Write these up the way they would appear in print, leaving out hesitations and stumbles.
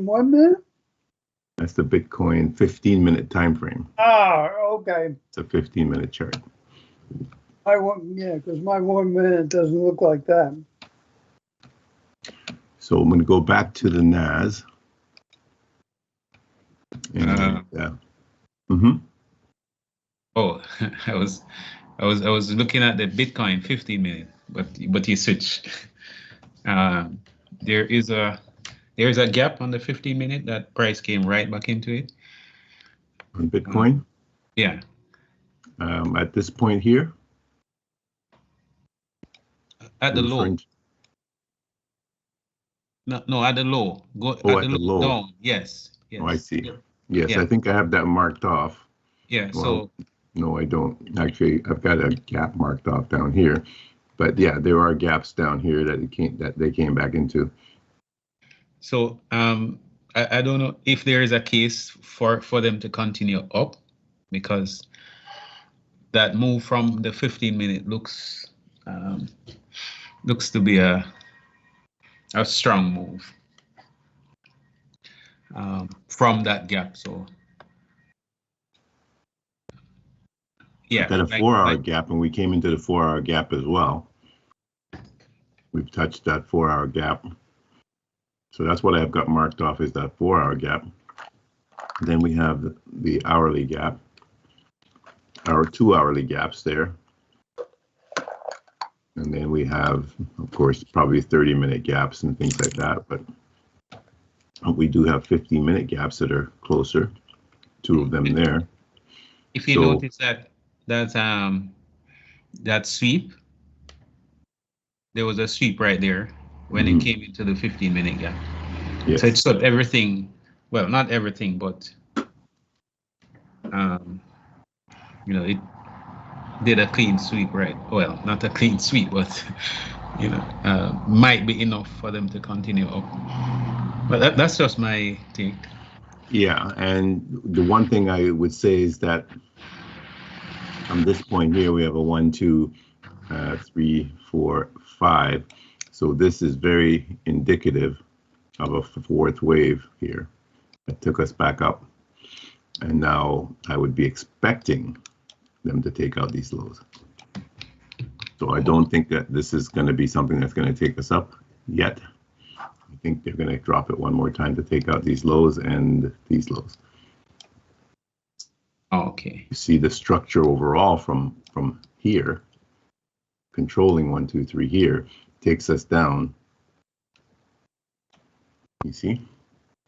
1 minute? That's the Bitcoin 15-minute time frame. Ah, okay. It's a 15-minute chart. Yeah, because my 1 minute doesn't look like that. So I'm going to go back to the NAS. And, Oh, I was looking at the Bitcoin 15-minute, but you switch. There's a gap on the 15-minute. That price came right back into it. On Bitcoin? Yeah. At this point here? At the low. No, at the low. At the low. Down. Yes. Oh, I see. Yes, yeah. I think I have that marked off. Yeah. Well, no, I don't. Actually, I've got a gap marked off down here. But yeah, there are gaps down here that they came back into. So I don't know if there is a case for them to continue up, because that move from the 15-minute looks to be a strong move from that gap. So yeah, I've got a 4-hour gap, and we came into the 4-hour gap as well. We've touched that 4-hour gap. So that's what I've got marked off, is that 4-hour gap. Then we have the hourly gap, our 2 hourly gaps there. And then we have, of course, probably 30-minute gaps and things like that. But we do have 15-minute gaps that are closer, 2 of them there. If you notice that sweep, there was a sweep right there when it came into the 15-minute gap. Yes. So it swept everything. Well, not everything, but it did a clean sweep, right? Well, not a clean sweep, but might be enough for them to continue up. But that's just my take. Yeah, and the one thing I would say is that from this point here, we have a 1, 2, 3, 4, 5. So this is very indicative of a 4th wave here that took us back up. And now I would be expecting them to take out these lows. So I don't think that this is going to be something that's going to take us up yet. I think they're going to drop it one more time to take out these lows and these lows. Okay. You see the structure overall from here, controlling 1, 2, 3 here, takes us down. You see?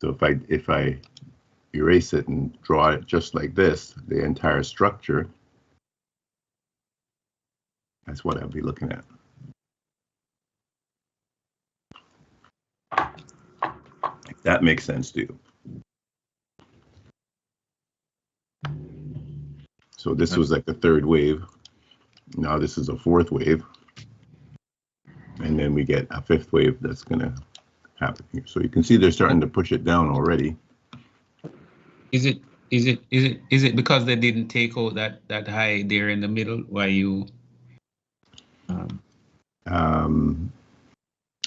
So if I erase it and draw it just like this, the entire structure, that's what I'll be looking at. If that makes sense to you. So this was like the 3rd wave. Now this is a 4th wave. And then we get a 5th wave that's going to happen here. So you can see they're starting to push it down already. Is it because they didn't take out that high there in the middle? Why you?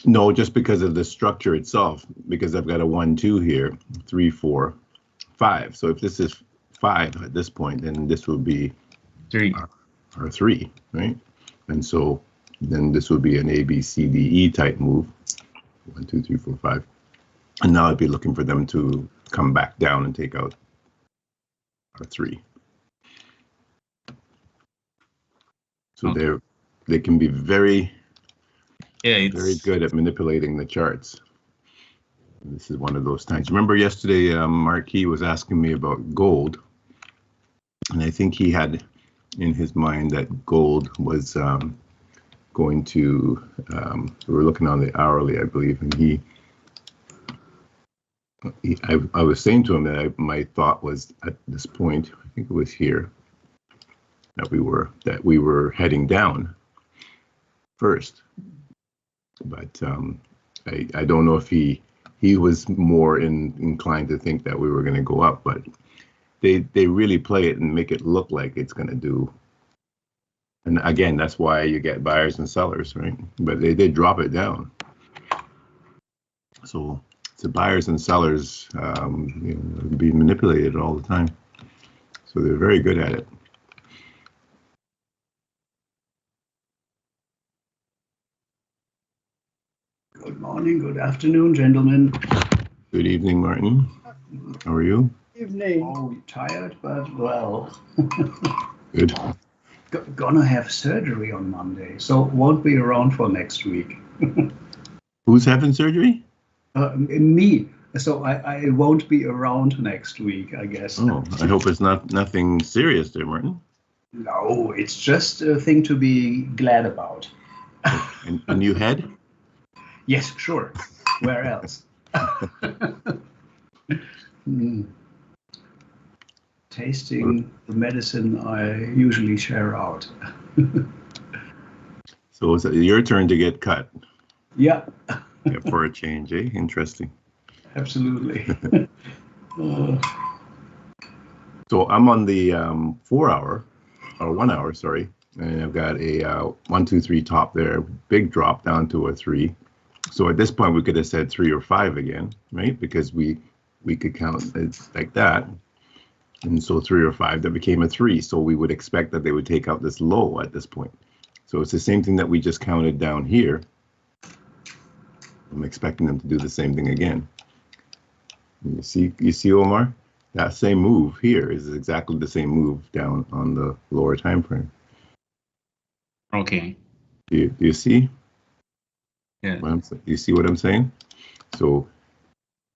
No, just because of the structure itself. Because I've got a 1, 2 here, 3, 4, 5. So if this is 5 at this point, then this will be 3 or 3, right? And so then this would be an A, B, C, D, E type move. 1, 2, 3, 4, 5. And now I'd be looking for them to come back down and take out our 3. So okay. They can be very good at manipulating the charts. And this is one of those times. Remember yesterday, Marquis was asking me about gold. And I think he had in his mind that gold was going to, we were looking on the hourly, I believe, and I was saying to him that my thought was at this point, I think it was here, that we were heading down first. But I don't know if he was more inclined to think that we were going to go up, but they really play it and make it look like it's going to do. And again, that's why you get buyers and sellers, right? But they did drop it down. So the buyers and sellers being manipulated all the time. So they're very good at it. Good morning, good afternoon, gentlemen. Good evening, Martin. How are you? Evening. Oh, tired, but well. Good. Gonna have surgery on Monday, so won't be around for next week. Who's having surgery? Me. So I won't be around next week, I guess. Oh, I hope it's nothing serious there, Martin. No, it's just a thing to be glad about. A new head? Yes, sure. Where else? Tasting the medicine I usually share out. So it's your turn to get cut. Yeah. Yeah, for a change, eh? Interesting. Absolutely. So I'm on the 4 hour, or 1 hour, sorry, and I've got a 1, 2, 3 top there, big drop down to a 3. So at this point we could have said 3 or 5 again, right? Because we could count it like that, and so 3 or 5 that became a 3. So we would expect that they would take out this low at this point. So it's the same thing that we just counted down here. I'm expecting them to do the same thing again. You see, Omar? That same move here is exactly the same move down on the lower time frame. Okay. Do you see? Yeah. You see what I'm saying? So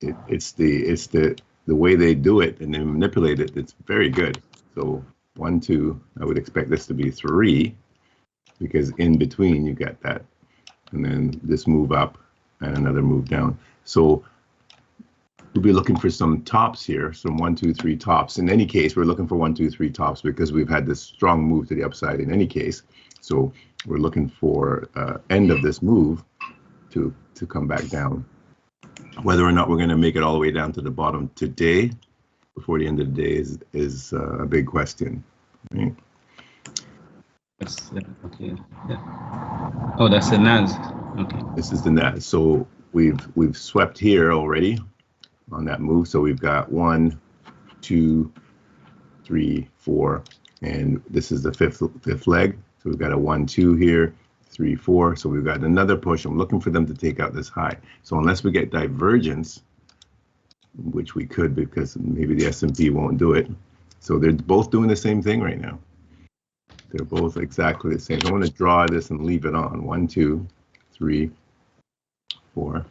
it's the way they do it and they manipulate it. It's very good. So 1, 2. I would expect this to be 3, because in between you got that, and then this move up and another move down. So we'll be looking for some tops here, some 1, 2, 3 tops. In any case, we're looking for 1, 2, 3 tops because we've had this strong move to the upside in any case. So we're looking for end of this move to come back down. Whether or not we're going to make it all the way down to the bottom today, before the end of the day, is a big question. Right? That's okay. Yeah. Oh, that's the NAS. Okay. This is the NAS. So we've swept here already on that move. So we've got 1, 2, 3, 4, and this is the fifth leg. So we've got a 1, 2 here, 3, 4. So we've got another push. I'm looking for them to take out this high. So unless we get divergence, which we could because maybe the S&P won't do it. So they're both doing the same thing right now. They're both exactly the same. So I'm going to draw this and leave it on. 1, 2, 3, 4.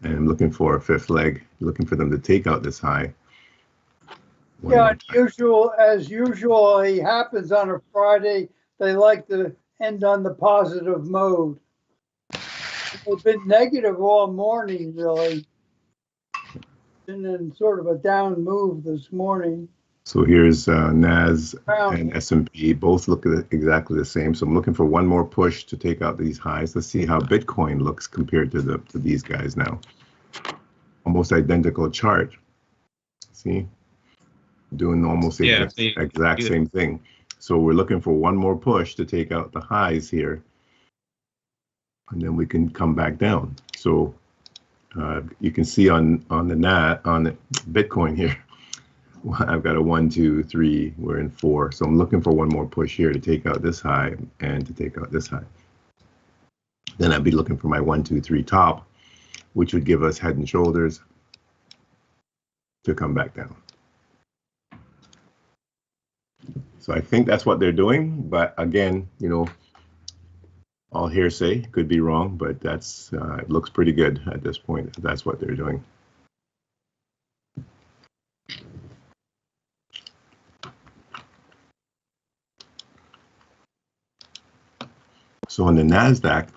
And I'm looking for a fifth leg, looking for them to take out this high. Yeah, as usually happens on a Friday, they like to end on the positive mode. It's been negative all morning, really. And then sort of a down move this morning. So here's NAS and S&P, both look exactly the same. So I'm looking for one more push to take out these highs. Let's see how Bitcoin looks compared to these guys now. Almost identical chart. See, doing almost the exact same thing. So we're looking for one more push to take out the highs here, and then we can come back down. So you can see on the Bitcoin here, I've got a 1, 2, 3. We're in 4. So I'm looking for one more push here to take out this high and to take out this high. Then I'd be looking for my 1, 2, 3 top, which would give us head and shoulders to come back down. So I think that's what they're doing. But again, you know, all hearsay, could be wrong, but that's it looks pretty good at this point. That's what they're doing. So on the NASDAQ,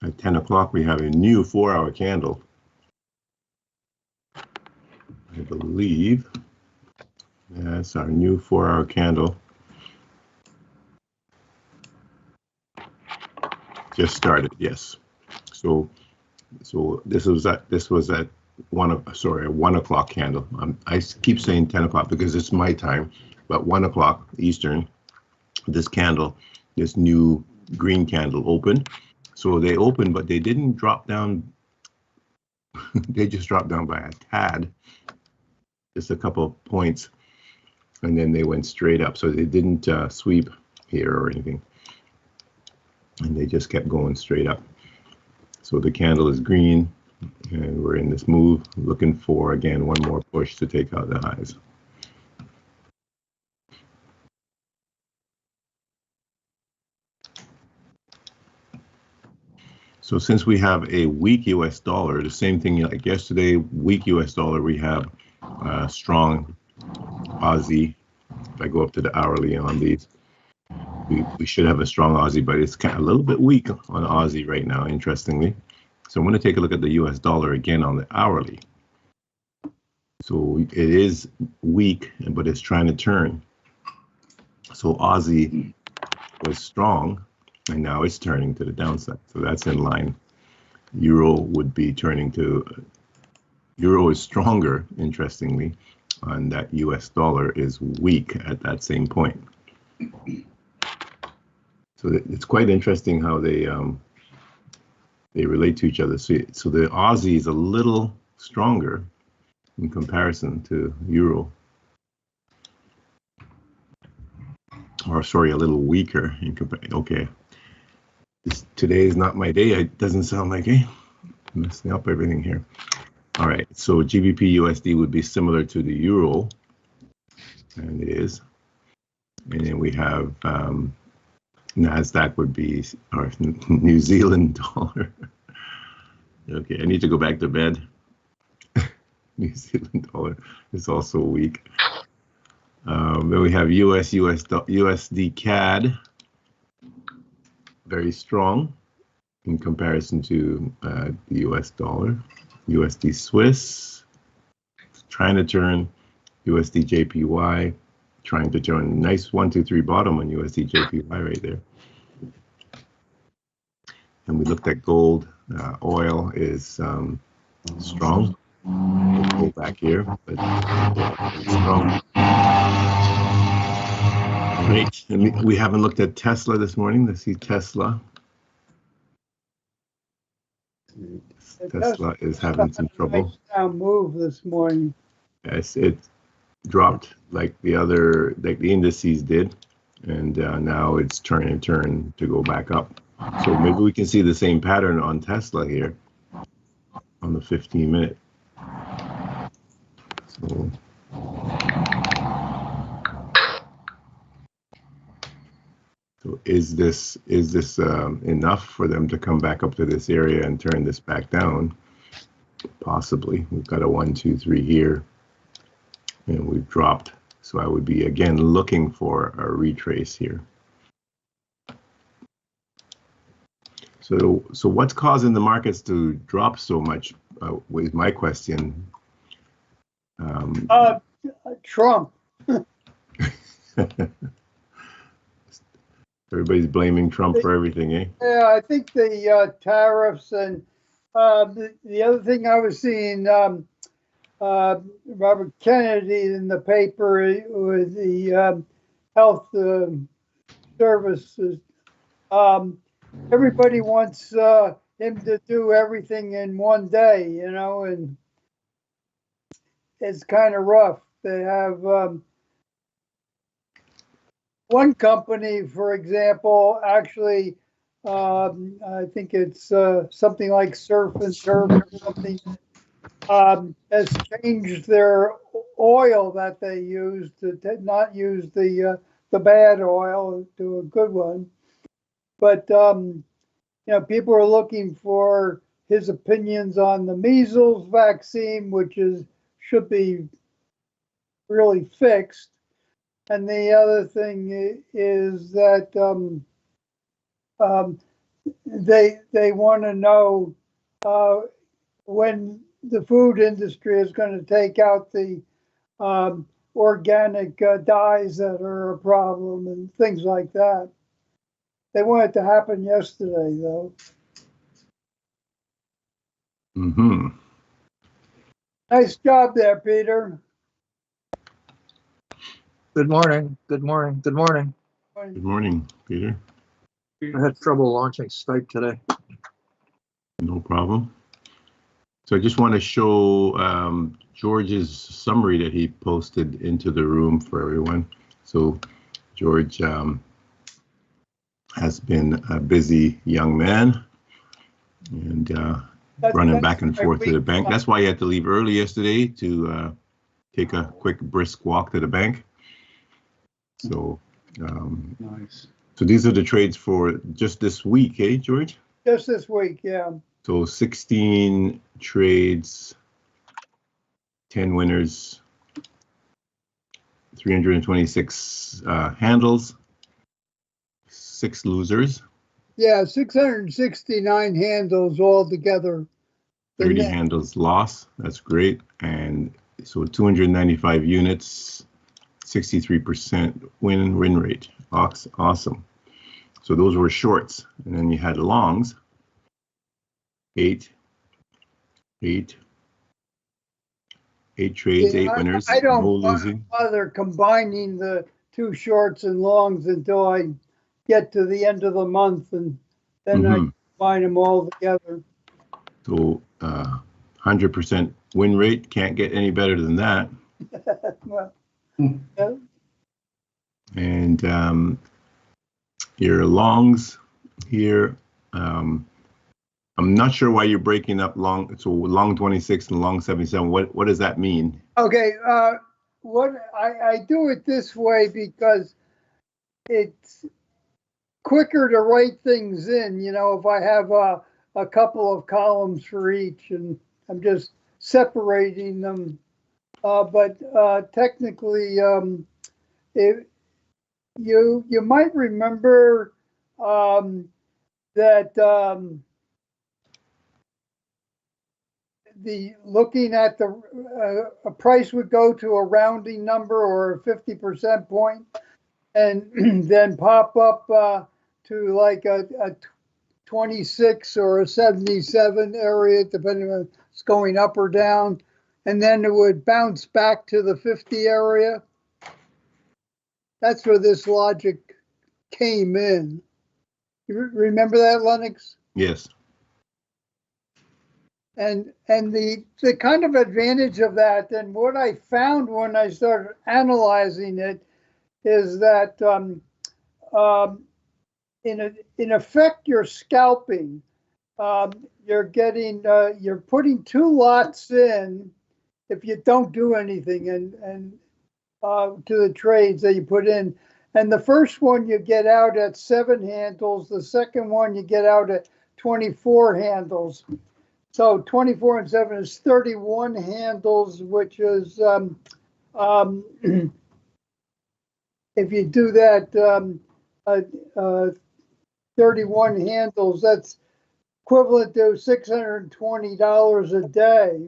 at 10 o'clock, we have a new 4-hour candle. I believe that's our new 4-hour candle. Just started, yes. So this was at 1 o'clock candle. I keep saying 10 o'clock because it's my time, but 1 o'clock Eastern, this candle, this new green candle opened. So they opened, but they didn't drop down They just dropped down by a tad, just a couple of points, and then they went straight up. So they didn't sweep here or anything, and they just kept going straight up. So the candle is green, and we're in this move, looking for, again, one more push to take out the highs. So since we have a weak US dollar, the same thing like yesterday, weak US dollar, we have strong Aussie. If I go up to the hourly on these, we should have a strong Aussie, but it's kind of a little bit weak on Aussie right now, interestingly. So I'm going to take a look at the US dollar again on the hourly. So it is weak, but it's trying to turn. So Aussie was strong, and now it's turning to the downside. So that's in line. Euro would be turning to, Euro is stronger, interestingly, and that US dollar is weak at that same point. So it's quite interesting how they relate to each other. So the Aussie is a little stronger in comparison to Euro. Or sorry, a little weaker in comparison. Okay. Today is not my day. It doesn't sound like it. I'm messing up everything here. All right, so GBP USD would be similar to the Euro, and it is. And then we have NASDAQ would be our New Zealand dollar. Okay, I need to go back to bed. New Zealand dollar is also weak. Then we have USD CAD, very strong in comparison to the US dollar. USD Swiss, trying to turn. USD JPY, trying to turn. Nice 1, 2, 3 bottom on USD JPY right there. And we looked at gold. Oil is strong. We'll go back here, but it's strong. Right, and we haven't looked at Tesla this morning. Let's see Tesla. Tesla is having some trouble. Nice down move this morning. Yes, it dropped like the indices did, and now it's turn to go back up. So maybe we can see the same pattern on Tesla here on the 15-minute. So is this enough for them to come back up to this area and turn this back down? Possibly. We've got a 1, 2, 3 here, and we've dropped. So I would be again looking for a retrace here. So what's causing the markets to drop so much? Is my question. Trump. Everybody's blaming Trump for everything, eh? Yeah, I think the tariffs and the other thing I was seeing, Robert Kennedy in the paper with the health services. Everybody wants him to do everything in one day, you know, and it's kind of rough. They have one company, for example, actually, I think it's something like Surf and Turf or something, has changed their oil that they use to not use the bad oil to a good one. But you know, people are looking for his opinions on the measles vaccine, which should be really fixed. And the other thing is that they want to know when the food industry is going to take out the organic dyes that are a problem and things like that. They want it to happen yesterday, though. Mm-hmm. Nice job there, Peter. Good morning. Good morning. Good morning. Good morning, Peter. I had trouble launching Skype today. No problem. So I just want to show George's summary that he posted into the room for everyone. So George has been a busy young man and running back and forth to the bank. That's why he had to leave early yesterday to take a quick brisk walk to the bank. So Nice. so these are the trades for just this week, eh, George? Just this week, yeah. So 16 trades, 10 winners, 326 handles, 6 losers. Yeah, 669 handles altogether. 30 handles loss. That's great. And so 295 units, 63% win rate. Awesome. So those were shorts. And then you had longs. 8 trades, 8 winners. I don't no losing. bother combining the 2 shorts and longs until I get to the end of the month, and then I combine them all together. So 100% win rate. Can't get any better than that. Well, yeah. And your longs here. I'm not sure why you're breaking up long. So long 26 and long 77. What does that mean? Okay, what I do it this way because it's quicker to write things in. You know, if I have a couple of columns for each, and I'm just separating them. But technically, you might remember that. Looking at a price would go to a rounding number or a 50% point, and then pop up to like a 26 or a 77 area, depending on if it's going up or down, and then it would bounce back to the 50 area. That's where this logic came in. You remember that, Lennox? Yes. And the kind of advantage of that, and what I found when I started analyzing it, is that in effect you're scalping. You're putting 2 lots in if you don't do anything, and to the trades that you put in. And the first one you get out at 7 handles. The second one you get out at 24 handles. So 24 and 7 is 31 handles, which is, if you do that, 31 handles, that's equivalent to $620 a day.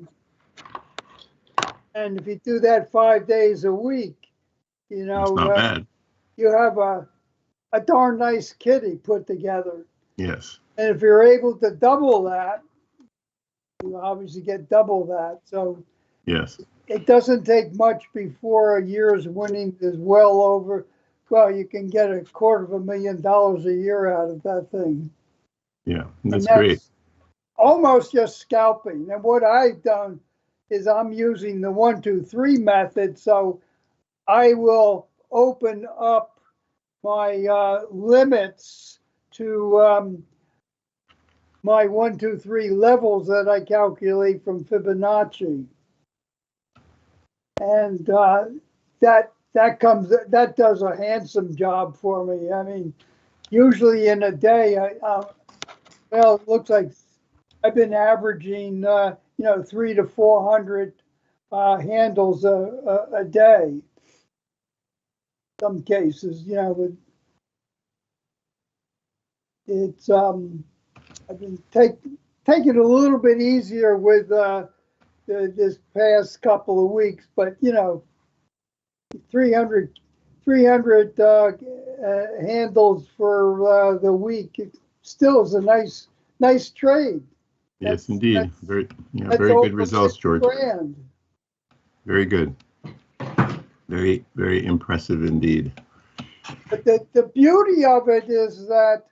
And if you do that 5 days a week, you know, that's not bad. You have a darn nice kitty put together. Yes. And if you're able to double that, you obviously get double that. So yes, it doesn't take much before a year's winning is well over. Well, you can get $250,000 a year out of that thing. Yeah, that's great. Almost just scalping. And what I've done is I'm using the 1, 2, 3 method. So I will open up my limits to my 1, 2, 3 levels that I calculate from Fibonacci, and that does a handsome job for me. I mean, usually in a day, well, it looks like I've been averaging 300 to 400 handles a day. Some cases, but it's I've been taking it a little bit easier with this past couple of weeks, but 300 handles for the week still is a nice trade. Yes, indeed. Very good results, George. $grand. Very good. Very, very impressive indeed. But the beauty of it is that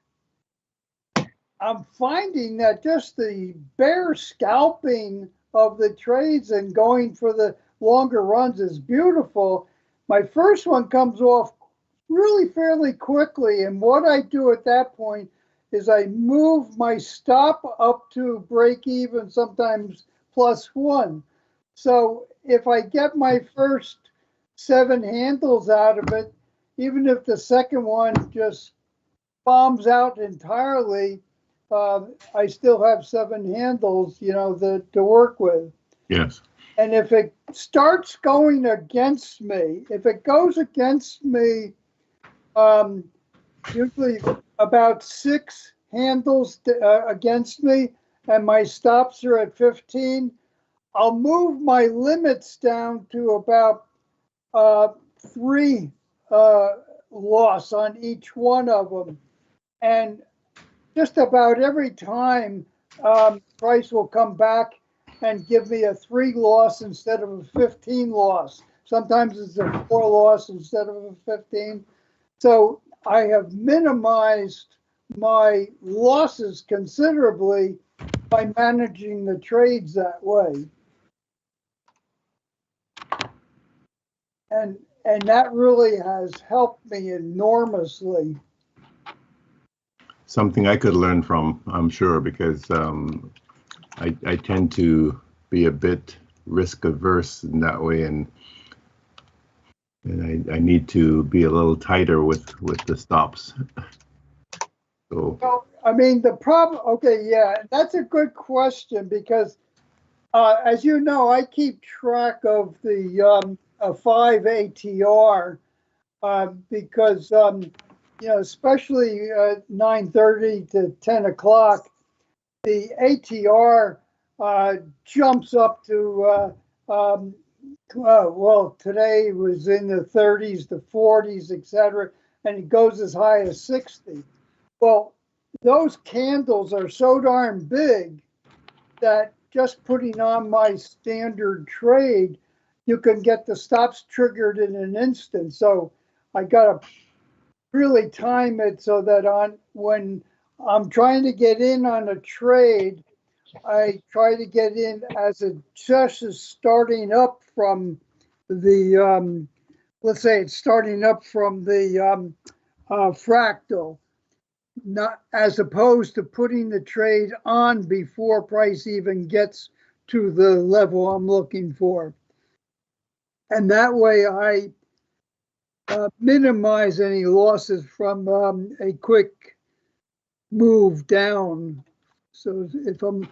I'm finding that just the bare scalping of the trades and going for the longer runs is beautiful. My first one comes off really fairly quickly, and what I do at that point is I move my stop up to break even, sometimes +1. So if I get my first 7 handles out of it, even if the second one just bombs out entirely, I still have 7 handles, to work with. Yes. And if it starts going against me, if it goes against me, usually about 6 handles against me, and my stops are at 15, I'll move my limits down to about 3 loss on each one of them. And just about every time, price will come back and give me a 3 loss instead of a 15 loss. Sometimes it's a 4 loss instead of a 15. So I have minimized my losses considerably by managing the trades that way. And that really has helped me enormously. Something I could learn from, I'm sure, because I tend to be a bit risk averse in that way, and I need to be a little tighter with the stops. So, well, I mean, the problem, okay, yeah, that's a good question, because as you know, I keep track of the 5 ATR because especially 9:30 to 10 o'clock, the ATR jumps up to well, today was in the 30s, the 40s, etc., and it goes as high as 60. Well, those candles are so darn big that just putting on my standard trade, you can get the stops triggered in an instant. So I got to really time it so that when I'm trying to get in on a trade, I try to get in as it just is starting up from the, let's say it's starting up from the fractal, not as opposed to putting the trade on before price even gets to the level I'm looking for. And that way I minimize any losses from a quick move down. So if I'm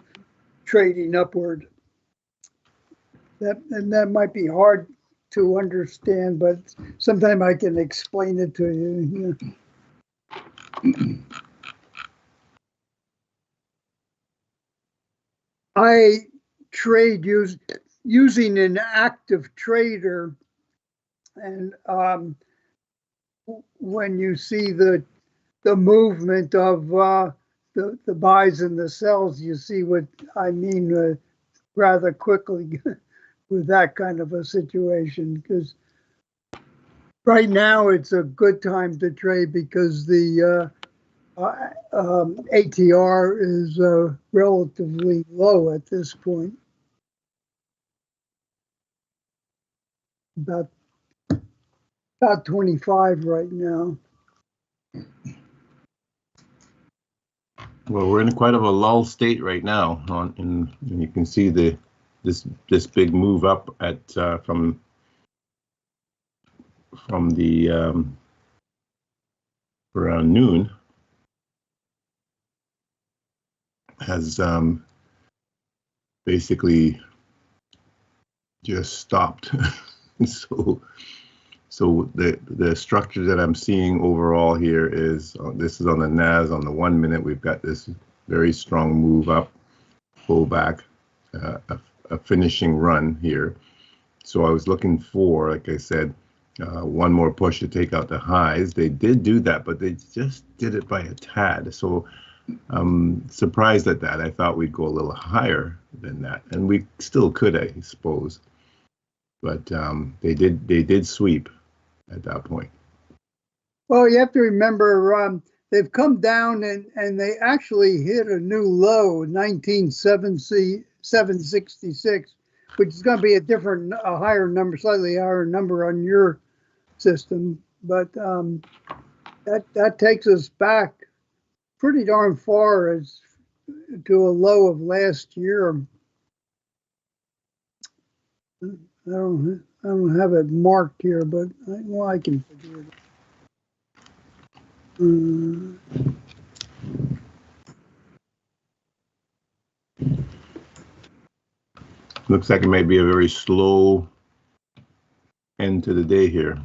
trading upward, that might be hard to understand, but sometime I can explain it to you. I trade using an active trader, and when you see the movement of the buys and the sells, you see what I mean rather quickly with that kind of a situation. Because right now it's a good time to trade because the ATR is relatively low at this point. About 25 right now. well, we're in quite of a lull state right now, and you can see this big move up at from the around noon has basically just stopped. So the structure that I'm seeing overall here is this is on the NAS. On the 1 minute, we've got this very strong move up, pull back, a finishing run here. So I was looking for, like I said, one more push to take out the highs. They did do that, but they just did it by a tad. So I'm surprised at that. I thought we'd go a little higher than that, and we still could, I suppose. But they did sweep at that point. Well, you have to remember they've come down and they actually hit a new low, 1970 766, which is going to be a higher number, slightly higher number on your system. But that takes us back pretty darn far as to a low of last year. I don't have it marked here, but I can figure it out. Looks like it may be a very slow end to the day here.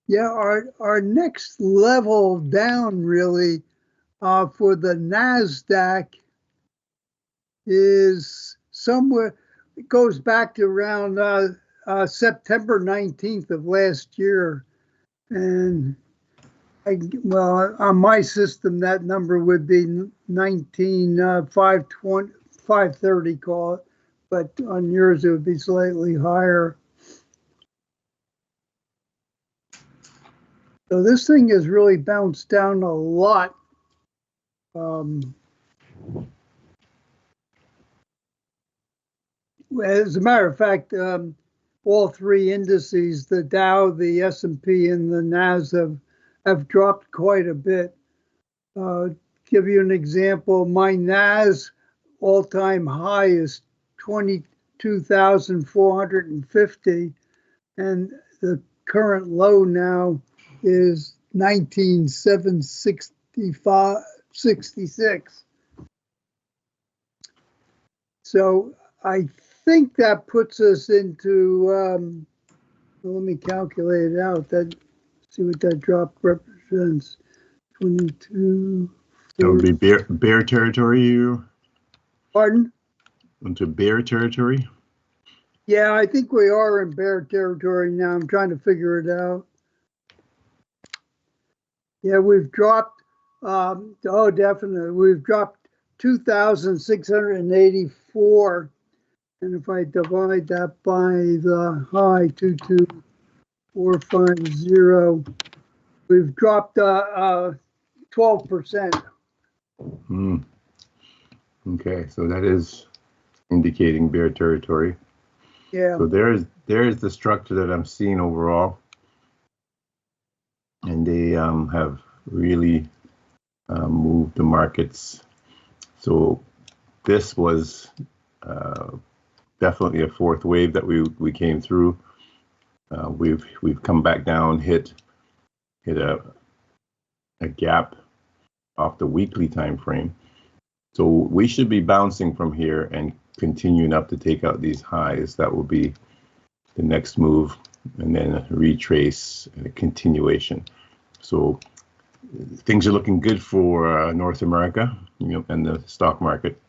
Yeah, our next level down really for the NASDAQ is somewhere, it goes back to around September 19th of last year. And well, on my system, that number would be 530, call it. But on yours, it would be slightly higher. So this thing has really bounced down a lot. As a matter of fact, all three indices, the Dow, the S&P, and the NAS have dropped quite a bit. Give you an example, my NAS all-time high is 22,450, and the current low now is 19,766. So I think that puts us into, well, let me calculate it out, see what that drop represents. 22. That would be bear territory. Pardon? Into bear territory? Yeah, I think we are in bear territory now. I'm trying to figure it out. Yeah, we've dropped, oh, definitely. We've dropped 2,684. And if I divide that by the high, 22,450, we've dropped 12%. Okay, so that is indicating bear territory. Yeah. So there's the structure that I'm seeing overall, and they have really moved the markets. So this was definitely a fourth wave that we came through. We've come back down, hit a gap off the weekly time frame. So we should be bouncing from here and continuing up to take out these highs. That will be the next move, and then a retrace and a continuation. So things are looking good for North America, and the stock market.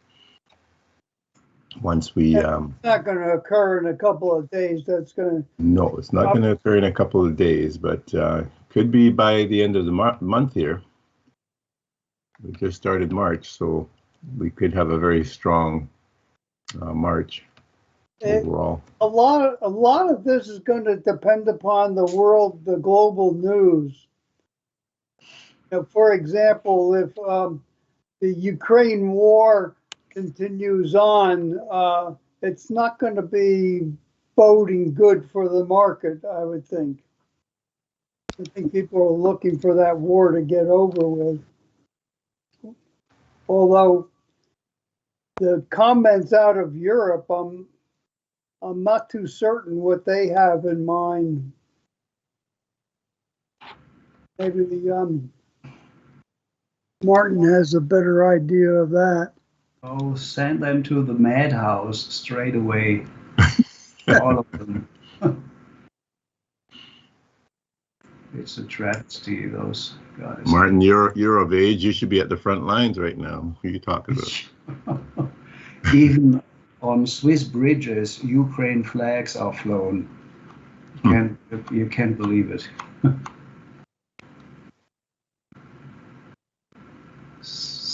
Once we it's not going to occur in a couple of days. That's going to no, it's not going to occur in a couple of days, but could be by the end of the month here. We just started March, so we could have a very strong March overall. A lot of this is going to depend upon the global news. For example, if the Ukraine war continues on, it's not going to be boding good for the market, I would think. I think people are looking for that war to get over with. Although the comments out of Europe, I'm not too certain what they have in mind. Maybe Martin has a better idea of that. Oh, send them to the madhouse straight away. All of them. It's a travesty, those guys. Martin, you're of age. You should be at the front lines right now. Who are you talking about? Even on Swiss bridges, Ukraine flags are flown. You can't believe it.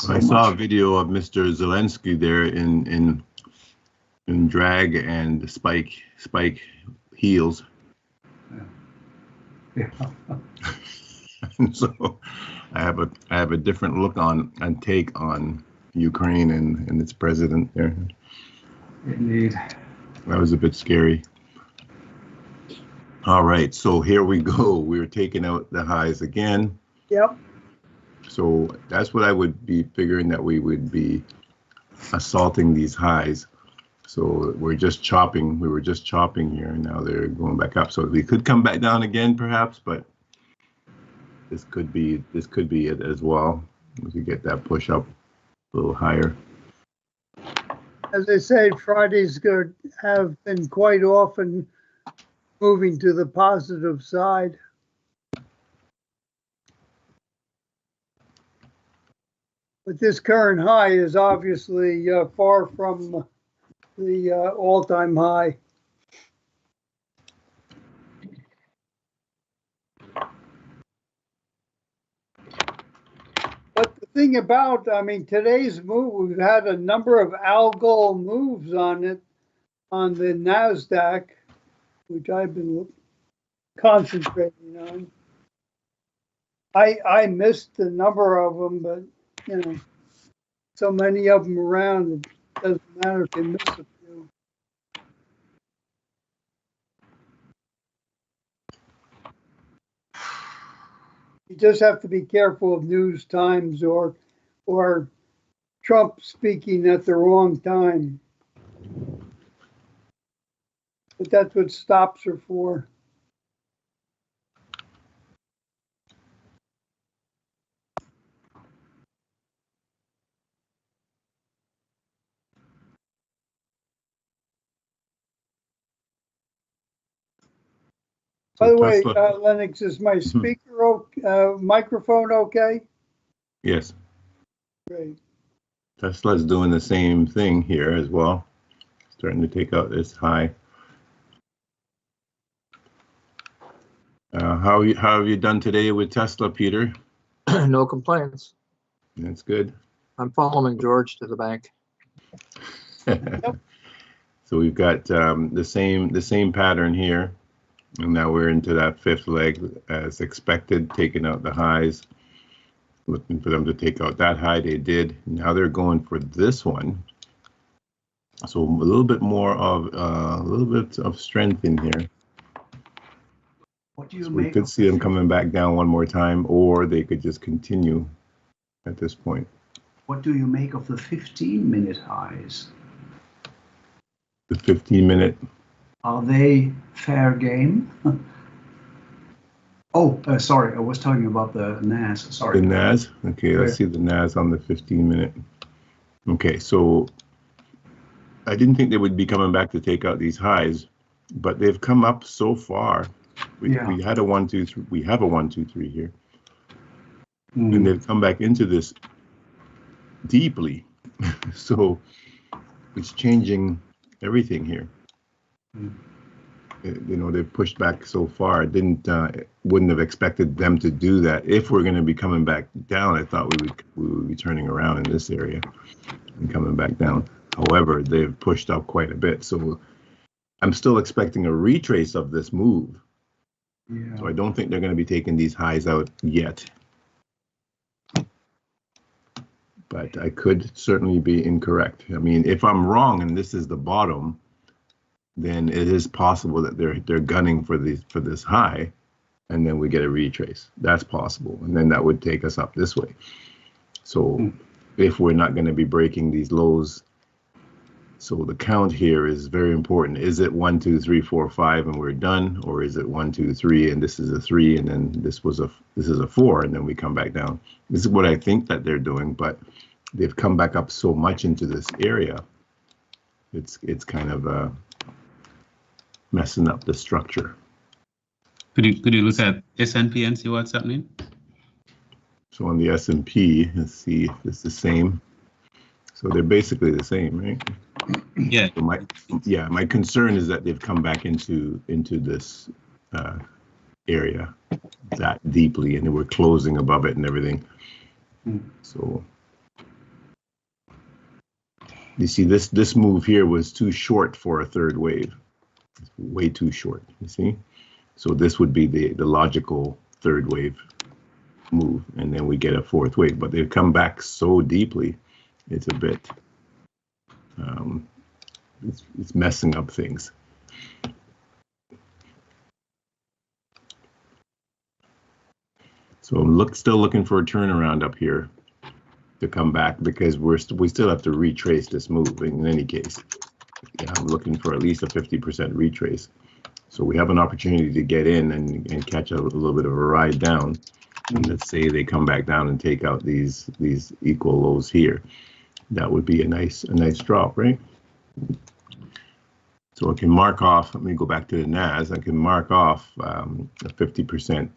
I saw a video of Mr. Zelensky there in and drag and spike heels. Yeah. So I have a different look on and take on Ukraine and its president there. Indeed. That was a bit scary. All right, so here we go. We're taking out the highs again. Yep. So that's what I would be figuring, that we would be assaulting these highs. So we're just chopping. We were just chopping here, and now they're going back up. So we could come back down again, perhaps, but this could be it as well. We could get that push up a little higher. As I say, Fridays have been quite often moving to the positive side. But this current high is obviously far from the all-time high. But the thing about, I mean, today's move, we've had a number of algo moves on it, on the NASDAQ, which I've been concentrating on. I missed a number of them, but, you know, so many of them around, it doesn't matter if you miss a few. You just have to be careful of news times or Trump speaking at the wrong time. But that's what stops are for. So By the way, Tesla, Lennox, is my speaker microphone okay? yes, Great. Tesla's doing the same thing here as well, starting to take out this high. How have you done today with Tesla, Peter? No complaints. That's good. I'm following George to the bank. So we've got the same pattern here, and now we're into that fifth leg as expected, taking out the highs, looking for them to take out that high. They did. Now they're going for this one. So a little bit of strength in here. What do you So we make could of see them coming back down one more time, or they could just continue at this point. What do you make of the 15-minute highs? The 15-minute. Are they fair game? Oh, sorry, I was talking about the NAS. Sorry. The NAS? Okay, let's see the NAS on the 15-minute. Okay, so I didn't think they would be coming back to take out these highs, but they've come up so far. We had a 1, 2, 3. We have a 1, 2, 3 here. And they've come back into this deeply. So it's changing everything here. You know, they've pushed back so far. Wouldn't have expected them to do that. If we're going to be coming back down, I thought we would be turning around in this area and coming back down. However, they've pushed up quite a bit. So I'm still expecting a retrace of this move. Yeah. So I don't think they're going to be taking these highs out yet. But I could certainly be incorrect. I mean, if I'm wrong and this is the bottom, then it is possible that they're gunning for this high, and then we get a retrace. That's possible, and then that would take us up this way. So if we're not going to be breaking these lows, so the count here is very important. Is it 1, 2, 3, 4, 5, and we're done, or is it 1, 2, 3, and this is a 3, and then this is a 4, and then we come back down? This is what I think that they're doing, but they've come back up so much into this area. It's kind of messing up the structure. Could you look at S&P and see what's happening? So on the S&P, let's see if it's the same. So they're basically the same, right? Yeah. So my concern is that they've come back into this area that deeply, and we're closing above it and everything. So You see, this move here was too short for a third wave. It's way too short, you see? So this would be the logical third wave move, and then we get a fourth wave. But they've come back so deeply, it's a bit, it's messing up things. So I'm still looking for a turnaround up here to come back, because we still have to retrace this move in any case. Yeah, I'm looking for at least a 50% retrace. So we have an opportunity to get in and catch a little bit of a ride down. And let's say they come back down and take out these equal lows here. That would be a nice drop, right? So I can mark off, let me go back to the NAS, I can mark off a 50%.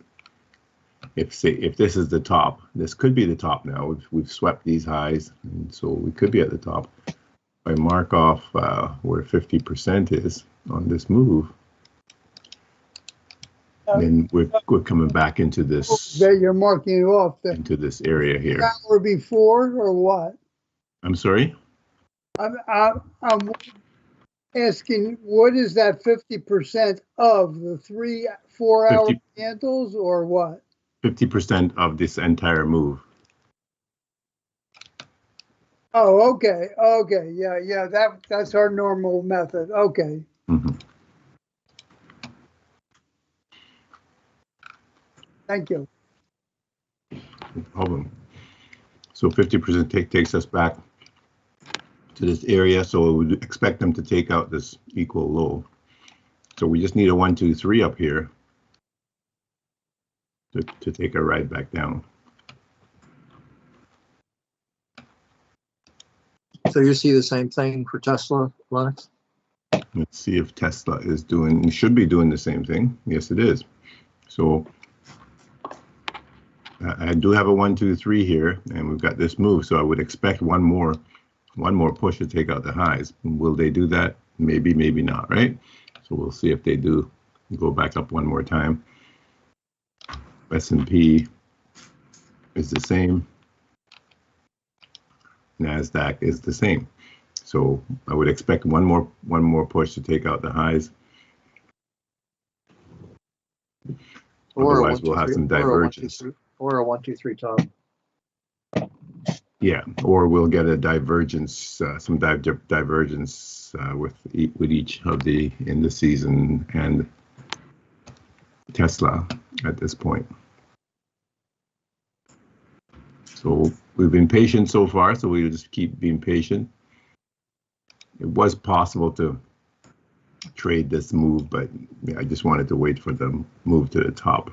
If this is the top, this could be the top now. We've swept these highs, and so we could be at the top. If I mark off where 50% is on this move, then we're coming back into this. That you're marking it off into this area here. Or before, or what? I'm sorry. I'm asking, what is that 50% of the 3-4 hour candles, or what? 50% of this entire move. Oh, okay, yeah. That's our normal method. Okay. Mm-hmm. Thank you. No problem. So 50% takes us back to this area. So we would expect them to take out this equal low. So we just need a 1, 2, 3 up here to take a ride back down. So you see the same thing for Tesla, Lennox? Let's see if Tesla is doing, should be doing the same thing. Yes, it is. So I do have a 1, 2, 3 here, and we've got this move. So I would expect one more push to take out the highs. Will they do that? Maybe, maybe not, right? So we'll see if they do go back up one more time. S&P is the same. NASDAQ is the same. So I would expect one more push to take out the highs. Or otherwise, we'll have some divergence. Or a 1, 2, 3 top. Yeah, or we'll get a divergence, some divergence with each of the indices and Tesla at this point. So we've been patient so far, so we'll just keep being patient. It was possible to trade this move, but yeah, I just wanted to wait for the move to the top.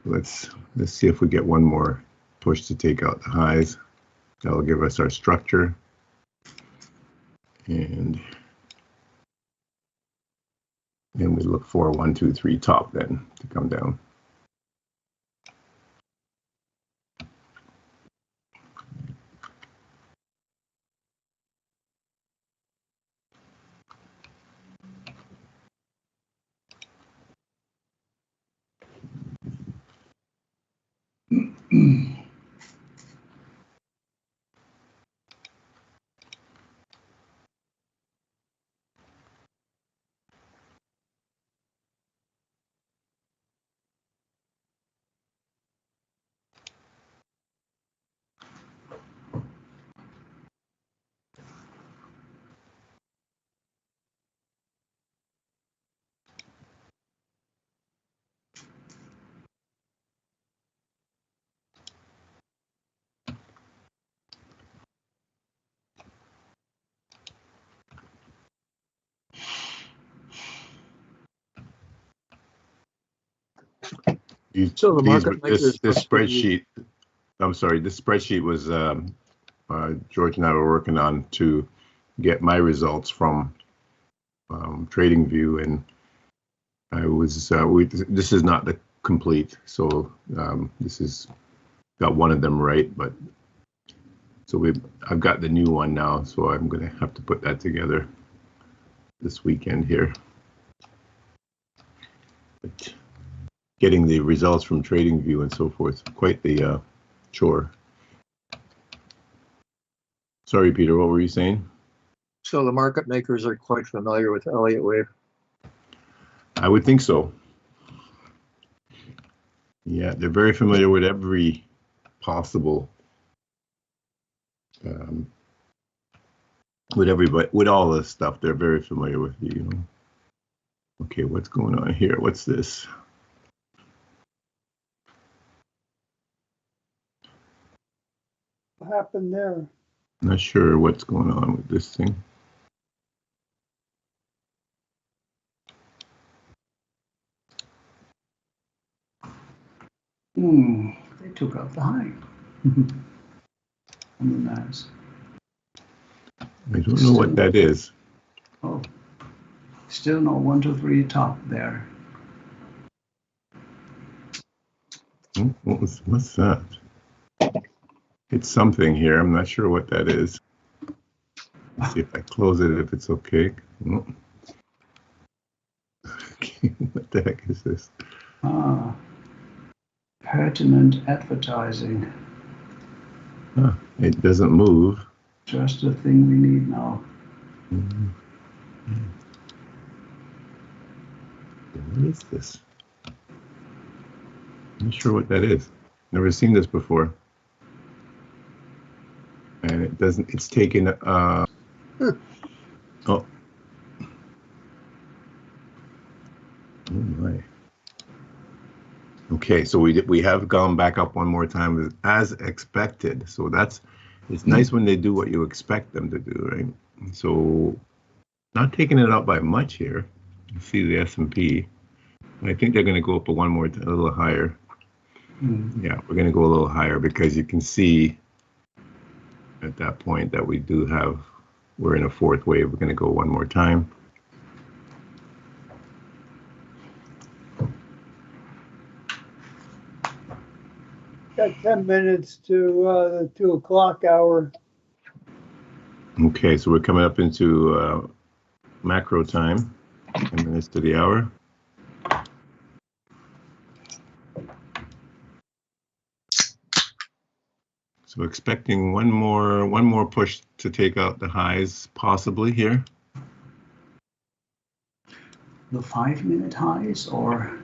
Let's see if we get one more push to take out the highs. That'll give us our structure. And then we look for a 1, 2, 3 top then to come down. So the market this spreadsheet. I'm sorry. This spreadsheet was George and I were working on to get my results from TradingView, and I was this is not the complete. So this is got one of them right, but so I've got the new one now. So I'm going to have to put that together this weekend here. But getting the results from TradingView and so forth, quite the chore. Sorry, Peter, what were you saying? So the market makers are quite familiar with Elliott wave. I would think so. Yeah, they're very familiar with every possible, with everybody, with all this stuff. They're very familiar with you know. Okay, what's going on here? What's this? What happened there? Not sure what's going on with this thing. They took out the high on the NAS. I don't know what that is. Oh, still no 1, 2, 3 top there. What's that? It's something here. I'm not sure what that is. Let's see if I close it, if it's okay. Oh. Okay, what the heck is this? Pertinent advertising. Huh, it doesn't move. Just the thing we need now. What is this? I'm not sure what that is. Never seen this before. And it doesn't, it's taken, oh. Oh my. Okay, so we have gone back up one more time as expected. So it's nice when they do what you expect them to do, right? So not taking it up by much here. You see the S&P. I think they're going to go up a little higher. Yeah, we're going to go a little higher because you can see at that point that we're in a fourth wave. We're going to go one more time. Got 10 minutes to the 2 o'clock hour. Okay, so we're coming up into macro time, 10 minutes to the hour. So expecting one more push to take out the highs possibly here. The 5-minute highs or?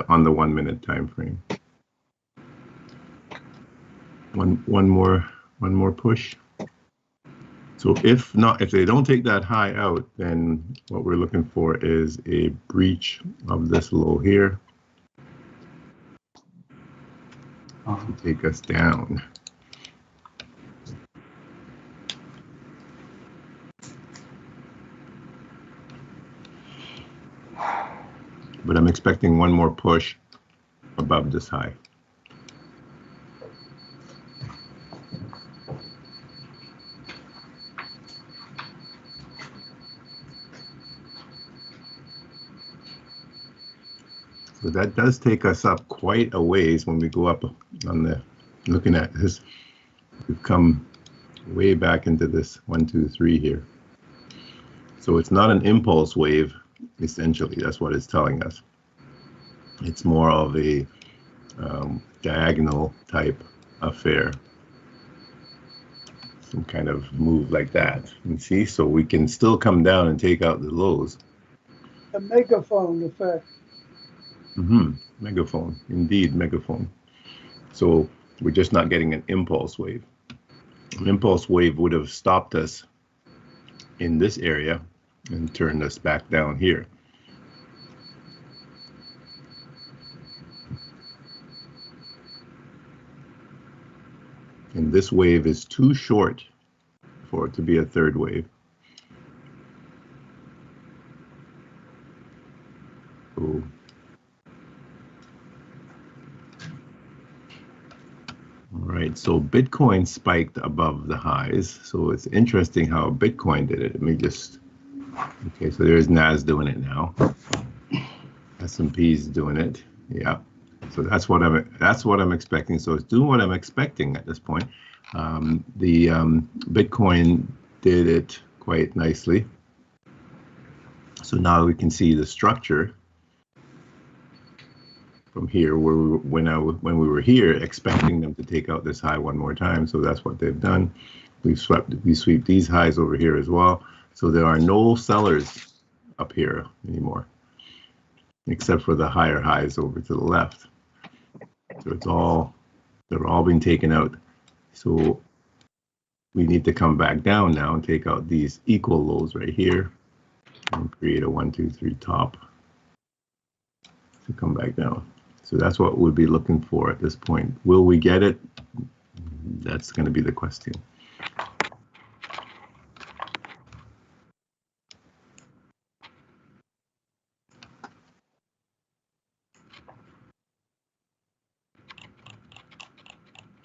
On the 1 minute time frame. One more push. So if they don't take that high out, then what we're looking for is a breach of this low here to take us down. But I'm expecting one more push above this high. So that does take us up quite a ways when we go up on looking at this. We've come way back into this 1, 2, 3 here. So it's not an impulse wave, essentially. That's what it's telling us. It's more of a diagonal type affair. Some kind of move like that. You see, so we can still come down and take out the lows. The megaphone effect. Megaphone, indeed, megaphone. So we're just not getting an impulse wave. An impulse wave would have stopped us in this area and turned us back down here. And this wave is too short for it to be a third wave. So all right, so Bitcoin spiked above the highs. So it's interesting how Bitcoin did it. Let me just, okay, so there's NAS doing it now. S&P's doing it, yeah. So that's what I'm expecting. So it's doing what I'm expecting at this point. The Bitcoin did it quite nicely. So now we can see the structure. from here, where when we were here, expecting them to take out this high one more time. So that's what they've done. We sweep these highs over here as well. So there are no sellers up here anymore, except for the higher highs over to the left. So they're all being taken out. So we need to come back down now and take out these equal lows right here and create a 1, 2, 3 top to come back down. So that's what we'll be looking for at this point. Will we get it? That's going to be the question.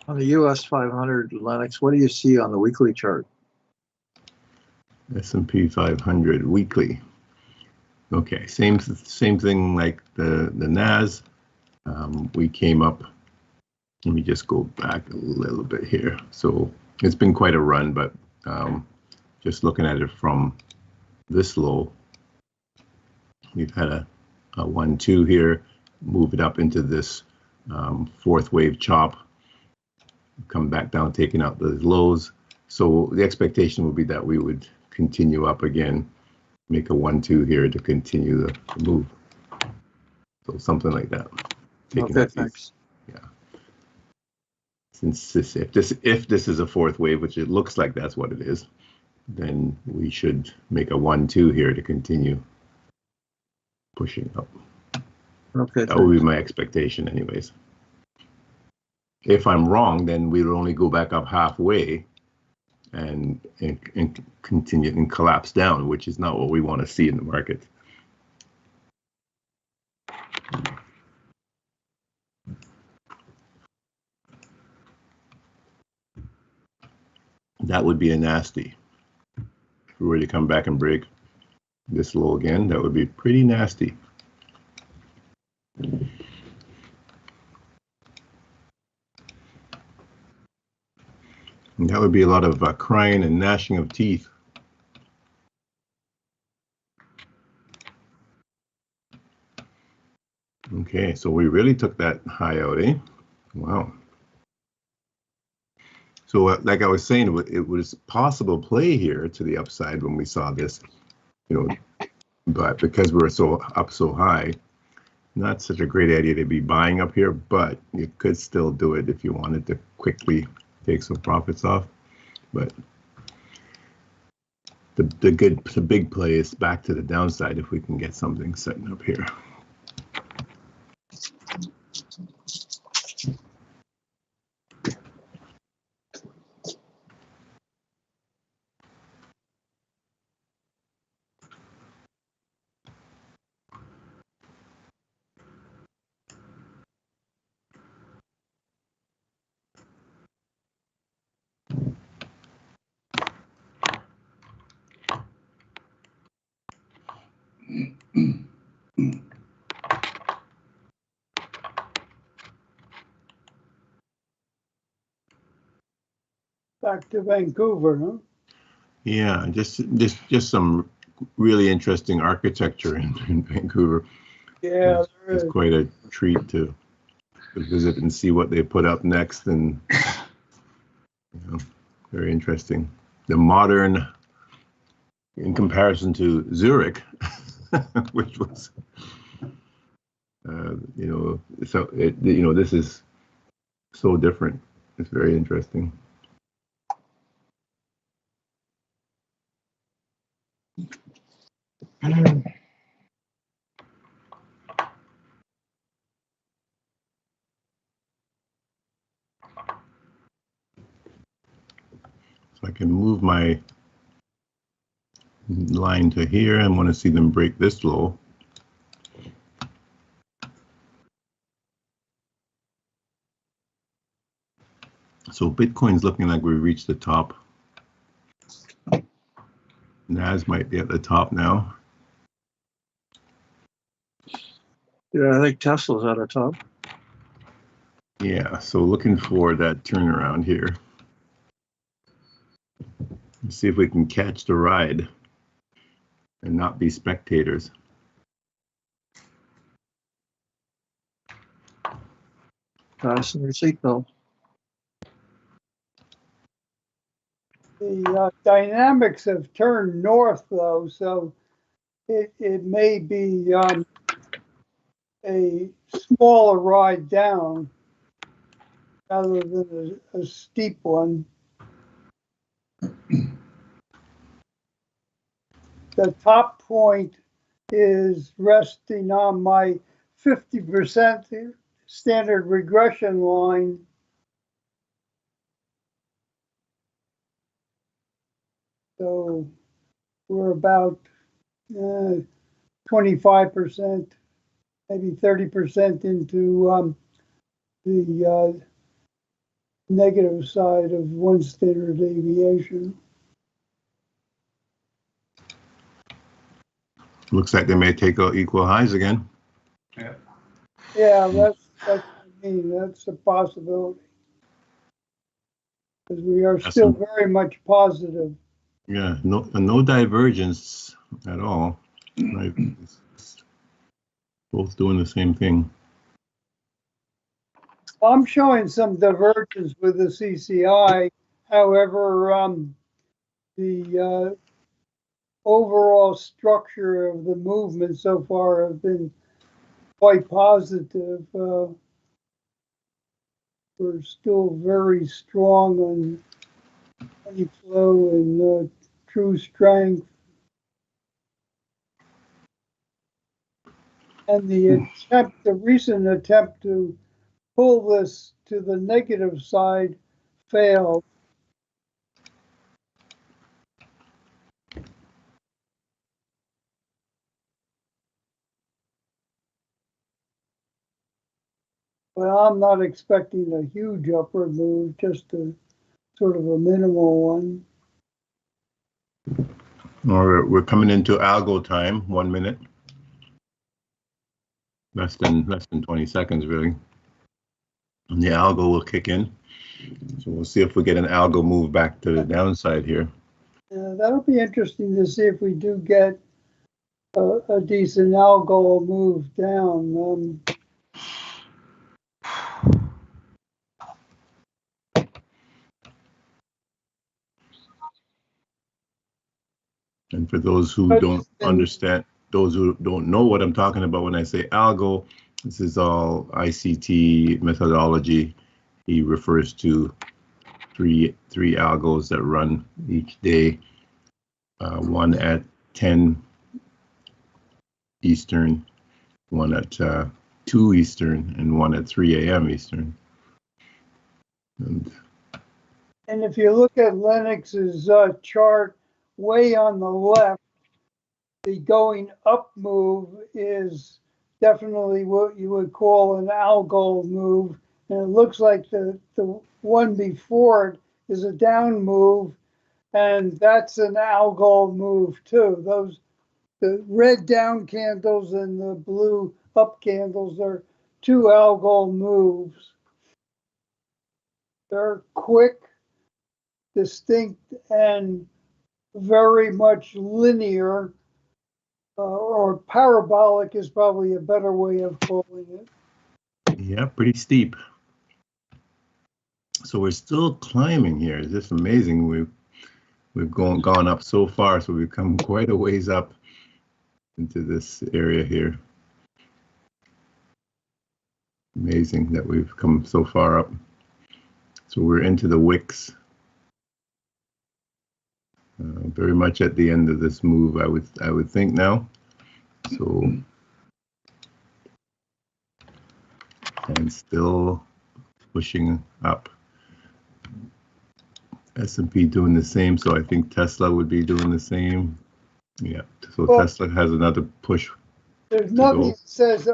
On the US 500, Lennox, what do you see on the weekly chart? S&P 500 weekly. Okay, same thing like the NAS. We came up. Let me just go back a little bit here. So it's been quite a run, but just looking at it from this low, we've had a 1-2 here, move it up into this fourth wave chop, come back down, taking out those lows. So the expectation would be that we would continue up again, make a 1-2 here to continue the move. So something like that. Okay, thanks. Yeah. Since if this is a fourth wave, which it looks like that's what it is, then we should make a 1-2 here to continue pushing up. Okay, that would be my expectation anyways. If I'm wrong, then we'll only go back up halfway and continue and collapse down, which is not what we want to see in the market. That would be a nasty. If we were to come back and break this low again, that would be pretty nasty. And that would be a lot of crying and gnashing of teeth. Okay, so we really took that high out, eh? Wow. So like I was saying, it was possible play here to the upside when we saw this, but because we were so high, not such a great idea to be buying up here, but you could still do it if you wanted to quickly take some profits off. But the big play is back to the downside if we can get something setting up here. Back to Vancouver, huh? Yeah, just some really interesting architecture in Vancouver. Yeah, it's quite a treat to visit and see what they put up next, and very interesting. The modern, in comparison to Zurich, which was, so this is so different. It's very interesting. So I can move my line to here. I want to see them break this low. So Bitcoin's looking like we reached the top. NAS might be at the top now. Yeah, I think Tesla's at the top. Yeah, so looking for that turnaround here. Let's see if we can catch the ride and not be spectators. Fasten your seatbelt. The dynamics have turned north, though, so it may be a smaller ride down rather than a steep one. The top point is resting on my 50% standard regression line. So we're about 25%, maybe 30% into the negative side of one standard deviation. Looks like they may take out equal highs again. Yeah. Yeah, that's what I mean. That's a possibility. Because we are still very much positive. Yeah, no divergence at all. Right. It's both doing the same thing. I'm showing some divergence with the CCI. However, the overall structure of the movement so far have been quite positive. We're still very strong on money flow and true strength. And the recent attempt to pull this to the negative side failed. Well, I'm not expecting a huge upward move, just a sort of a minimal one. We're coming into algo time, 1 minute. Less than 20 seconds, really. And the algo will kick in. So we'll see if we get an algo move back to the downside here. That'll be interesting to see if we do get a decent algo move down. And for those who don't understand, those who don't know what I'm talking about when I say algo, this is all ICT methodology. He refers to three algos that run each day, one at 10 Eastern, one at 2 Eastern, and one at 3 a.m. Eastern. And if you look at Lennox's chart way on the left, the going up move is definitely what you would call an algo move. And it looks like the one before it is a down move, and that's an algo move too. The red down candles and the blue up candles are two algo moves. They're quick, distinct, and very much linear, or parabolic is probably a better way of calling it. Yeah, pretty steep. So we're still climbing here. It's just amazing. We've gone up so far, so we've come quite a ways up into this area here. Amazing that we've come so far up. So we're into the wicks. Very much at the end of this move, I would think now. So, and still pushing up. S&P doing the same, so I think Tesla would be doing the same. Yeah, so well, Tesla has another push. There's nothing that says,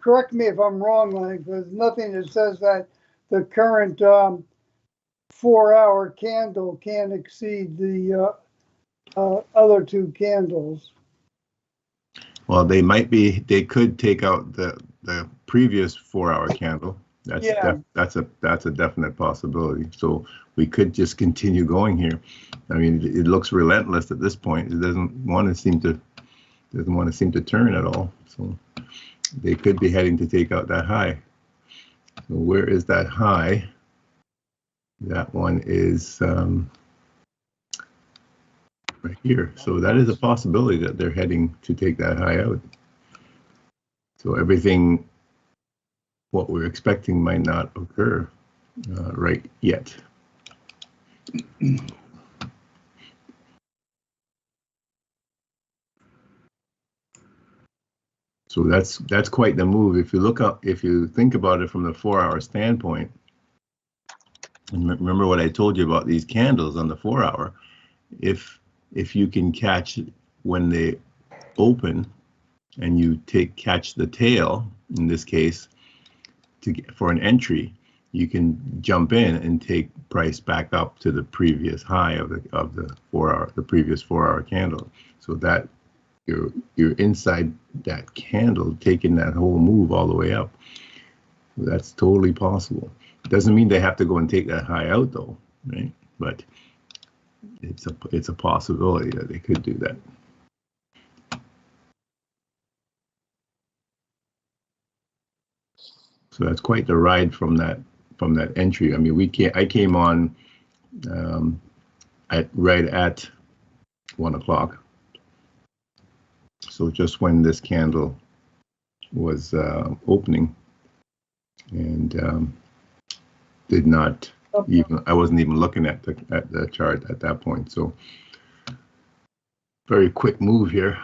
correct me if I'm wrong, Lennox, there's nothing that says that the current 4-hour candle can't exceed the other two candles. Well, they could take out the previous 4-hour candle. That's a definite possibility. So we could just continue going here. I mean, it looks relentless at this point. It doesn't want to seem to turn at all. So they could be heading to take out that high. So where is that high? That one is right here. So that is a possibility that they're heading to take that high out. So everything, what we're expecting might not occur right yet. So that's quite the move. If you look up, if you think about it from the 4-hour standpoint, and remember what I told you about these candles on the 4-hour, if you can catch when they open and you catch the tail, in this case, for an entry, you can jump in and take price back up to the previous high of the 4-hour, the previous 4-hour candle. So that you're inside that candle, taking that whole move all the way up. That's totally possible. Doesn't mean they have to go and take that high out though, right? But it's a possibility that they could do that. So that's quite the ride from that entry. I mean, I came on right at 1 o'clock. So just when this candle was opening, and did not even, I wasn't even looking at the chart at that point. So very quick move here.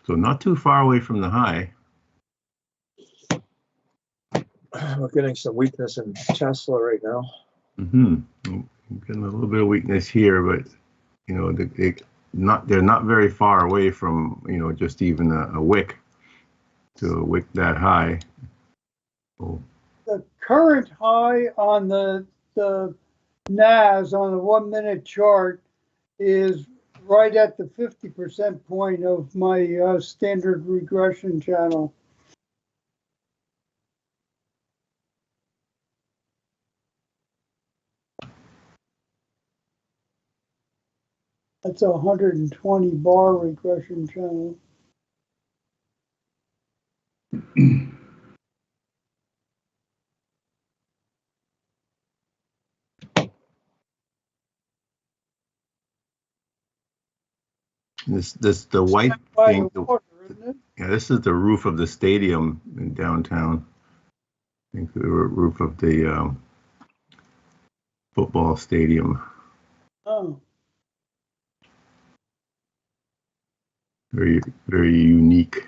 So not too far away from the high. We're getting some weakness in Tesla right now. Getting a little bit of weakness here, but you know, they're not very far away from, you know, just even a wick to wick that high. Oh. The current high on the NAS on the 1-minute chart is right at the 50% point of my standard regression channel. That's a 120 bar regression channel. This the white thing. Water, isn't it? Yeah, this is the roof of the stadium in downtown. I think the roof of the football stadium. Oh. Very, very unique.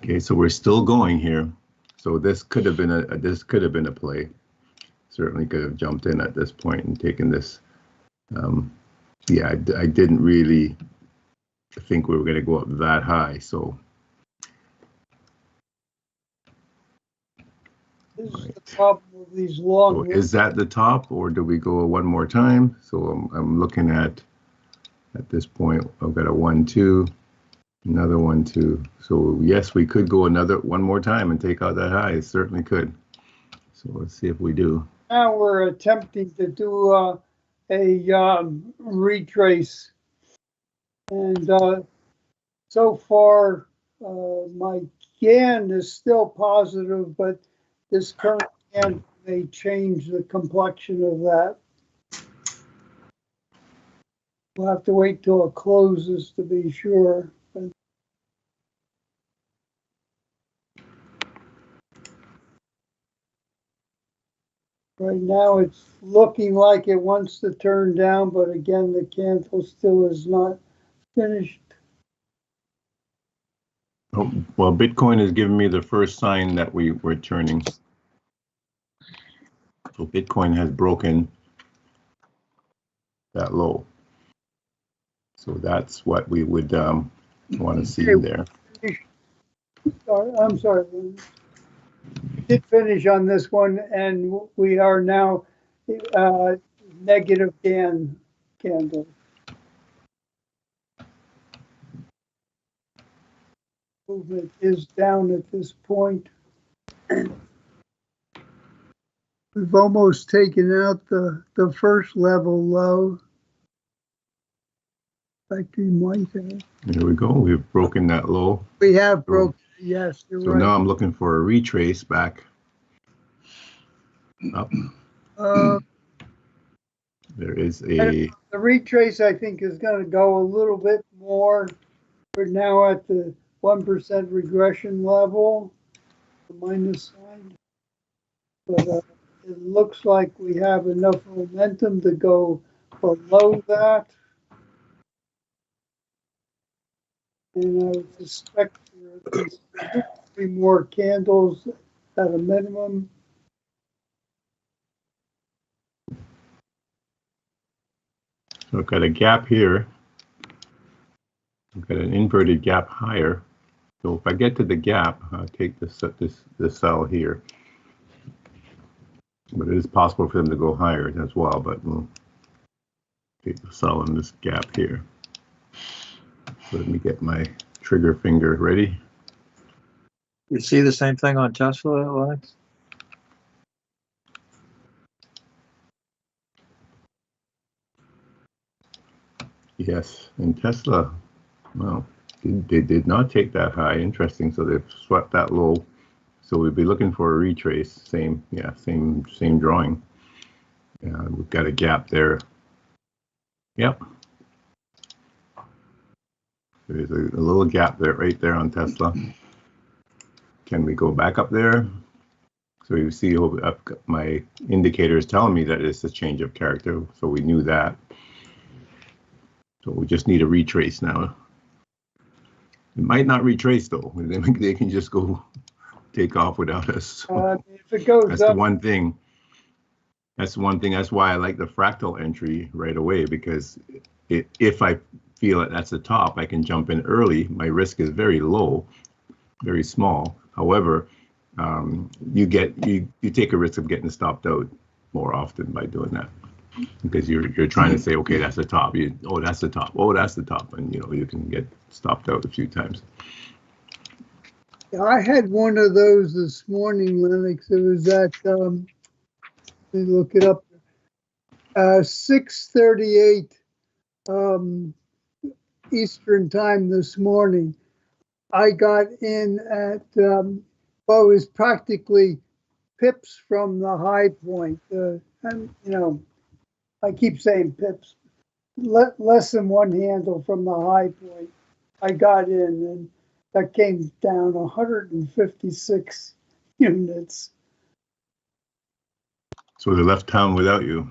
Okay, so we're still going here. So this could have been a play. Certainly could have jumped in at this point and taken this. Yeah, I didn't really think we were going to go up that high. So This is the problem with these long. So is that the top, or do we go one more time? So I'm looking at this point, I've got a 1, 2, another 1, 2. So yes, we could go one more time and take out that high. It certainly could. So let's see if we do. Now we're attempting to do a retrace, and so far my GAN is still positive, but this current GAN may change the complexion of that. We'll have to wait till it closes to be sure. But right now it's looking like it wants to turn down, but again, the candle still is not finished. Oh, well, Bitcoin is giving me the first sign that we're turning. So Bitcoin has broken that low. So that's what we would want to see there. I'm sorry. We did finish on this one, and we are now negative GAN candle. Movement is down at this point. We've almost taken out the first level low. Factory might have. There we go. We've broken that low. We have broken, yes, you're So right. now I'm looking for a retrace back up. There is a, The retrace, I think, is going to go a little bit more. We're now at the 1% regression level, the minus sign. But it looks like we have enough momentum to go below that. And I would suspect there are at least 3 more candles at a minimum. so I've got a gap here. I've got an inverted gap higher. So if I get to the gap, I'll take this sell here. But it is possible for them to go higher as well, but we'll take the sell in this gap here. So let me get my trigger finger ready. You see the same thing on Tesla, Lennox? Yes, and Tesla, well, they did not take that high. Interesting. So they've swept that low. So we'd be looking for a retrace. Same drawing. We've got a gap there. Yep. There's a little gap there, right there on Tesla. Can we go back up there? So you see, I've got my indicators telling me that it's a change of character. So we knew that. So we just need a retrace now. It might not retrace though. They can just go take off without us. If it goes That's up, the one thing. That's one thing. That's why I like the fractal entry right away, because if I feel that that's the top, I can jump in early. My risk is very low, very small. However, you take a risk of getting stopped out more often by doing that, because you're trying to say, okay, that's the top. Oh, that's the top. Oh, that's the top, and you can get stopped out a few times. I had one of those this morning, Lennox. It was at, let me look it up, 6:38 Eastern time this morning. I got in at, well, it was practically pips from the high point. And, I keep saying pips, less than one handle from the high point. I got in, and that came down 156 units. So they left town without you.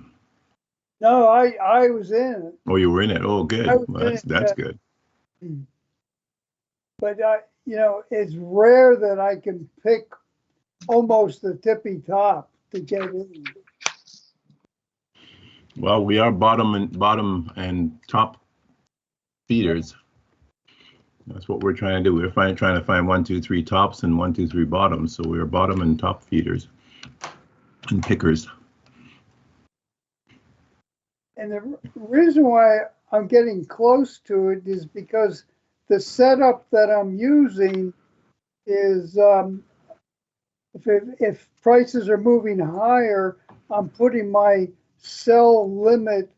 No, I was in it. Oh, you were in it. Oh, good. Well, that's good. But it's rare that I can pick almost the tippy top to get in. Well, we are bottom and top feeders. That's what we're trying to do. We're trying to find 1, 2, 3 tops and 1, 2, 3 bottoms. So we're bottom and top feeders and pickers. And the reason why I'm getting close to it is because the setup that I'm using is if prices are moving higher, I'm putting my sell limit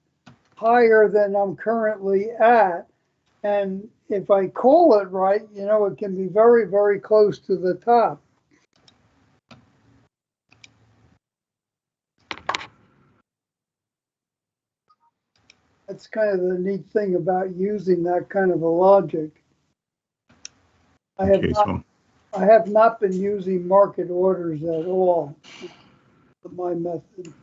higher than I'm currently at. And if I call it right, it can be very, very close to the top. That's kind of the neat thing about using that kind of a logic. I have not been using market orders at all for my method.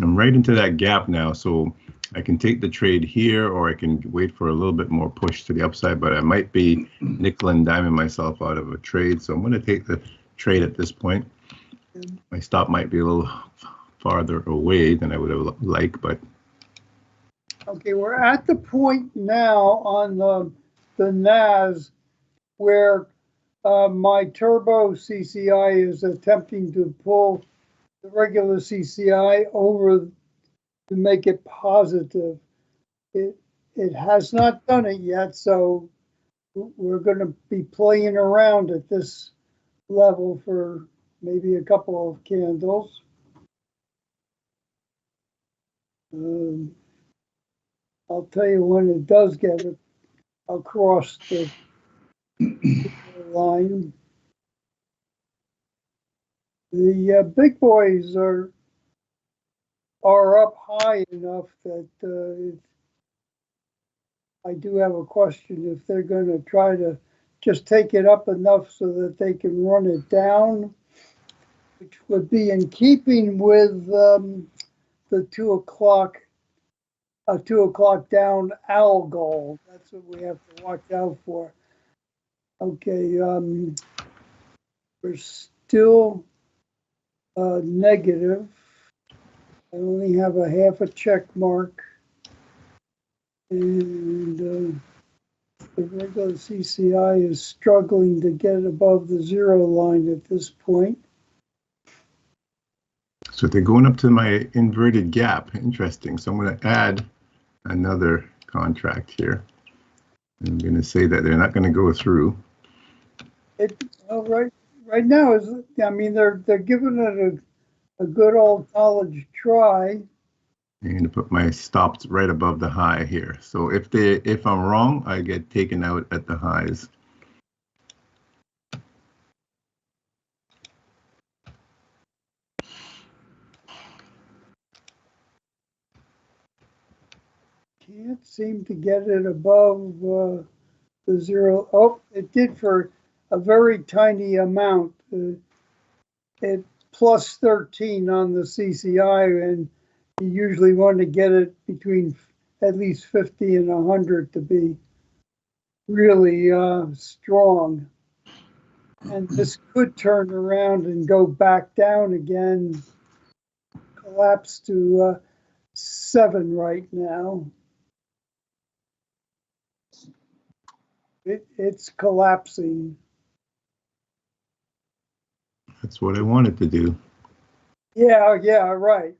I'm right into that gap now, so I can take the trade here, or I can wait for a little bit more push to the upside, but I might be nickel and diming myself out of a trade. So I'm going to take the trade at this point. My stop might be a little farther away than I would have liked, but. Okay, we're at the point now on the NAS where my turbo CCI is attempting to pull the regular CCI over to make it positive. It has not done it yet, so we're going to be playing around at this level for maybe a couple of candles. I'll tell you when it does get across the line. The big boys are up high enough that I do have a question if they're going to try to just take it up enough so that they can run it down, which would be in keeping with the 2 o'clock down owl goal. That's what we have to watch out for. Okay, we're still negative. I only have a half a check mark. And the regular CCI is struggling to get above the 0 line at this point. So they're going up to my inverted gap. Interesting. So I'm going to add another contract here. I'm going to say that they're not going to go through. Right now I mean they're giving it a good old college try. I'm going to put my stops right above the high here. So if I'm wrong, I get taken out at the highs. Can't seem to get it above the 0. Oh, it did for a very tiny amount. It plus 13 on the CCI, and you usually want to get it between at least 50 and 100 to be really strong. And this could turn around and go back down again, collapse to 7 right now. It's collapsing. That's what I wanted to do. Yeah, right.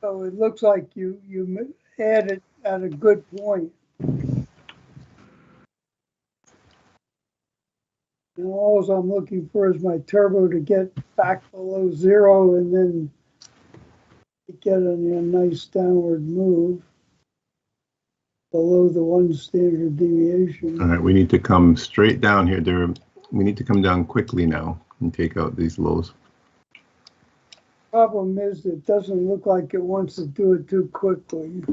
So it looks like you added at a good point. And all I'm looking for is my turbo to get back below 0 and then get a nice downward move below the 1 standard deviation. All right, we need to come straight down here. We need to come down quickly now and take out these lows. Problem is, it doesn't look like it wants to do it too quickly.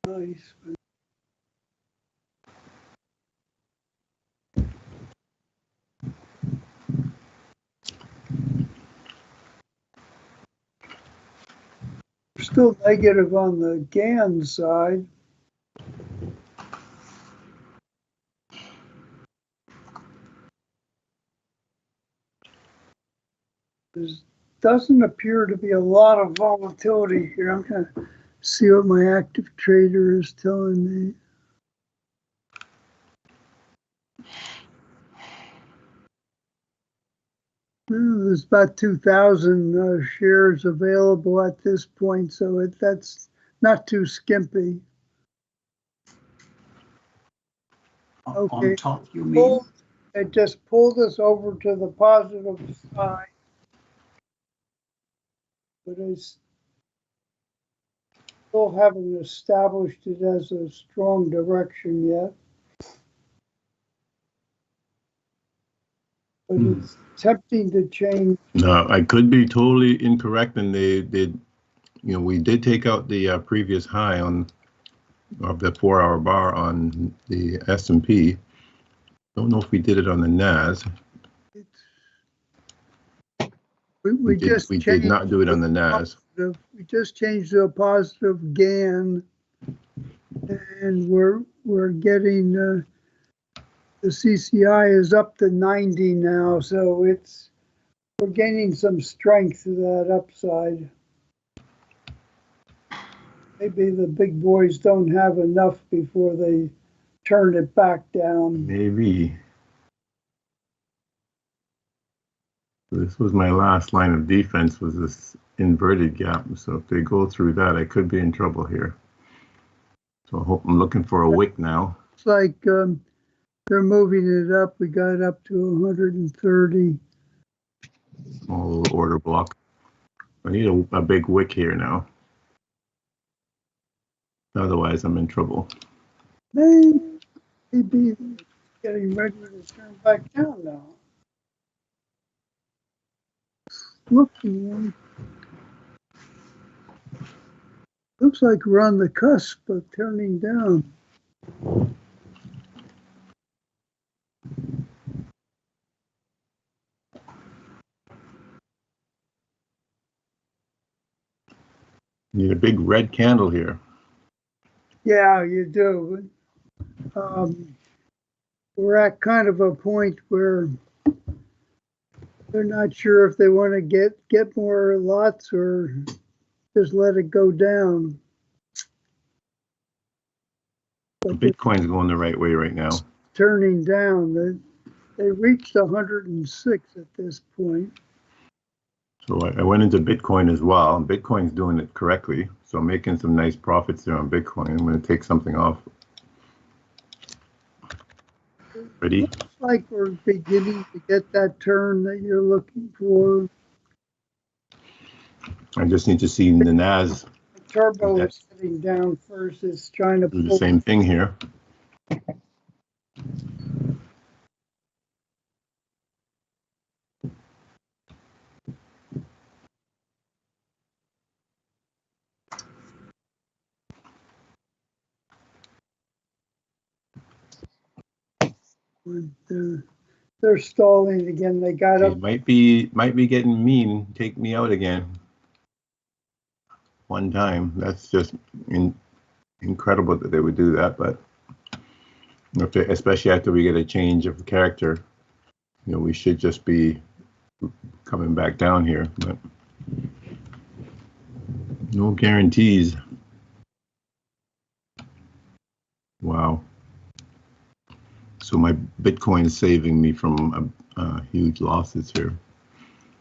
Nice. We're still negative on the GAN side. There doesn't appear to be a lot of volatility here. I'm going to see what my active trader is telling me. There's about 2,000 shares available at this point, so that's not too skimpy. Okay. On top, you mean? It just pulled us over to the positive side. But it's still haven't established it as a strong direction yet. But it's tempting to change. No, I could be totally incorrect, and they did. We did take out the previous high of the 4-hour bar on the S&P. Don't know if we did it on the NAS. We did not do it on the NAS. We just changed to a positive GAN, and we're getting the CCI is up to 90 now, so we're gaining some strength to that upside. Maybe the big boys don't have enough before they turn it back down. Maybe. This was my last line of defense, was this inverted gap. So if they go through that, I could be in trouble here. So I hope I'm looking for a wick now. It's like they're moving it up. We got it up to 130. Small little order block. I need a big wick here now. Otherwise, I'm in trouble. Maybe getting ready to turn back down now. Looking, looks like we're on the cusp of turning down. Need a big red candle here. Yeah, you do. We're at kind of a point where they're not sure if they want to get more lots or just let it go down. But Bitcoin's going the right way right now. turning down. They reached 106 at this point. So I went into Bitcoin as well. Bitcoin's doing it correctly. So I'm making some nice profits there on Bitcoin. I'm going to take something off. Ready? Looks like we're beginning to get that turn that you're looking for. I just need to see the NAS Turbo is heading down first. It's trying to do the pull. same thing here. They're stalling again. They got up. It might be getting mean. Take me out again. One time. That's just incredible that they would do that. But especially after we get a change of character, we should just be coming back down here. But no guarantees. Wow. So my Bitcoin is saving me from huge losses here.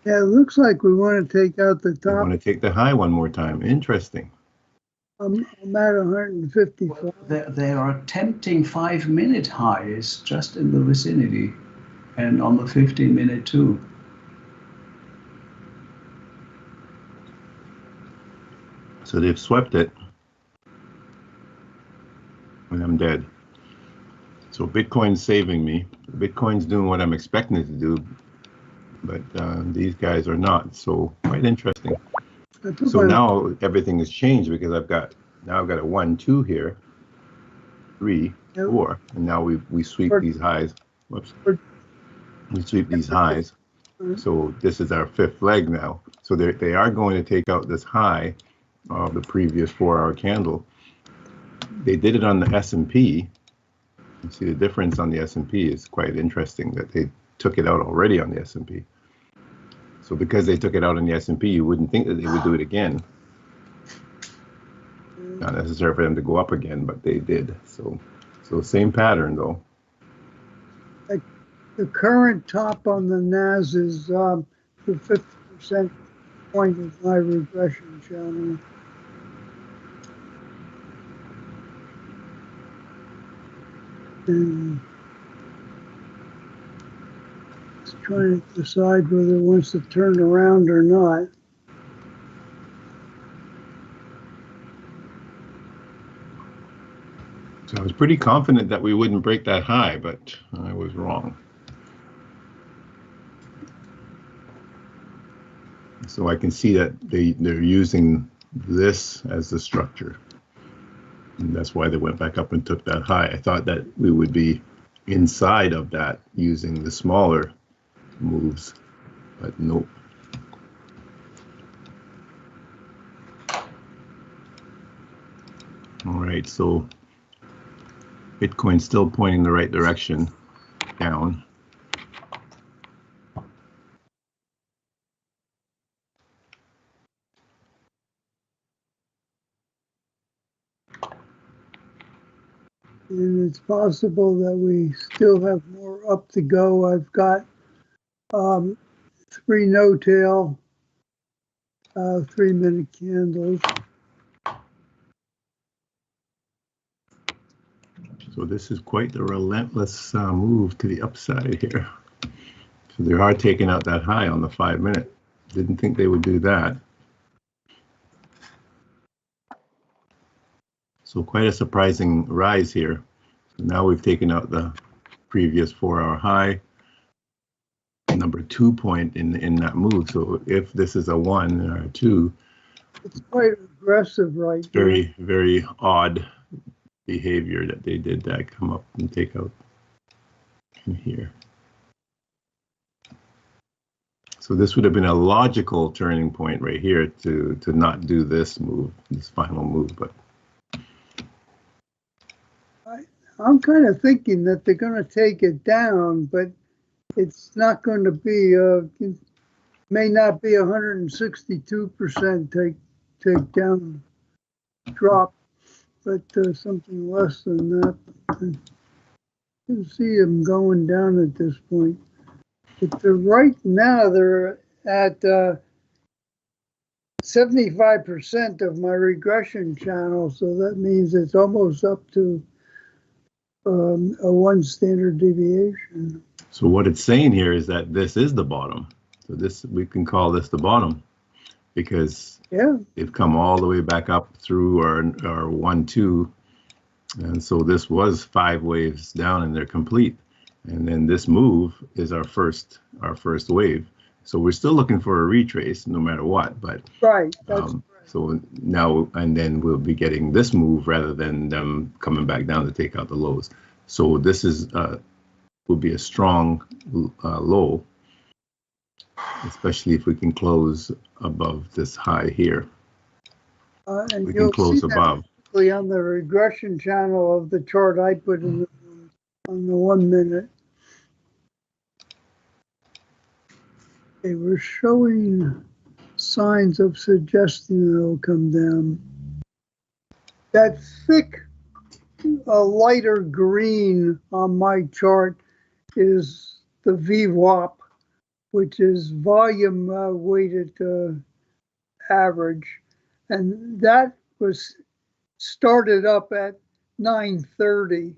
Yeah, it looks like we want to take out the top. I want to take the high one more time. Interesting. I'm at 154. There are tempting 5-minute highs just in the vicinity, and on the 15-minute too. So they've swept it, and I'm dead. So Bitcoin's saving me. Bitcoin's doing what I'm expecting it to do, but these guys are not. So quite interesting. So now everything has changed because I've got a 1, 2 here, 3, 4, and now we sweep these highs. Whoops. We sweep these highs. So this is our 5th leg now. So they are going to take out this high of the previous 4-hour candle. They did it on the S&P. You see the difference on the S&P is quite interesting that they took it out already on the S&P. So because they took it out on the S&P, you wouldn't think that they would do it again. Not necessary for them to go up again, but they did. So same pattern though. The current top on the NAS is the 50% point of my regression channel. And it's trying to decide whether it wants to turn around or not. So I was pretty confident that we wouldn't break that high, but I was wrong. So I can see that they're using this as the structure. And that's why they went back up and took that high. I thought that we would be inside of that using the smaller moves, but nope. All right, so Bitcoin's still pointing the right direction, down. And it's possible that we still have more up to go. I've got 3 no-tail, 3-minute candles. So this is quite the relentless move to the upside here. So they are taking out that high on the 5-minute. Didn't think they would do that. So quite a surprising rise here. So now we've taken out the previous 4-hour high, number 2 point in that move. So if this is a 1 or a 2, It's quite aggressive right it's there. very, very odd behavior that they did that, come up and take out in here. So this would have been a logical turning point right here to not do this move, this final move, but I'm kind of thinking that they're going to take it down, but it's not going to be, it may not be 162% take down drop, but something less than that. You can see them going down at this point. But right now they're at 75% of my regression channel, so that means it's almost up to a 1 standard deviation. so what it's saying here is that this is the bottom. So this, we can call this the bottom because they've come all the way back up through our 1, 2. And so this was 5 waves down and they're complete. And then this move is our first wave. So we're still looking for a retrace no matter what, but right. That's so now, and then we'll be getting this move rather than them coming back down to take out the lows. So this is will be a strong low, especially if we can close above this high here. and We you'll can close see above. that on the regression channel of the chart I put in on the 1 minute. They were showing signs of suggesting it'll come down. That thick, lighter green on my chart is the VWAP, which is volume weighted average. And that was started up at 9:30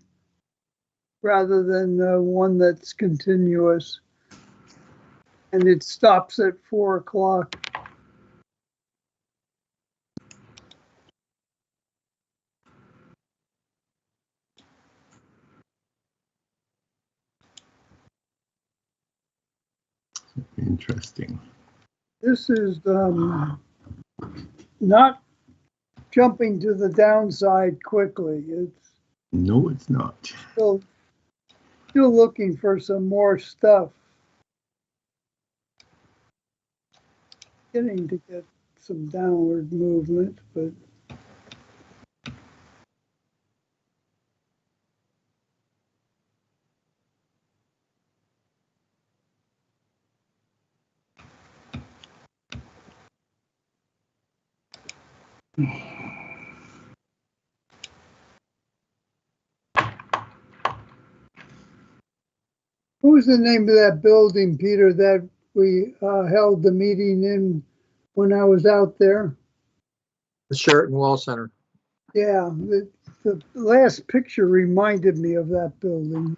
rather than one that's continuous. And it stops at 4 o'clock. Interesting. This is not jumping to the downside quickly. It's No, it's not. still looking for some more stuff. Getting to get some downward movement, but what was the name of that building, Peter, that we held the meeting in when I was out there? The Sheraton Wall Center. Yeah, the last picture reminded me of that building.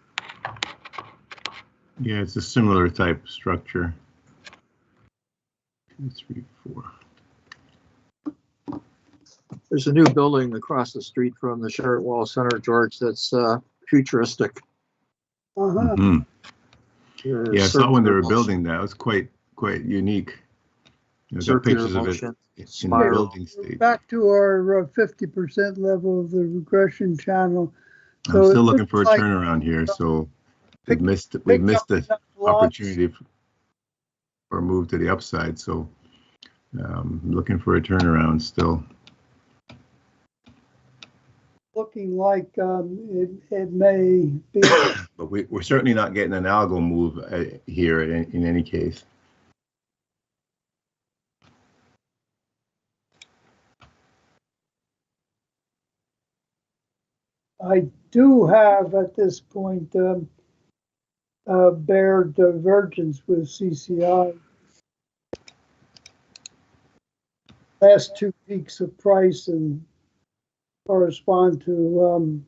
Yeah, it's a similar type structure. 2, 3, 4. There's a new building across the street from the Sheraton Wall Center, George, that's futuristic. Uh-huh. Mm-hmm. Yeah, I saw when they were Circular building that. It was quite unique. I've got circular pictures of it motion, in the spiral. building state. Back to our 50% level of the regression channel. I'm So still it looking for a looks like turnaround here. So pick- we've missed up the enough lots. opportunity for a move to the upside. So looking for a turnaround still. Looking like it may be. But we're certainly not getting an algo move here in any case. I do have at this point bear divergence with CCI. Last 2 peaks of price and correspond to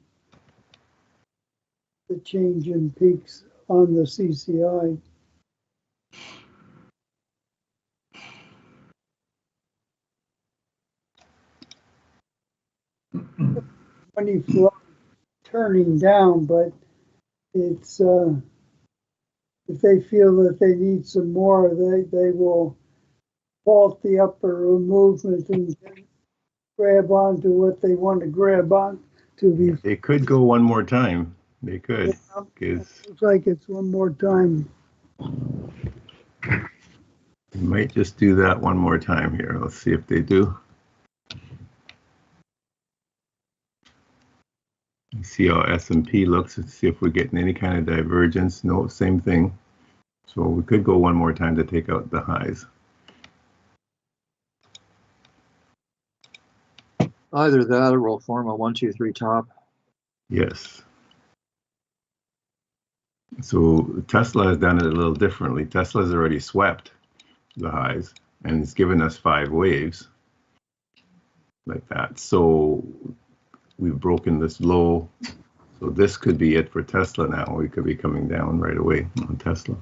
the change in peaks on the CCI. money flow turning down, but it's if they feel that they need some more, they will halt the upper movement and grab onto what they want to grab on to. They could go one more time. They could. Yeah, 'Cause looks like it's one more time. they might just do that one more time here. Let's see if they do. See how S&P looks. Let's see if we're getting any kind of divergence. No, same thing. So we could go one more time to take out the highs. Either that or we'll form a 1, 2, 3 top. Yes. So Tesla has done it a little differently. Tesla's already swept the highs and it's given us 5 waves like that. So we've broken this low. So this could be it for Tesla now. We could be coming down right away on Tesla.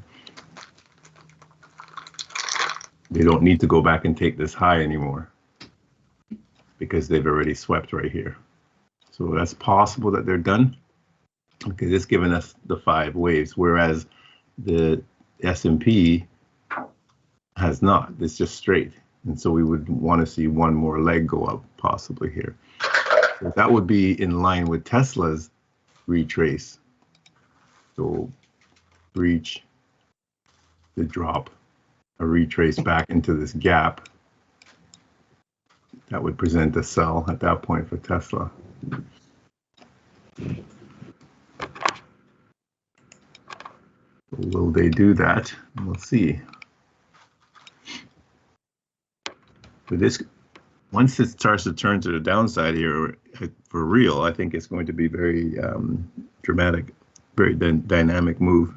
They don't need to go back and take this high anymore because they've already swept right here. So that's possible that they're done. Okay, this giving us the 5 waves, whereas the S&P has not. It's just straight. And so we would want to see one more leg go up possibly here. So that would be in line with Tesla's retrace. So breach, the drop, a retrace back into this gap. That would present a sell at that point for Tesla. Will they do that? We'll see. But this, once it starts to turn to the downside here, for real, I think it's going to be very dramatic, very dynamic move.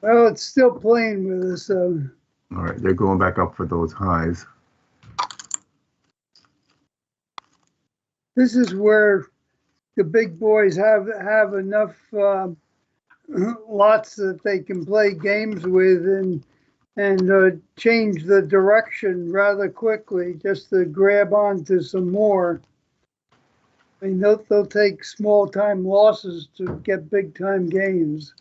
Well, it's still playing with us. All right, they're going back up for those highs. This is where the big boys have enough lots that they can play games with and change the direction rather quickly just to grab onto some more. I mean, they'll take small time losses to get big time gains.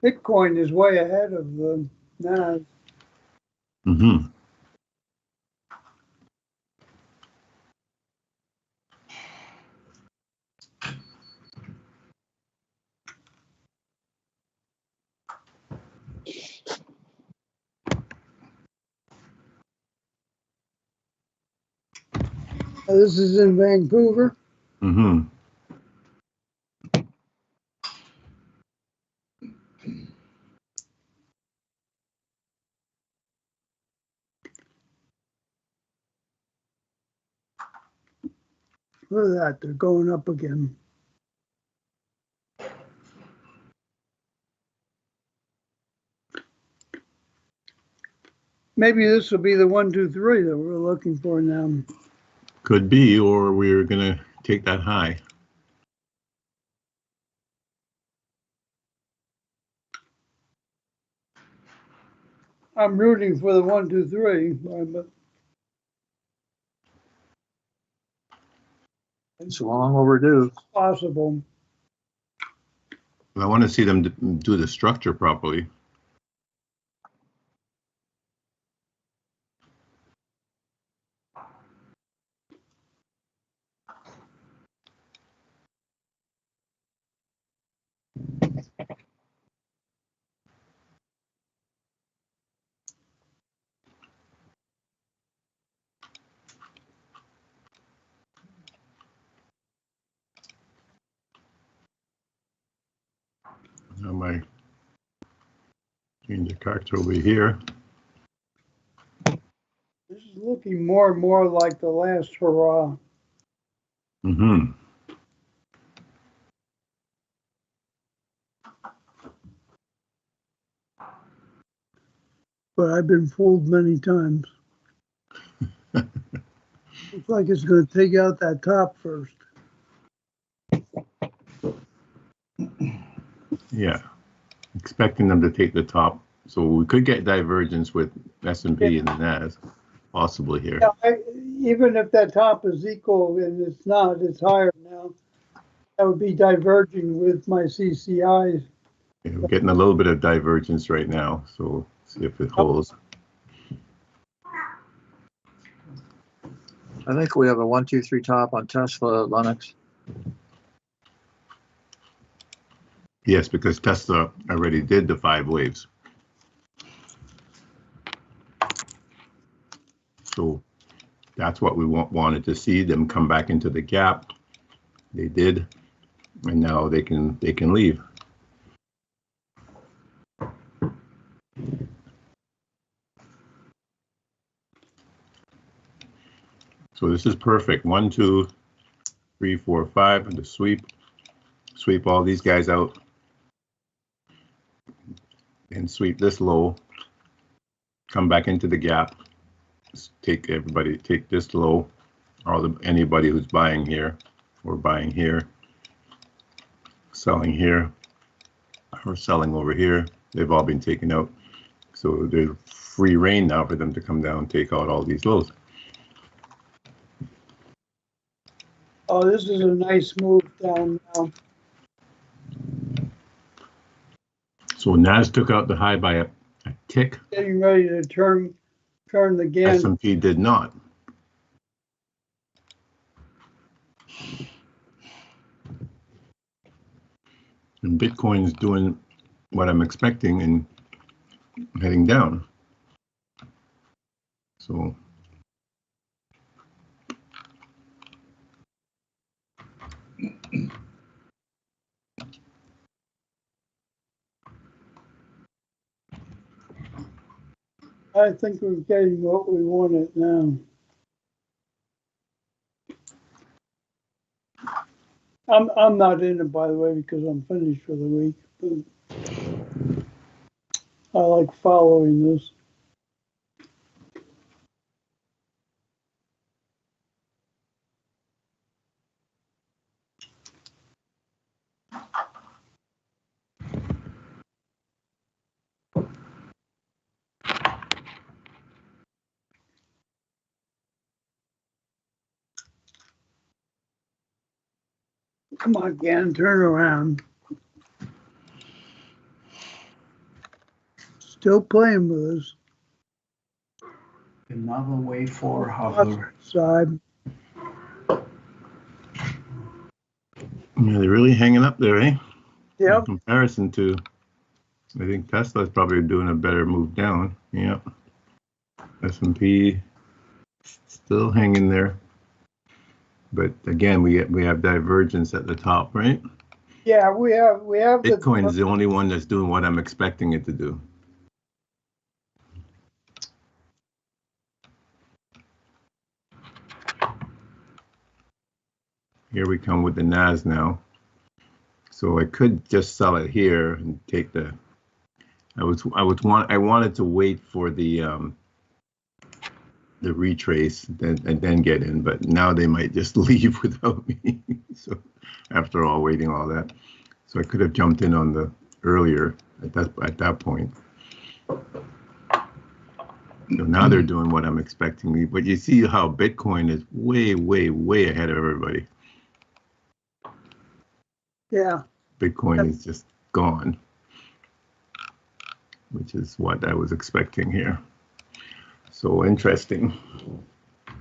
Bitcoin is way ahead of the NAS. Mm-hmm. This is in Vancouver. Mm-hmm. Look at that, they're going up again. Maybe this will be the 1, 2, 3 that we're looking for now. Could be, or we're gonna take that high. I'm rooting for the 1, 2, 3, but It's long overdue. it's possible. I want to see them do the structure properly. Now my change the character over here. This is looking more and more like the last hurrah. Mm-hmm. but I've been fooled many times. Looks like it's going to take out that top first. Yeah, expecting them to take the top. So we could get divergence with S&P and the NAS, possibly here. Yeah, even if that top is equal, and it's not, it's higher now, that would be diverging with my CCIs. Yeah, we're getting a little bit of divergence right now, so see if it holds. I think we have a 1, 2, 3 top on Tesla, Lennox. Yes, because Tesla already did the 5 waves. So that's what we wanted to see, them come back into the gap. They did, and now they can leave. So this is perfect. 1, 2, 3, 4, 5, and the sweep all these guys out, and sweep this low. Come back into the gap. Take this low. Anybody who's buying here, or buying here, selling here, or selling over here, they've all been taken out. So there's free reign now for them to come down and take out all these lows. Oh, this is a nice move down now. So NAS took out the high by a tick. Getting ready to turn the GAN. S&P did not. And Bitcoin's doing what I'm expecting and heading down. So I think we're getting what we wanted now. I'm not in it, by the way, because I'm finished for the week. But I like following this. Come on, GAN, turn around. Still playing with us. Another way for hover. Side. yeah, they're really hanging up there, eh? Yep. In comparison to, I think Tesla's probably doing a better move down. Yeah. S&P still hanging there. But again, we have divergence at the top, right? Yeah, we have. Bitcoin is the only one that's doing what I'm expecting it to do. Here we come with the NAS now. So I could just sell it here and take the. I wanted to wait for the retrace and then get in, but now they might just leave without me. So after all, waiting all that, so I could have jumped in on the earlier at that point. So now they're doing what I'm expecting. But you see how Bitcoin is way, way, way ahead of everybody. Yeah. Bitcoin is just gone, which is what I was expecting here. So interesting.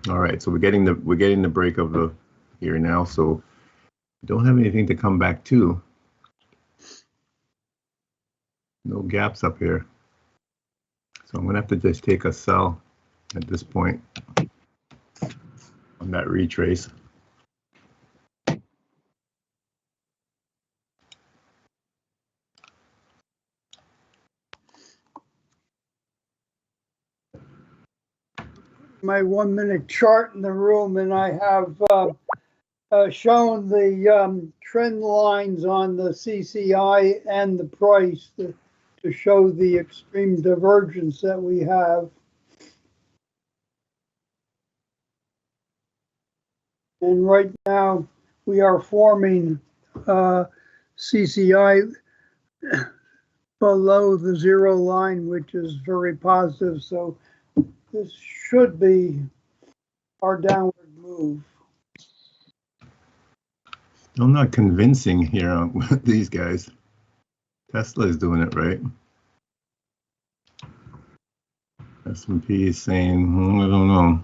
All right, so we're getting the break of the here now. So don't have anything to come back to. No gaps up here. So I'm gonna have to just take a sell at this point on that retrace. My 1 minute chart in the room, and I have shown the trend lines on the CCI and the price, the to show the extreme divergence that we have. And right now, we are forming CCI below the zero line, which is very positive. So this should be our downward move. Still not convincing here with these guys. Tesla is doing it right. S&P is saying, I don't know.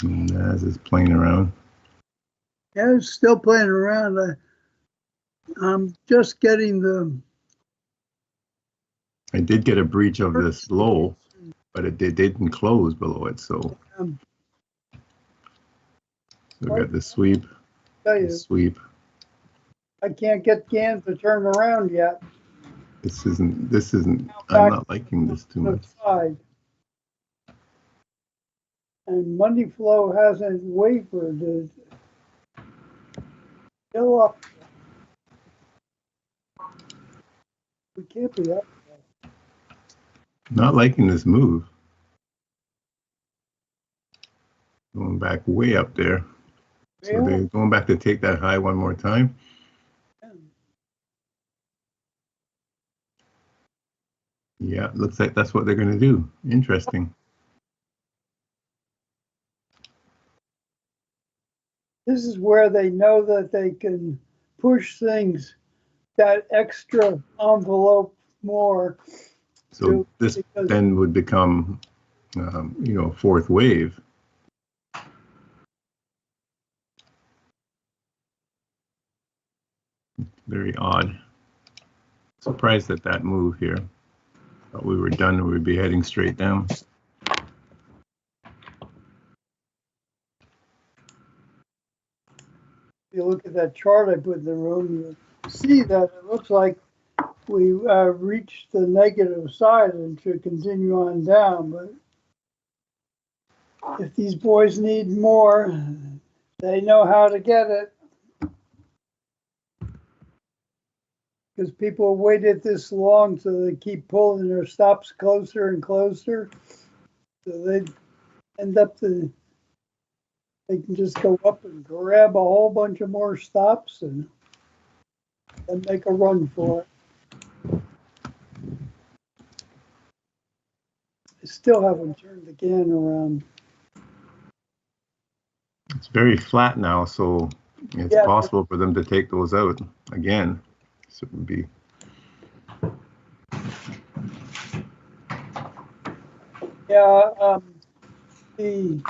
NAS is playing around. Yeah, it's still playing around. I'm just getting the... I did get a breach of this low, but it didn't close below it, so. So we got the sweep, sweep. I can't get GAN to turn around yet. This isn't, I'm not liking this too much. Side. And money flow hasn't wavered. It's still up. We can't be up there. Not liking this move. Going back way up there. So Yeah. they're going back to take that high one more time. Yeah, looks like that's what they're going to do. Interesting. This is where they know that they can push things that extra envelope more. So this then would become, fourth wave. Very odd. Surprised at that move here. Thought we were done and we'd be heading straight down. If you look at that chart I put in the room, you see that it looks like we reached the negative side and should continue on down. But if these boys need more, they know how to get it. Because people waited this long, so they keep pulling their stops closer and closer. So they end up they can just go up and grab a whole bunch of more stops and make a run for it. I still haven't turned the GAN around. It's very flat now, so it's possible for them to take those out again. So it would be. Yeah, the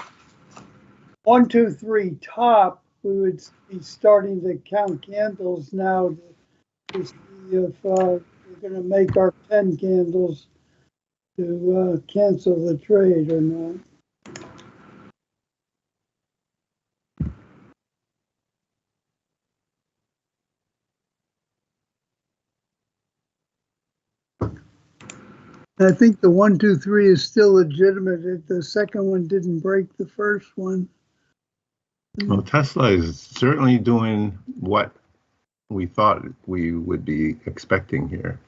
1, 2, 3 top, we would be starting to count candles now to see if we're going to make our 10 candles to cancel the trade or not. I think the 1, 2, 3 is still legitimate. The second one didn't break the first one. Well, Tesla is certainly doing what we thought we would be expecting here.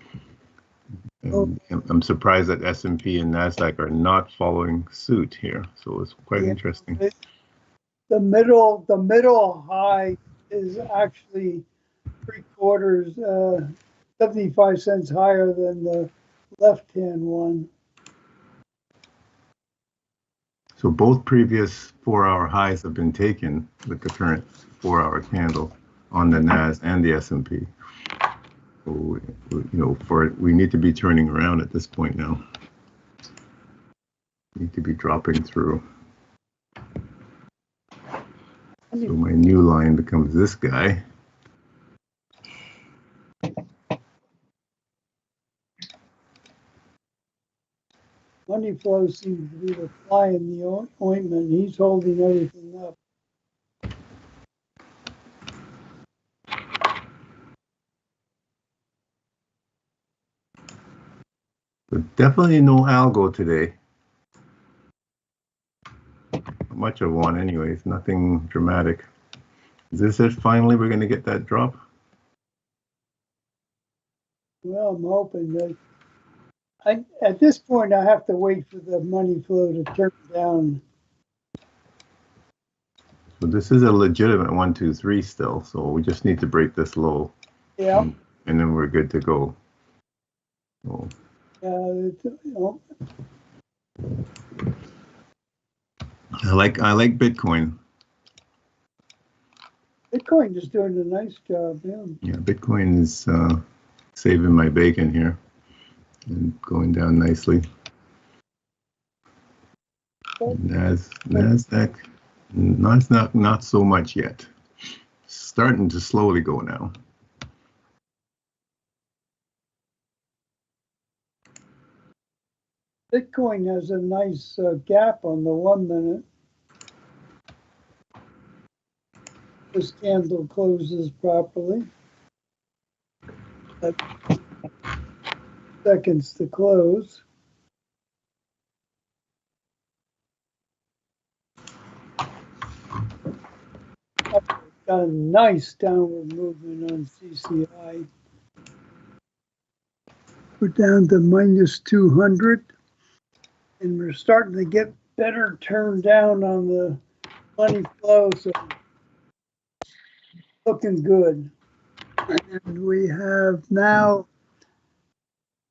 And I'm surprised that S&P and NASDAQ are not following suit here. So it's quite interesting. The middle high is actually 3/4, 75 cents higher than the left-hand one. So both previous 4-hour highs have been taken with the current 4-hour candle on the NAS and the S&P. So, we need to be turning around at this point now. We need to be dropping through. So my new line becomes this guy. Money flow seems to be the fly in the ointment. He's holding everything up. But definitely no algo today. Not much of one anyways, nothing dramatic. Is this it finally? We're going to get that drop? Well, I'm hoping that at this point, I have to wait for the money flow to turn down. So this is a legitimate 1, 2, 3 still. So we just need to break this low. Yeah. And then we're good to go. So, I like Bitcoin. Bitcoin is doing a nice job, yeah. Yeah, Bitcoin is saving my bacon here and going down nicely. NASDAQ, not so much yet. Starting to slowly go now. Bitcoin has a nice gap on the 1 minute. This candle closes properly. That's seconds to close. Got a nice downward movement on CCI. We're down to minus 200. And we're starting to get better turned down on the money flow, so looking good. And we have now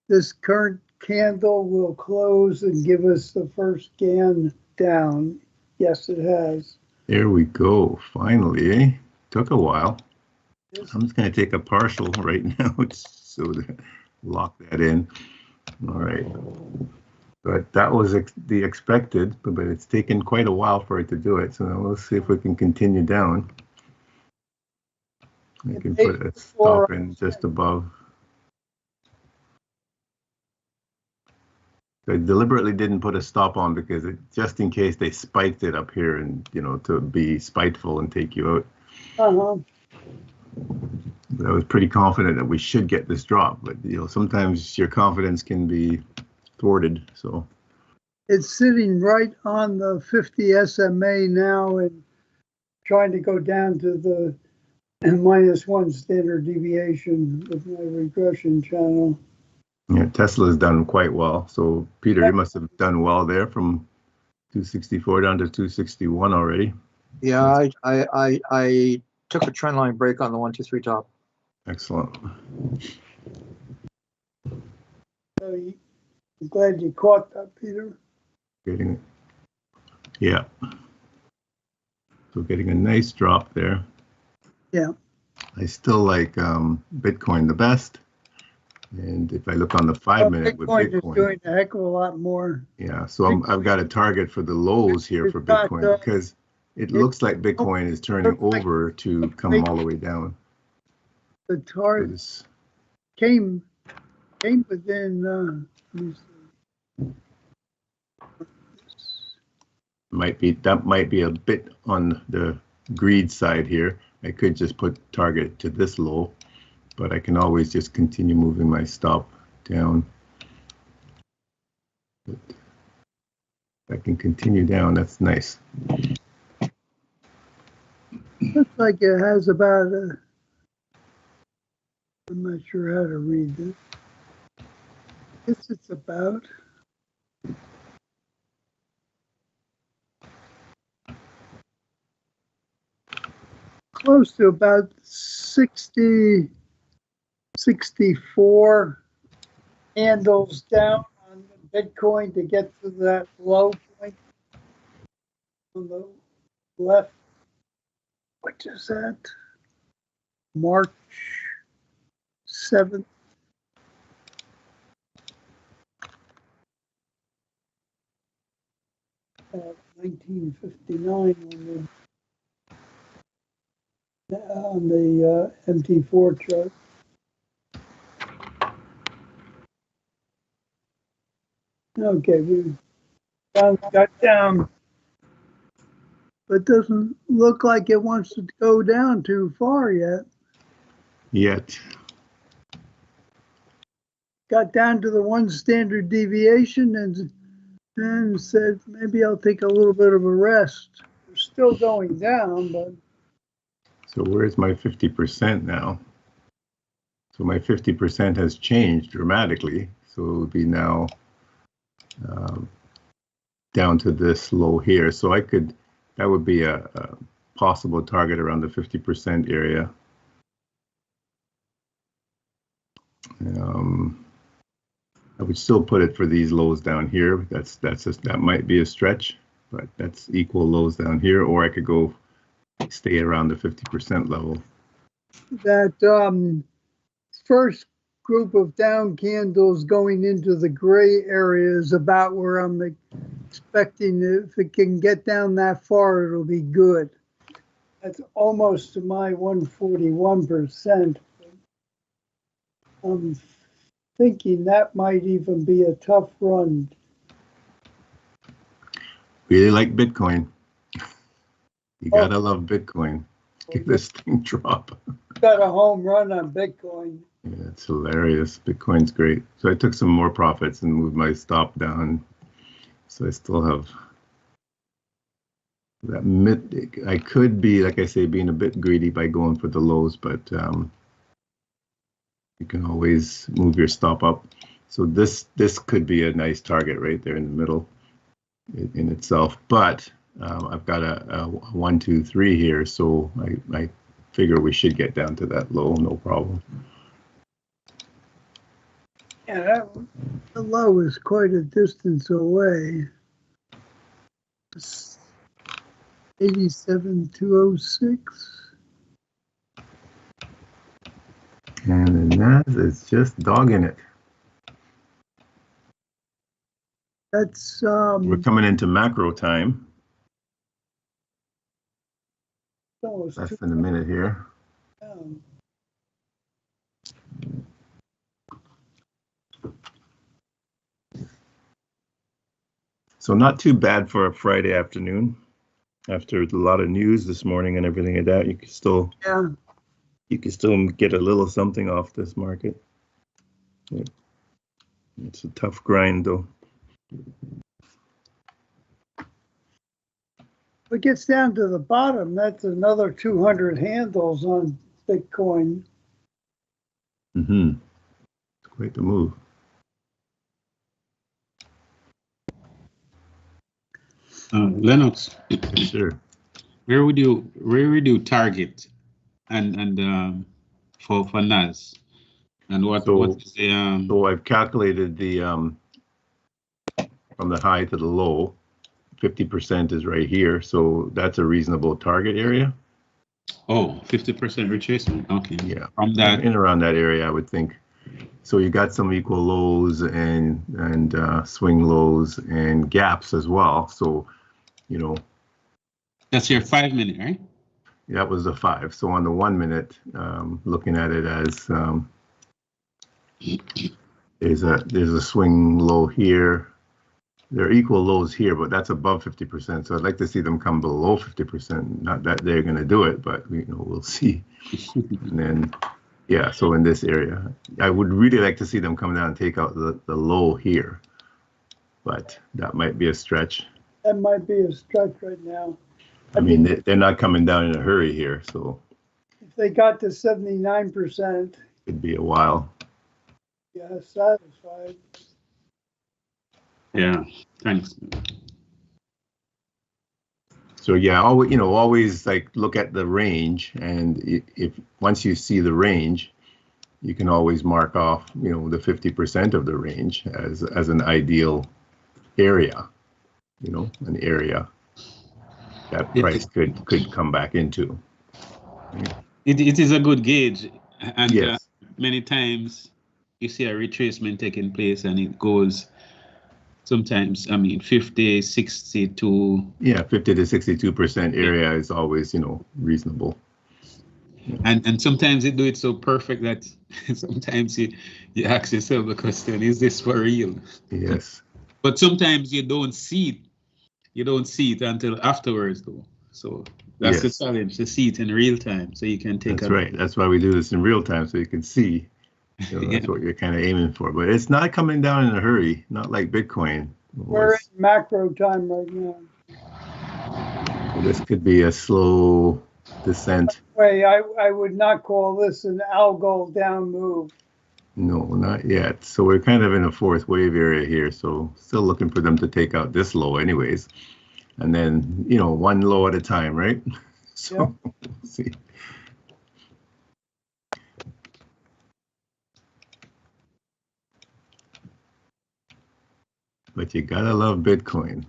this current candle will close and give us the first scan down. Yes, it has. There we go. Finally, eh? Took a while. I'm just going to take a partial right now so to lock that in. All right. But that was the expected, but it's taken quite a while for it to do it. So now let's see if we can continue down. I can put a stop in just above. I deliberately didn't put a stop on because just in case they spiked it up here and, to be spiteful and take you out. Uh-huh. But I was pretty confident that we should get this drop, but sometimes your confidence can be thwarted. So it's sitting right on the 50 SMA now and trying to go down to the -1 standard deviation with my regression channel. Yeah, Tesla's done quite well. So Peter, you must have done well there from 264 down to 261 already. Yeah, I took a trend line break on the 1, 2, 3 top. Excellent. So I'm glad you caught that, Peter. Getting it. Yeah. So getting a nice drop there. Yeah. I still like Bitcoin the best. And if I look on the 5 minute with Bitcoin is Bitcoin, doing a heck of a lot more. yeah. So I've got a target for the lows here for Bitcoin because it looks like Bitcoin is turning over to come all the way down. The target came within. Let me see. That might be a bit on the greed side here. I could just put target to this low, but I can always just continue moving my stop down. But I can continue down. That's nice. Looks like it has about a. I'm not sure how to read this. I guess it's about. Close to about 60, 64 handles down on Bitcoin to get to that low point on the left. Which is that? March 7th. Uh, 1959 on the MT4 chart. Okay, we got down, but doesn't look like it wants to go down too far yet. Got down to the 1 standard deviation and said, maybe I'll take a little bit of a rest. We're still going down, but. So where's my 50% now? So my 50% has changed dramatically. So it would be now down to this low here. So that would be a possible target around the 50% area. I would still put it for these lows down here. That might be a stretch, but that's equal lows down here, or I could go stay around the 50% level. That first group of down candles going into the gray area is about where I'm expecting if it can get down that far, it'll be good. That's almost to my 141%. I'm thinking that might even be a tough run. Really like Bitcoin. You gotta love Bitcoin. Get this thing drop. Got a home run on Bitcoin. Yeah, it's hilarious. Bitcoin's great. So I took some more profits and moved my stop down. So I still have that mid. I could be, like I say, being a bit greedy by going for the lows, but you can always move your stop up. So this could be a nice target right there in the middle in itself. But I've got a 1, 2, 3 here, so I figure we should get down to that low, no problem. Yeah, the low is quite a distance away. 87,206. And the NAS is just dogging it. That's We're coming into macro time. Less than a minute here. So not too bad for a Friday afternoon. After a lot of news this morning and everything like that, you can still get a little something off this market. It's a tough grind though. If it gets down to the bottom, that's another 200 handles on Bitcoin. Mm-hmm. It's quite the move. Lennox, Yes, sir. where would you target and for NAS, and what is the So I've calculated the from the high to the low. 50% is right here, so that's a reasonable target area. Oh, 50% retracement. Okay. Yeah, From that in around that area, I would think. So you got some equal lows and swing lows and gaps as well. So, you know, that's your 5 minute, right? that was the 5. So on the 1 minute, looking at it as there's a swing low here. There are equal lows here, but that's above 50%. So I'd like to see them come below 50%. Not that they're going to do it, but we'll see. And then, yeah, so in this area, I would really like to see them come down and take out the low here, but that might be a stretch. That might be a stretch right now. I mean, they're not coming down in a hurry here, so if they got to 79%, it'd be a while. yeah, satisfied. Yeah, thanks. So yeah, always like look at the range, and if once you see the range, you can always mark off, the 50% of the range as an ideal area, an area that price could come back into. It is a good gauge, and yes. Many times you see a retracement taking place, and it goes. Sometimes, 50, 62. Yeah, 50 to 62% area is always, reasonable. And sometimes you do it so perfect that sometimes you ask yourself the question, is this for real? Yes. But sometimes you don't see it. You don't see it until afterwards, though. So that's the challenge, to see it in real time, so you can take. That's right. That's why we do this in real time, so you can see. That's what you're kind of aiming for, but it's not coming down in a hurry, not like Bitcoin. We're in macro time right now. This could be a slow descent. I would not call this an algo down move. No, not yet. So we're kind of in a fourth wave area here. So still looking for them to take out this low anyways. And then, you know, one low at a time, right? So we'll see. But you gotta love Bitcoin.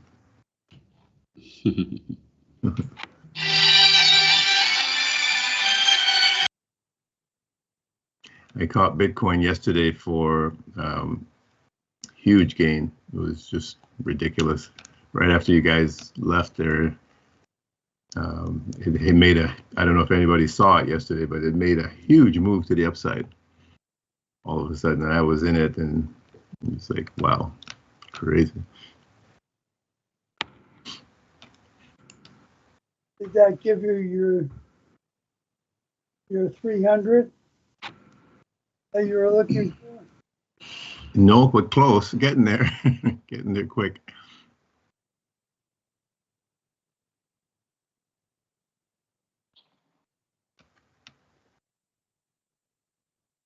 I caught Bitcoin yesterday for huge gain. It was just ridiculous. Right after you guys left there, it made a, I don't know if anybody saw it yesterday, but it made a huge move to the upside. All of a sudden, I was in it, and it's like, wow, crazy. Did that give you your 300 that you were looking for? No, but close, getting there, getting there quick.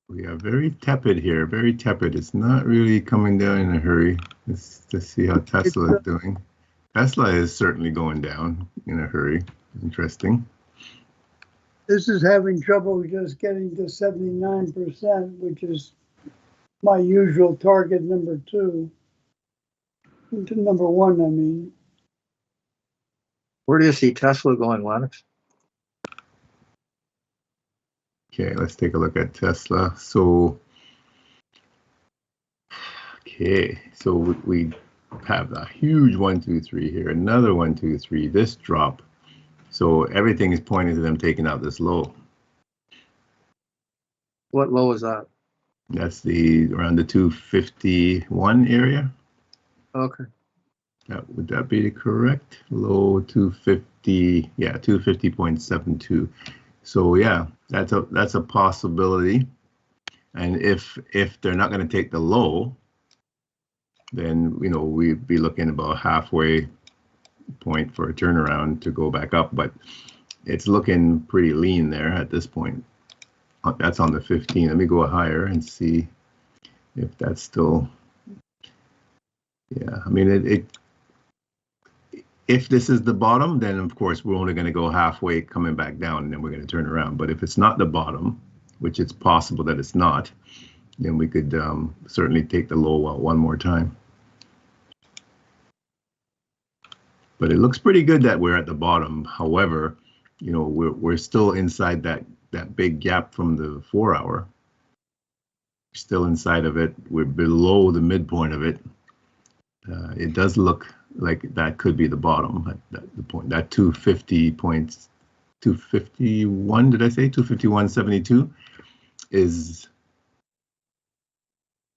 We are very tepid here, very tepid. It's not really coming down in a hurry. Let's see how Tesla is doing. Tesla is certainly going down in a hurry. Interesting. This is having trouble just getting to 79%, which is my usual target number 2. Number 1, I mean. Where do you see Tesla going, Lennox? Okay, let's take a look at Tesla. So, okay, so we have a huge 1, 2, 3 here, another 1, 2, 3, this drop. So everything is pointing to them taking out this low. What low is that? That's the around the 251 area. Okay. Would that be the correct low? 250, yeah, 250.72. So yeah, that's a possibility. And if they're not going to take the low, then you know we'd be looking about halfway point for a turnaround to go back up. But it's looking pretty lean there at this point. That's on the 15. Let me go higher and see if that's still. Yeah, I mean if this is the bottom, then of course we're only going to go halfway coming back down, and then we're going to turn around. But if it's not the bottom, which it's possible that it's not, then we could certainly take the low out one more time. But it looks pretty good that we're at the bottom. However, you know, we're still inside that big gap from the 4-hour. Still inside of it. We're below the midpoint of it. It does look like that could be the bottom at the point. That 251, did I say 251.72 is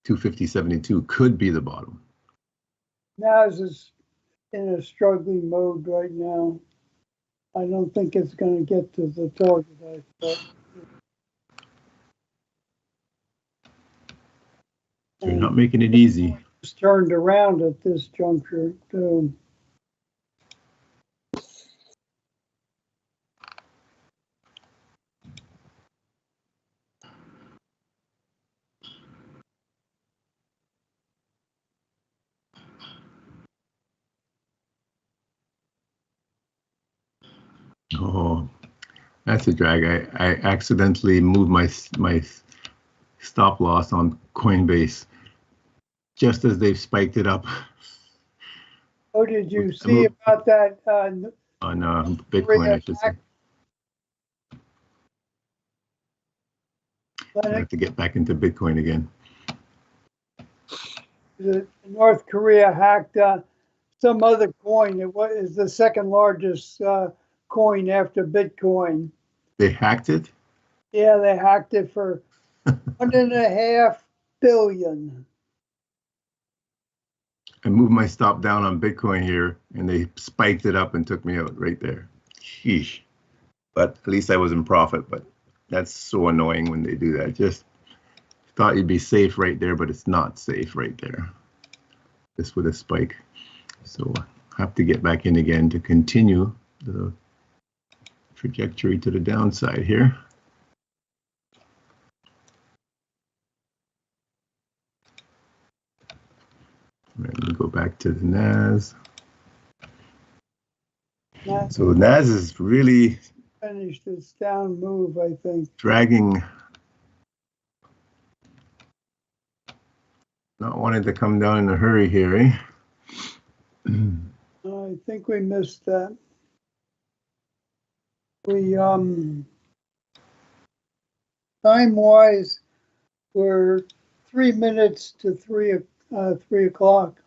250.72 could be the bottom. NAS is in a struggling mode right now. I don't think it's going to get to the target I thought. You're not making it easy. It's turned around at this juncture too. Oh, that's a drag. I accidentally moved my stop loss on Coinbase just as they've spiked it up. Oh, did you see about that? On Bitcoin, I should say. I have to get back into Bitcoin again. North Korea hacked some other coin. It is the second largest coin after Bitcoin. They hacked it? Yeah, they hacked it for $1.5 billion. I moved my stop down on Bitcoin here, and they spiked it up and took me out right there. Sheesh. But at least I was in profit, but that's so annoying when they do that. Just thought you'd be safe right there, but it's not safe right there. Just with a spike. So I have to get back in again to continue the trajectory to the downside here. Let me go back to the NAS. So NAS is really Finished its down move, I think. dragging, not wanting to come down in a hurry here, eh? I think we missed that. We time-wise, we're 3 minutes to 3 o'clock.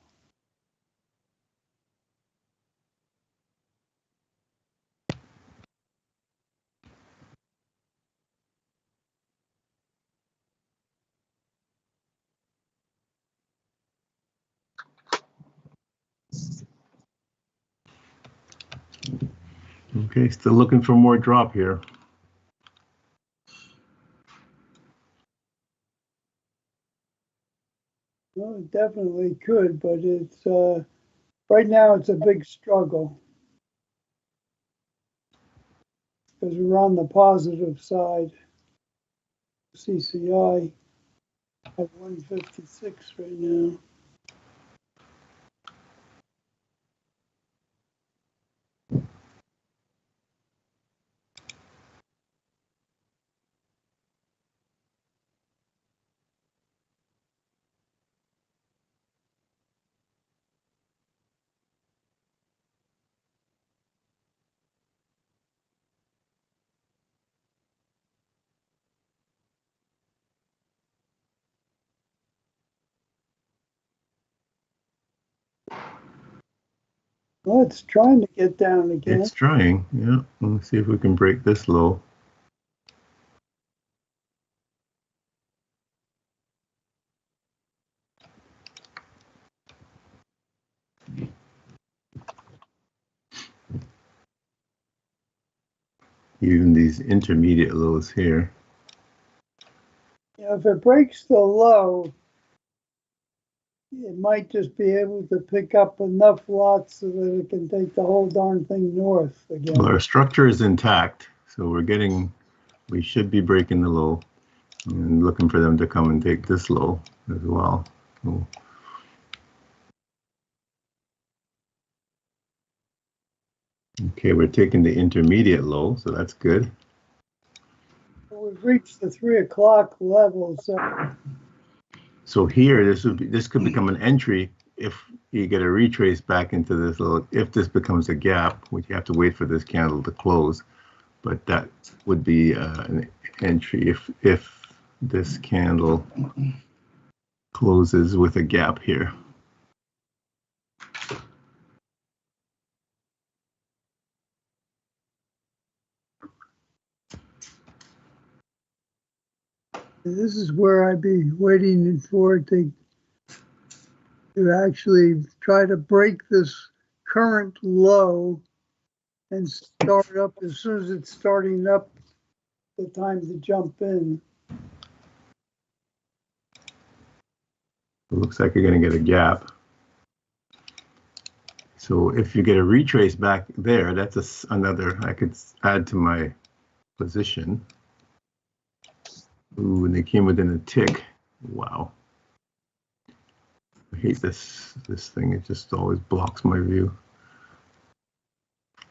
Okay, still looking for more drop here. Well, it definitely could, but it's right now it's a big struggle because we're on the positive side. CCI at 156 right now. Well, it's trying to get down again. It's trying, yeah. Let's see if we can break this low. Even these intermediate lows here. Yeah, if it breaks the low, it might just be able to pick up enough lots so that it can take the whole darn thing north again. Well, our structure is intact, so we should be breaking the low and looking for them to come and take this low as well. So, okay, we're taking the intermediate low, so that's good. We've reached the 3 o'clock level, So here, this could become an entry if you get a retrace back into this little. If this becomes a gap, which you have to wait for this candle to close, but that would be an entry if this candle closes with a gap here. this is where I'd be waiting for it to actually try to break this current low and start up as soon as it's starting up, the time to jump in. It looks like you're going to get a gap. So if you get a retrace back there, that's another, I could add to my position. Ooh, and they came within a tick. Wow. I hate this thing. It just always blocks my view.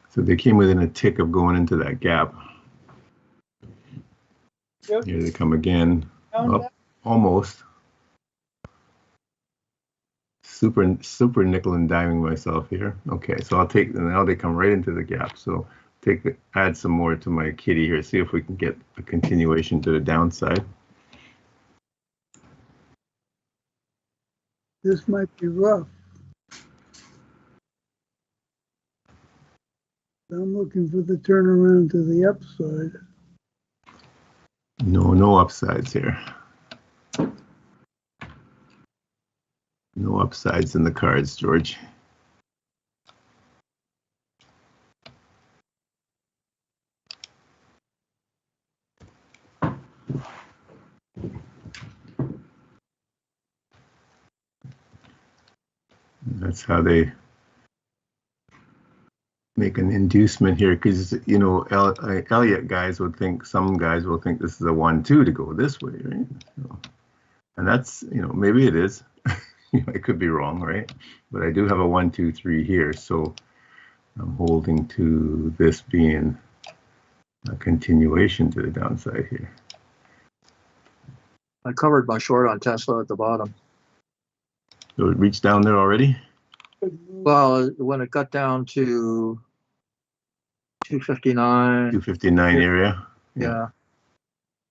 So they came within a tick of going into that gap. Yep. Here they come again. Down, Almost. Super nickel and diming myself here. Okay, so I'll take, now they come right into the gap. So add some more to my kitty here. See if we can get a continuation to the downside. this might be rough. I'm looking for the turnaround to the upside. No upsides here. No upsides in the cards, George. That's how they make an inducement here because, you know, Elliott guys would think, some guys will think this is a 1-2 to go this way, right? So, and that's, you know, maybe it is. I could be wrong, right? But I do have a 1-2-3 here, so I'm holding to this being a continuation to the downside here. I covered my short on Tesla at the bottom. So it reached down there already? Well, when it got down to 259. 259 area? Yeah.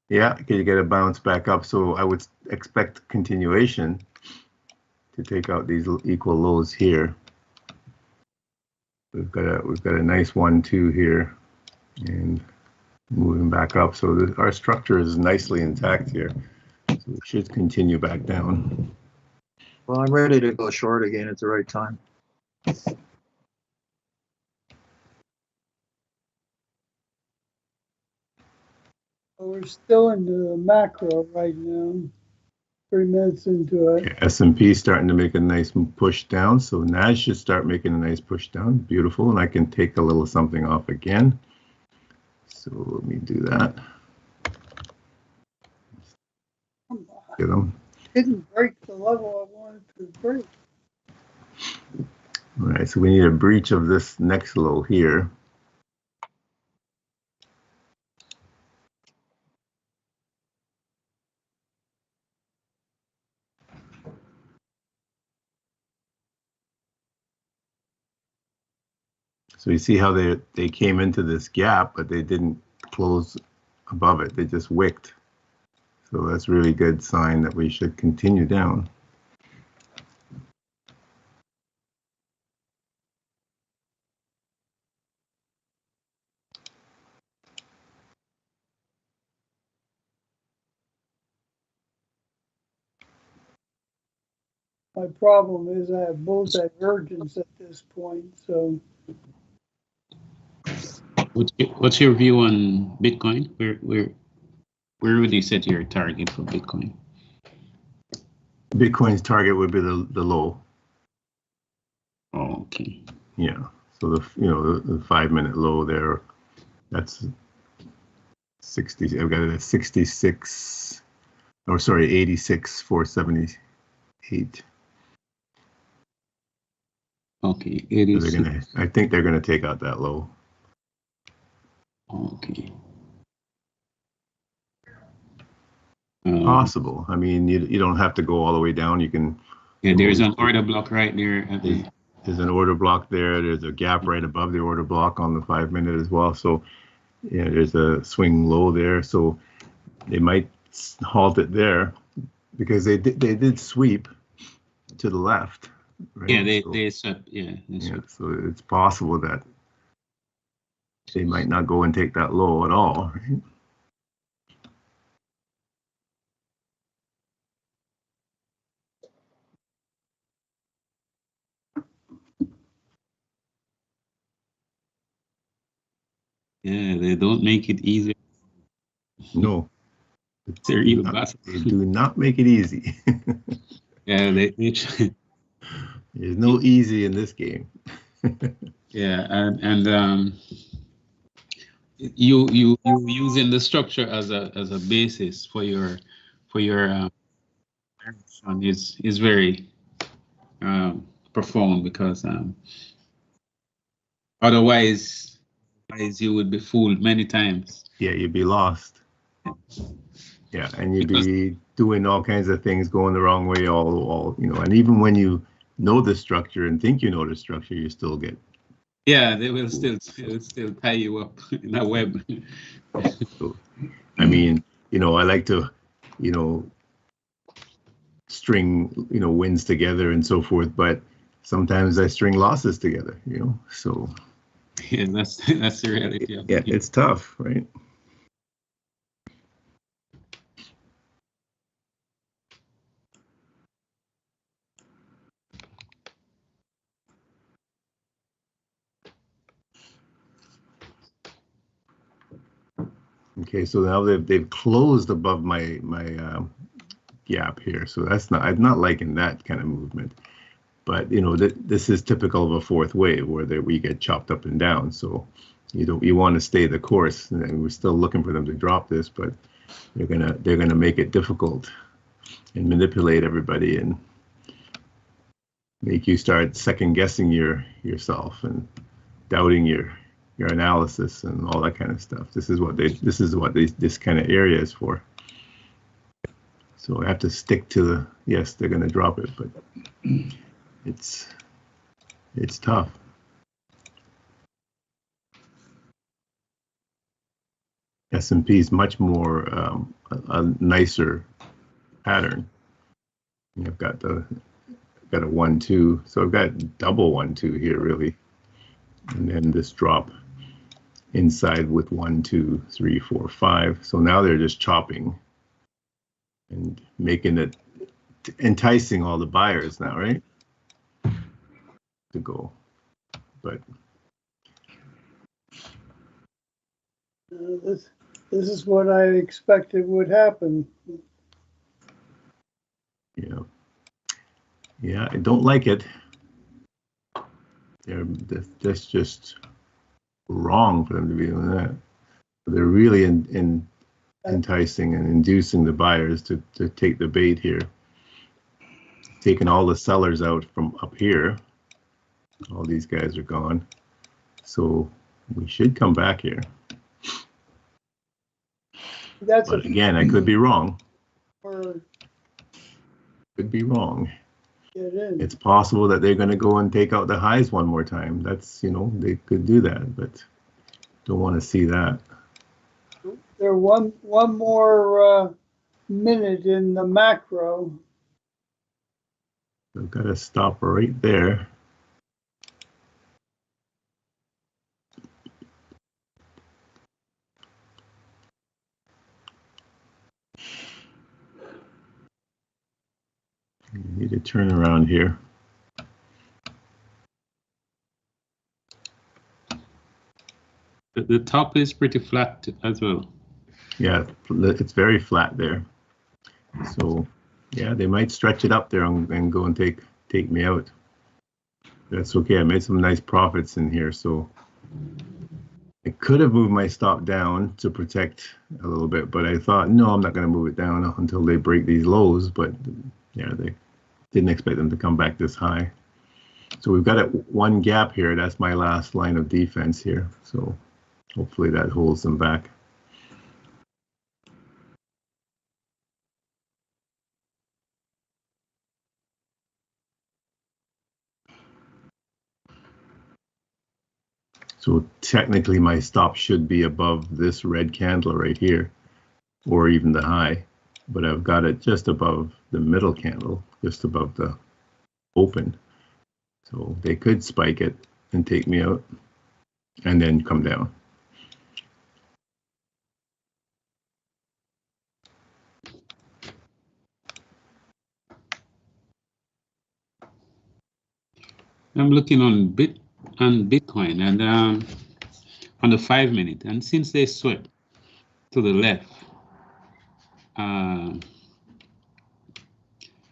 Yeah, can you get a bounce back up? So I would expect continuation to take out these equal lows here. We've got a nice 1-2 here, and moving back up. So our structure is nicely intact here. So it should continue back down. Well, I'm ready to go short again at the right time. We're still into the macro right now. 3 minutes into it. Yeah, S&P starting to make a nice push down. So NAS should start making a nice push down. Beautiful. And I can take a little something off again. So let me do that. Get them. Didn't break the level I wanted to break. All right, so we need a breach of this next low here. So you see how they came into this gap, but they didn't close above it. They just wicked. So that's really good sign that we should continue down. My problem is I have bull divergence at this point, so. What's your view on Bitcoin? Where would you set your target for Bitcoin? Bitcoin's target would be the low. Oh, okay. Yeah. So the 5-minute low there, that's 60. I've got it at 66. Or sorry, 86,478. Okay, 86. So I think they're gonna take out that low. Okay. Possible. I mean, you don't have to go all the way down. You can. Yeah, there's an order block right there. There's an order block there. There's a gap right above the order block on the 5-minute as well. So, yeah, there's a swing low there. So they might halt it there because they did sweep to the left. Right? Yeah, they swept. Yeah. Yeah. So it's possible that they might not go and take that low at all. Right? Yeah, they don't make it easy. No. They're They do not make it easy. Yeah, they There's no easy in this game. yeah, and you using the structure as a basis for your is very profound, because otherwise you would be fooled many times. Yeah, you'd be lost. Yeah, and you'd be doing all kinds of things going the wrong way, all and even when you know the structure and think you know the structure, you still get. Yeah, they will still tie you up in a web. So, I mean, I like to, string, wins together and so forth, but sometimes I string losses together, so. Yeah, that's the reality. Yeah, it's tough, right? Okay, so now they've closed above my gap here, so I'm not liking that kind of movement. But you know, this is typical of a fourth wave where we get chopped up and down. So you want to stay the course, and we're still looking for them to drop this, but they're gonna make it difficult and manipulate everybody and make you start second guessing yourself and doubting your analysis and all that kind of stuff. This is what this kind of area is for. So I have to stick to the, yes, they're going to drop it, but it's tough. S&P is much more a nicer pattern. I've got a 1-2, so I've got double 1-2 here really, and then this drop inside with 1, 2, 3, 4, 5. So now they're just chopping and making it enticing all the buyers now, right? To go, but this is what I expected would happen. Yeah, I don't like it. That's just wrong for them to be doing that. They're really enticing and inducing the buyers to take the bait here. Taking all the sellers out from up here. All these guys are gone. So we should come back here. That's but again, I could be wrong. Or could be wrong. get in. It's possible that they're going to go and take out the highs one more time. That's, they could do that, but don't want to see that. There one more minute in the macro. I've got to stop right there. You need to turn around here. The top is pretty flat as well. Yeah, it's very flat there. So, yeah, they might stretch it up there and go and take me out. That's okay. I made some nice profits in here, so I could have moved my stop down to protect a little bit, but I thought, no, I'm not going to move it down until they break these lows. But yeah, they didn't expect them to come back this high. So we've got one gap here. That's my last line of defense here. So hopefully that holds them back. So technically my stop should be above this red candle right here, or even the high, but I've got it just above the middle candle, just above the open. So they could spike it and take me out and then come down. I'm looking on Bitcoin and on the 5 minute, and since they swept to the left, I'm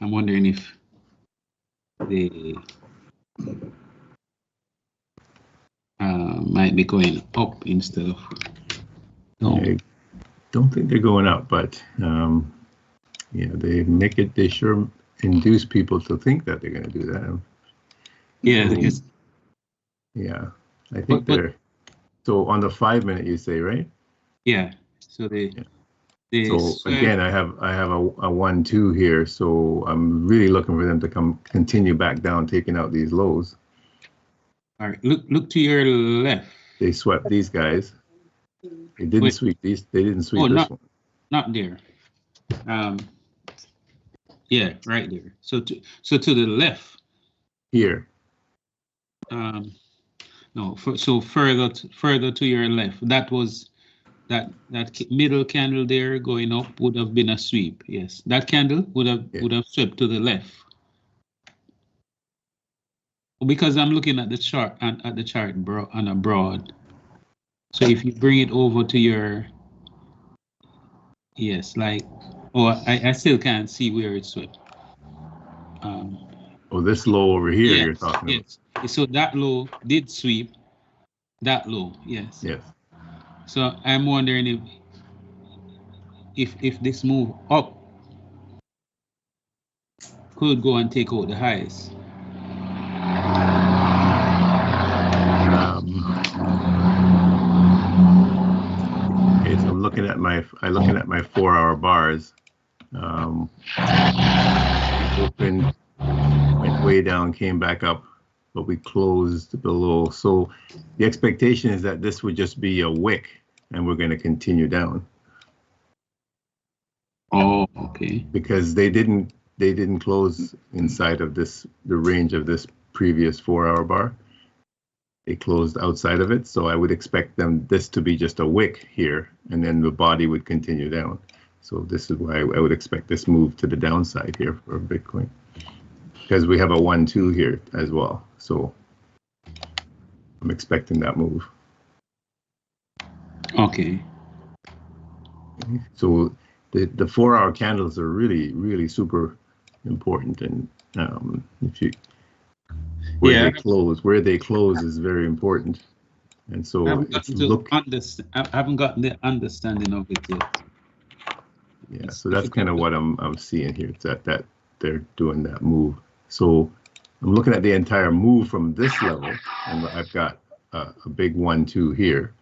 wondering if they might be going up instead of down. I don't think they're going up, but yeah, they sure induce people to think that they're going to do that. Yeah, I guess. Yeah, I think they're. So on the 5 minute, you say, right? Yeah. So they. Yeah. So again, I have a 1-2 here, so I'm really looking for them to continue back down, taking out these lows. All right, look to your left. They swept these guys. They didn't sweep these. They didn't sweep this one. Not there. Yeah, right there. So to the left. Here. No. So further to your left. That was that middle candle there going up would have been a sweep. Yes, that candle would have swept to the left. Because I'm looking at the chart and at the chart on a broad. So if you bring it over to your, yes, like, I still can't see where it swept. Oh, this low over here Yes, you're talking yes. So that low did sweep that low, yes. about. Yes. So I'm wondering if this move up could go and take out the highs. Okay, so I'm looking at my 4-hour bars. Opened, went way down, came back up, but we closed below. So the expectation is that this would just be a wick, and we're going to continue down. Oh, okay. Because they didn't close inside of the range of this previous 4-hour bar. They closed outside of it, so I would expect this to be just a wick here, and then the body would continue down. So this is why I would expect this move to the downside here for Bitcoin, because we have a 1-2 here as well. So I'm expecting that move. Okay. So the 4-hour candles are really super important, and if you where they close is very important. And so I haven't gotten the understanding of it yet. Yeah, so that's kind of what I'm seeing here. It's that they're doing that move. So I'm looking at the entire move from this level, and I've got a big 1-2 here.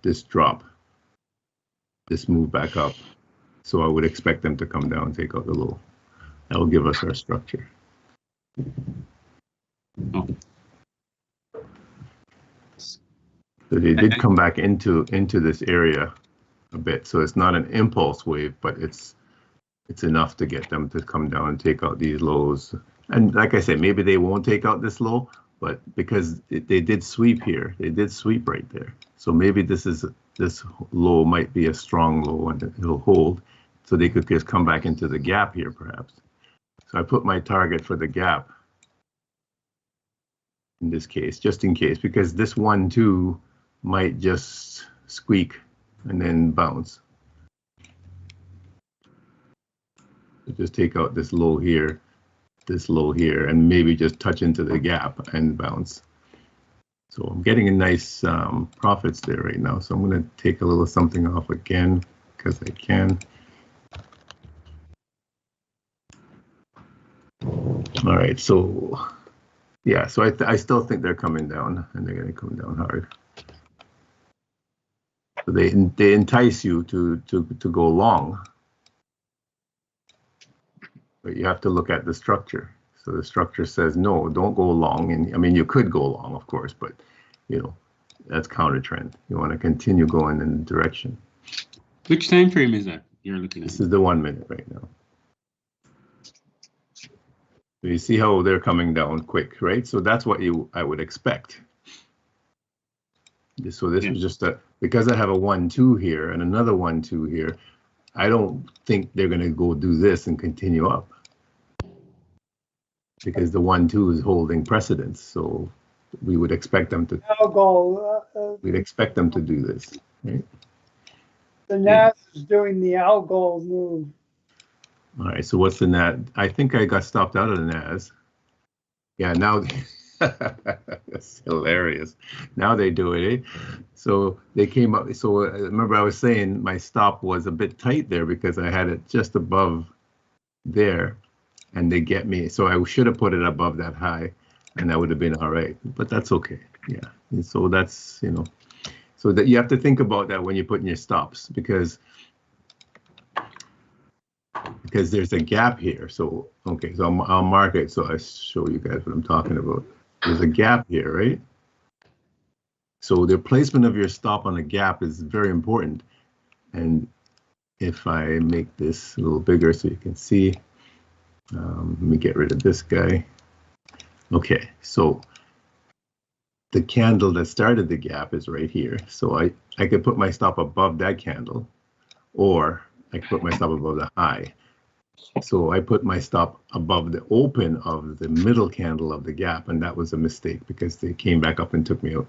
This drop, this move back up. So I would expect them to come down and take out the low. That will give us our structure. Oh. So they did come back into this area a bit. So it's not an impulse wave, but it's enough to get them to come down and take out these lows. And like I said, maybe they won't take out this low, but because they did sweep here, they did sweep right there. So maybe this low might be a strong low and it'll hold. So they could just come back into the gap here, perhaps. So I put my target for the gap in this case, just in case, because this 1-2 might just squeak and then bounce. So just take out this low here, and maybe just touch into the gap and bounce. So I'm getting a nice profits there right now. So I'm going to take a little something off again because I can. All right, so yeah, so I still think they're coming down, and they're going to come down hard. So they entice you to go long, but you have to look at the structure. So the structure says no, don't go long, and I mean you could go long, of course, but you know that's counter trend. You want to continue going in the direction. Which time frame is that you're looking at? This is the 1 minute right now. So you see how they're coming down quick, right? So that's what I would expect. So this was just because I have a 1-2 here and another 1-2 here, I don't think they're going to go do this and continue up, because the 1-2 is holding precedence. So we would expect them to. We'd expect them to do this, right? The NAS is doing the algo move. All right. So what's the NAS? I think I got stopped out of the NAS. Yeah. Now. That's hilarious. Now they do it, eh? So they came up. So remember I was saying my stop was a bit tight there because I had it just above there, and they get me. So I should have put it above that high, and that would have been all right. But that's okay. Yeah. And so that's, you know, so that you have to think about that when you're putting your stops, because there's a gap here. So okay, so I'll mark it so I show you guys what I'm talking about. There's a gap here, right? So the placement of your stop on a gap is very important. And if I make this a little bigger so you can see, let me get rid of this guy. Okay, so the candle that started the gap is right here. So I could put my stop above that candle, or I could put my stop above the high. So I put my stop above the open of the middle candle of the gap, and that was a mistake because they came back up and took me out.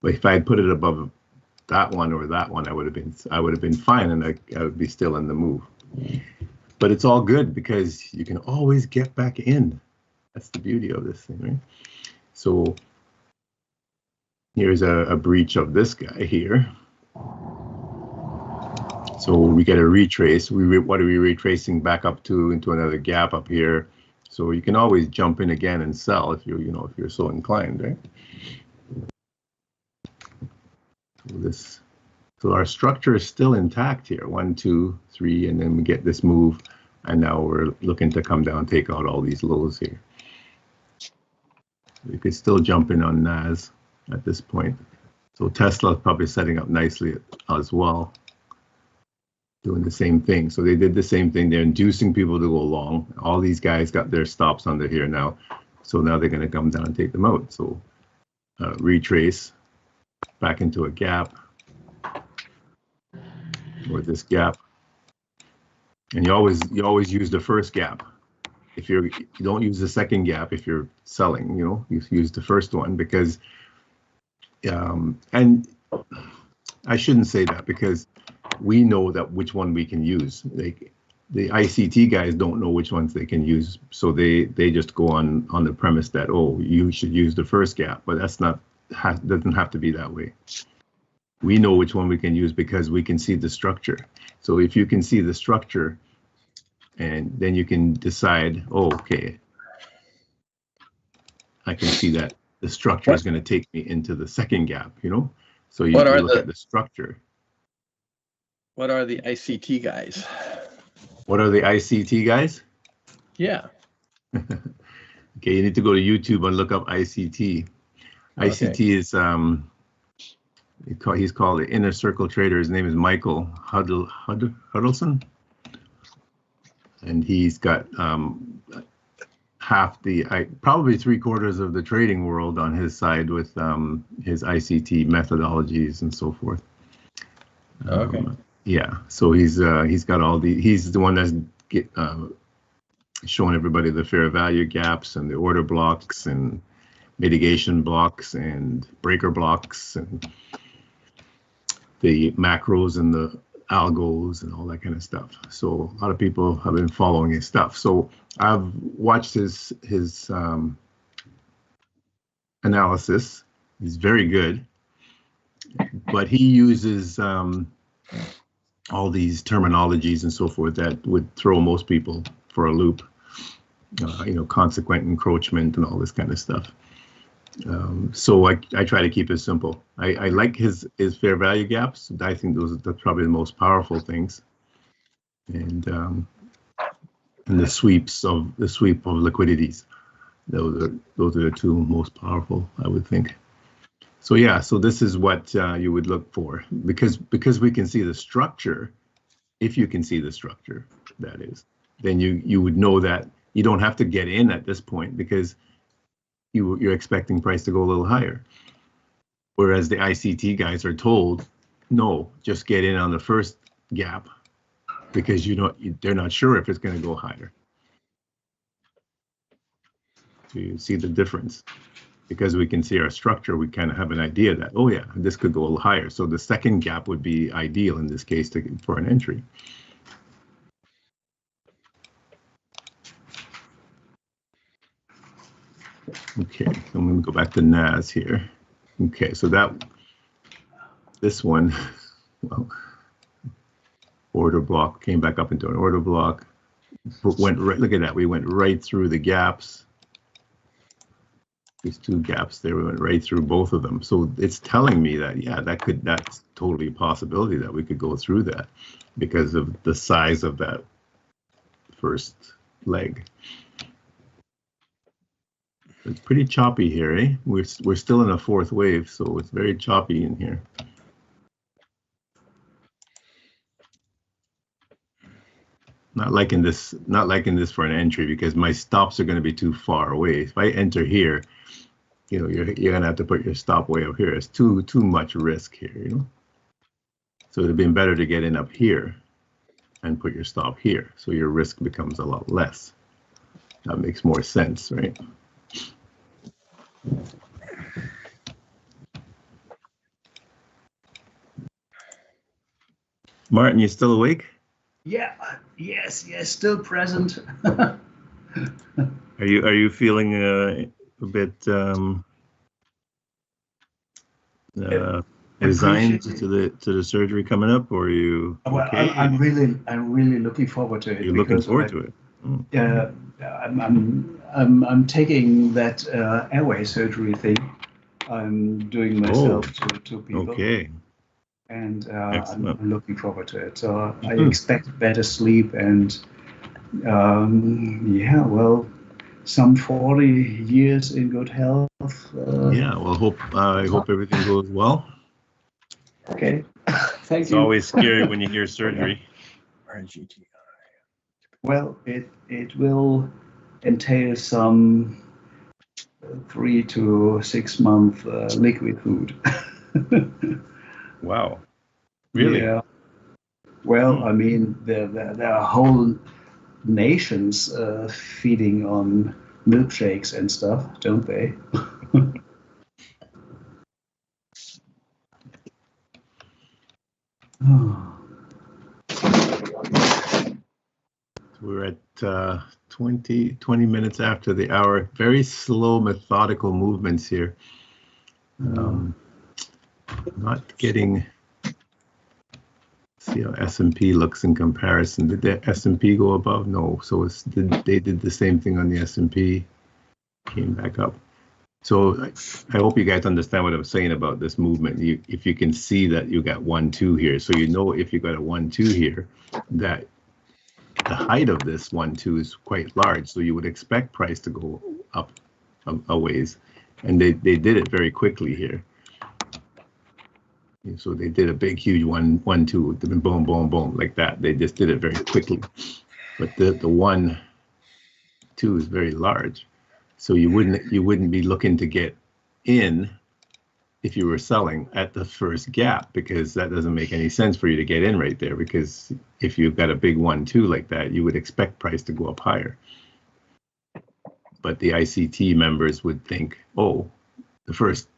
But if I had put it above that one or that one, I would have been fine, and I would be still in the move. But it's all good because you can always get back in. That's the beauty of this thing, right? So here's a breach of this guy here. So we get a retrace. What are we retracing back up to into another gap up here? So you can always jump in again and sell if you're, if you're so inclined, right? So our structure is still intact here. 1, 2, 3, and then we get this move, and now we're looking to come down, take out all these lows here. We could still jump in on NAS at this point. So Tesla is probably setting up nicely as well, doing the same thing. So they did the same thing. They're inducing people to go long. All these guys got their stops under here now. So now they're going to come down and take them out. So retrace back into a gap, or this gap. And you always use the first gap. If you don't use the second gap if you're selling, you use the first one, because and I shouldn't say that, because we know that which one we can use. Like the ICT guys don't know which ones they can use, so they just go on the premise that, oh, you should use the first gap, but that's not, doesn't have to be that way. We know which one we can use because we can see the structure. So if you can see the structure, and then you can decide, oh, okay, I can see that the structure is going to take me into the second gap, So you look at the structure. What are the ICT guys? What are the ICT guys? Yeah. Okay, you need to go to YouTube and look up ICT. Okay. ICT is he's called the Inner Circle Trader. His name is Michael Huddleston, and he's got probably 3/4 of the trading world on his side with his ICT methodologies and so forth. Okay. Yeah, so he's got all he's the one that's showing everybody the fair value gaps and the order blocks and mitigation blocks and breaker blocks and the macros and the algos and all that kind of stuff. So a lot of people have been following his stuff. So I've watched his analysis. He's very good, but he uses all these terminologies and so forth that would throw most people for a loop. Consequent encroachment and all this kind of stuff. So I try to keep it simple. I like his fair value gaps. I think those are probably the most powerful things, and the sweep of liquidities. Those are the two most powerful, I would think. So yeah, so this is what you would look for, because we can see the structure. If you can see the structure, that is, then you would know that you don't have to get in at this point, because you're expecting price to go a little higher. Whereas the ICT guys are told, no, just get in on the first gap, because they're not sure if it's going to go higher. So you see the difference. Because we can see our structure, we kind of have an idea that, oh yeah, this could go a little higher. So the second gap would be ideal in this case for an entry. Okay, I'm going to go back to NAS here. Okay, so this one, well, order block, came back up into an order block. Went right, look at that, we went right through the gaps. These two gaps there, we went right through both of them. So it's telling me that, yeah, that's totally a possibility that we could go through that because of the size of that first leg. It's pretty choppy here, eh? We're still in a fourth wave, so it's very choppy in here. Not liking this for an entry, because my stops are going to be too far away. If I enter here, you're going to have to put your stop way up here. It's too much risk here, So it'd have been better to get in up here and put your stop here, so your risk becomes a lot less. That makes more sense, right? Martin, you still awake? Yeah, yes, still present. Are you feeling a bit resigned to the surgery coming up, or are you Well, okay? I'm really looking forward to it. You're looking forward to it. Yeah, I'm taking that airway surgery thing. I'm doing myself to people. Okay. And Excellent. I'm looking forward to it. So I expect better sleep and yeah, well, some 40 years in good health. Yeah, well, I hope everything goes well. Okay, thank It's you. always scary when you hear surgery. Well, it will entail some 3 to 6 month liquid food. Wow. Really? Yeah. Well, I mean, there are whole nations feeding on milkshakes and stuff, don't they? We're at 20 minutes after the hour. Very slow, methodical movements here. Not getting. See how S&P looks in comparison. Did the S&P go above? No. So they did the same thing on the S&P. Came back up. So I hope you guys understand what I'm saying about this movement. If you can see that you got 1-2 here, so you know if you got a 1-2 here, that the height of this 1-2 is quite large. So you would expect price to go up a ways, and they did it very quickly here. So they did a big, huge 1-2, boom, boom, boom, like that. They just did it very quickly. But the 1-2 is very large. So you wouldn't be looking to get in if you were selling at the first gap, because that doesn't make any sense for you to get in right there, because if you've got a big 1-2 like that, you would expect price to go up higher. But the ICT members would think, oh, the first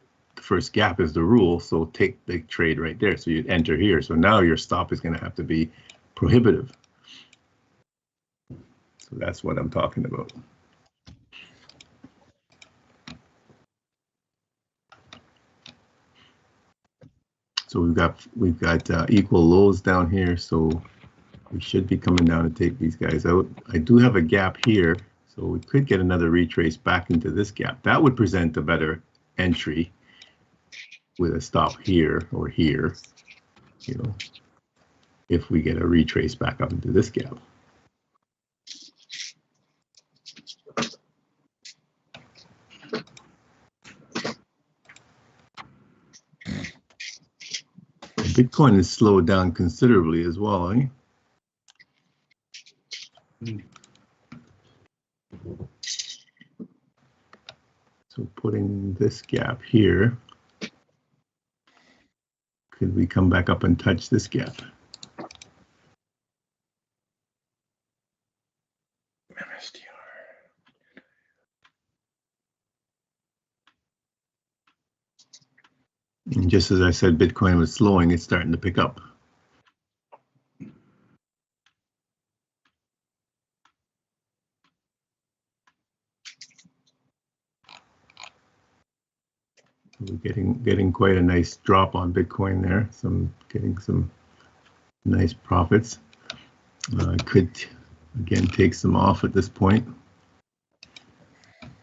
gap is the rule, so take the trade right there. So you'd enter here. So now your stop is going to have to be prohibitive. So that's what I'm talking about. So we've got equal lows down here, so we should be coming down to take these guys out. I do have a gap here, so we could get another retrace back into this gap. That would present a better entry with a stop here or here, you know, if we get a retrace back up into this gap. Bitcoin has slowed down considerably as well, eh? So putting this gap here, could we come back up and touch this gap? And just as I said, Bitcoin was slowing, it's starting to pick up. We're getting quite a nice drop on Bitcoin there. Getting some nice profits. Could again take some off at this point.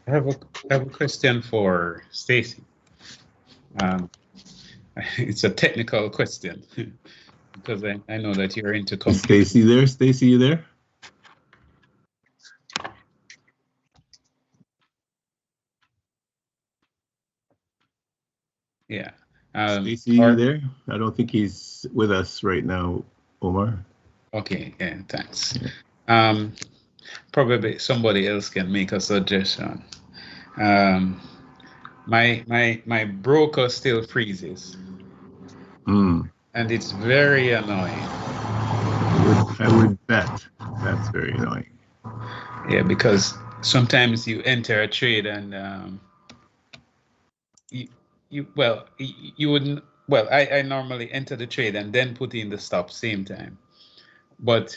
I have a question for Stacy. It's a technical question because I know that you're into computing. Stacy there? Stacy, you there? Yeah. Stacy, you there? I don't think he's with us right now, Omar. Okay. Yeah. Thanks. Yeah. Probably somebody else can make a suggestion. My broker still freezes. And it's very annoying. I would bet that's very annoying. Yeah, because sometimes you enter a trade and you wouldn't. Well, I normally enter the trade and then put in the stop same time, but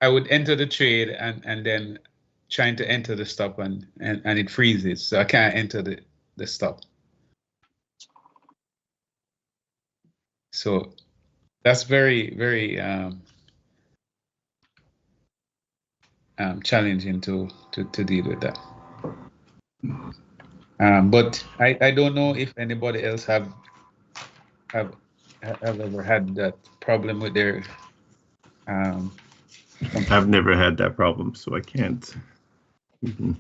I would enter the trade and then trying to enter the stop and it freezes, so I can't enter the stop. So that's very, very challenging to deal with that. But I don't know if anybody else have ever had that problem with their I've never had that problem, so I can't even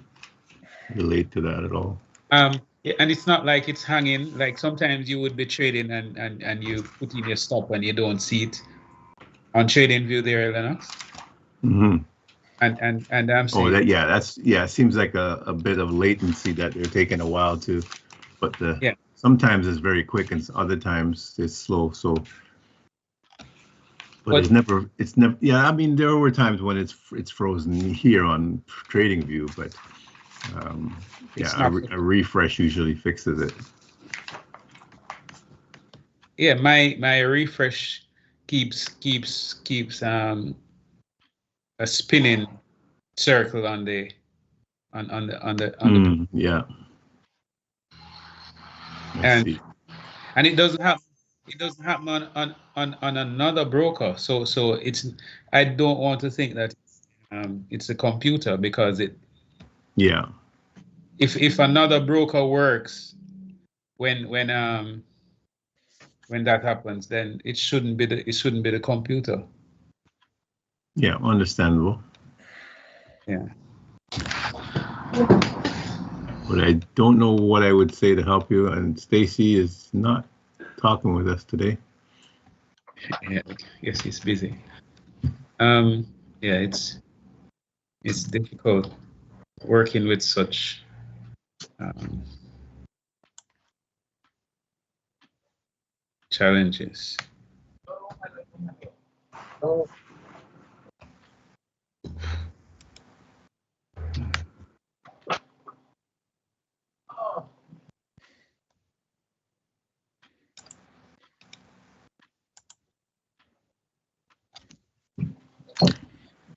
relate to that at all. Yeah, and it's not like it's hanging. Like sometimes you would be trading and you put in your stop and you don't see it on Trading View there, Lennox. Mm-hmm. And I'm saying, it seems like a bit of latency that they're taking a while to, but yeah, sometimes it's very quick and other times it's slow. So, but it's never. Yeah, I mean there were times when it's frozen here on Trading View, but a refresh usually fixes it. Yeah, my refresh keeps a spinning circle on the yeah. And it doesn't happen on another broker. So it's, I don't want to think that it's a computer, because if another broker works when that happens, then it shouldn't be the computer. Yeah, understandable. Yeah. But I don't know what I would say to help you, and Stacy is not talking with us today. Yeah, yes, he's busy. Yeah, it's difficult working with such challenges.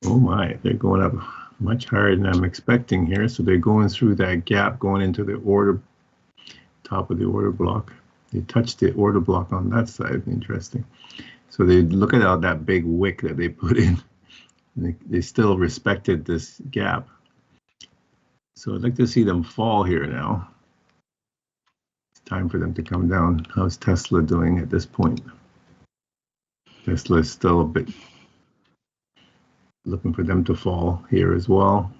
Oh my, they're going up much higher than I'm expecting here. So they're going through that gap, going into the top of the order block. They touched the order block on that side. Interesting. So they look at all that big wick that they put in. They still respected this gap. So I'd like to see them fall here now. It's time for them to come down. How's Tesla doing at this point? Tesla is still a bit looking for them to fall here as well.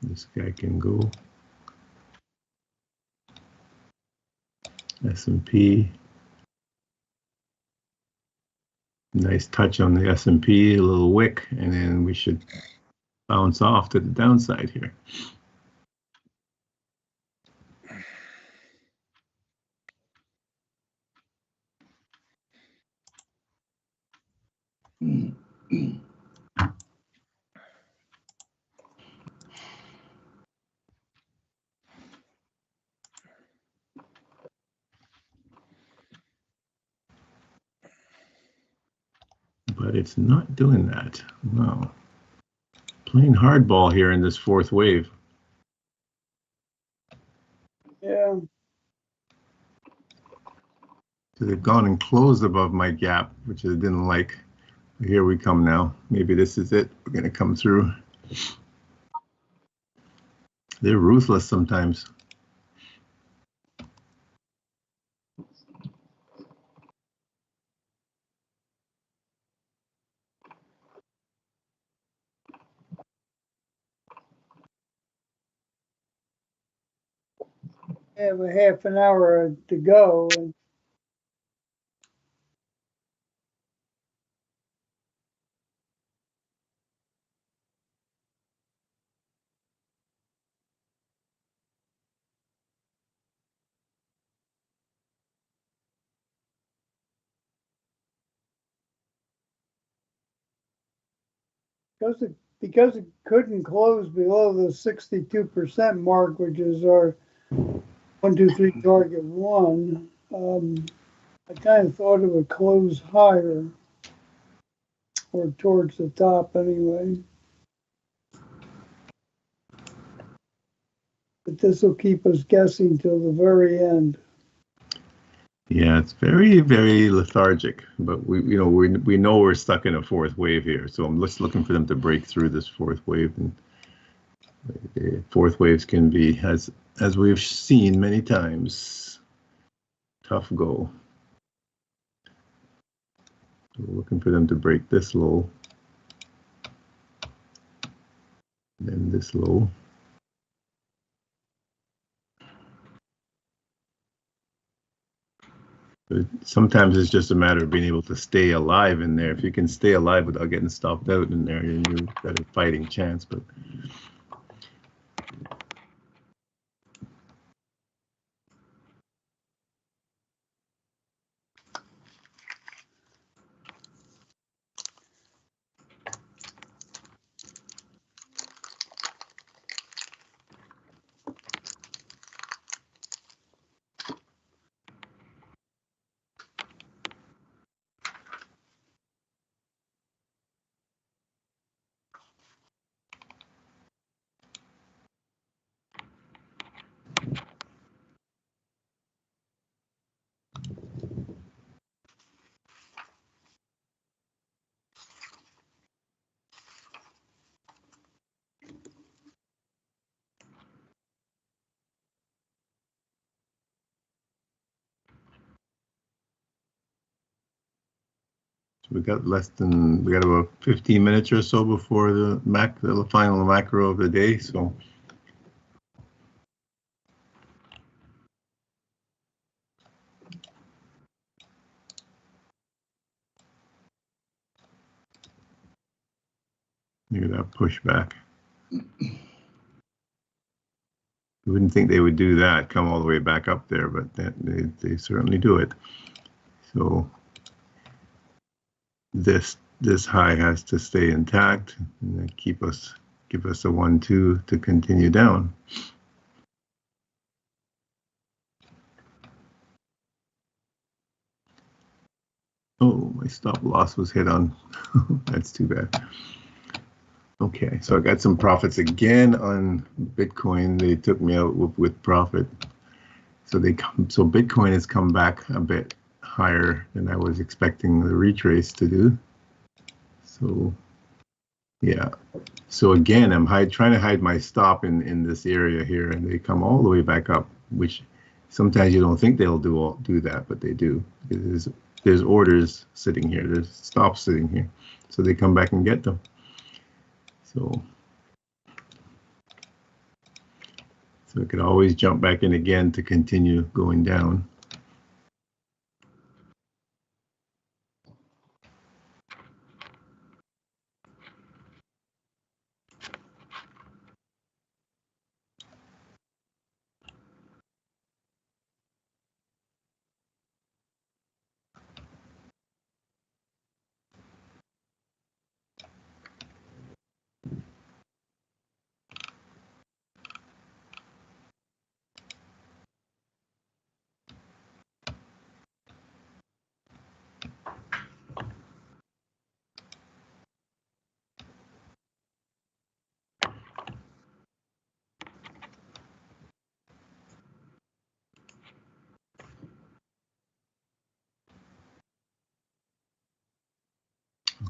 This guy can go. S&P. Nice touch on the S&P, a little wick, and then we should bounce off to the downside here. But it's not doing that. No. Playing hardball here in this fourth wave. Yeah. So they've gone and closed above my gap, which I didn't like. Here we come now. Maybe this is it. We're going to come through. They're ruthless sometimes. Have a half an hour to go. And because it couldn't close below the 62% mark, which is our 1, 2, 3 target 1. I kind of thought it would close higher, or towards the top anyway. But this will keep us guessing till the very end. Yeah, it's very, very lethargic, but we know we're stuck in a fourth wave here. So I'm just looking for them to break through this fourth wave, and fourth waves can be, as we've seen many times, tough go. So we're looking for them to break this low, then this low. But sometimes it's just a matter of being able to stay alive in there. If you can stay alive without getting stopped out in there, then you've got a fighting chance. But we got about 15 minutes or so before the final macro of the day. So look at that pushback. You wouldn't think they would do that, come all the way back up there, but they certainly do it. So this high has to stay intact and give us a 1-2 to continue down. Oh, my stop loss was hit on. That's too bad. Okay, so I got some profits again on Bitcoin. They took me out with profit. So Bitcoin has come back a bit higher than I was expecting the retrace to do. So yeah. So again, I'm trying to hide my stop in this area here, and they come all the way back up, which sometimes you don't think they'll do that, but they do. There's orders sitting here. There's stops sitting here. So they come back and get them. So it could always jump back in again to continue going down.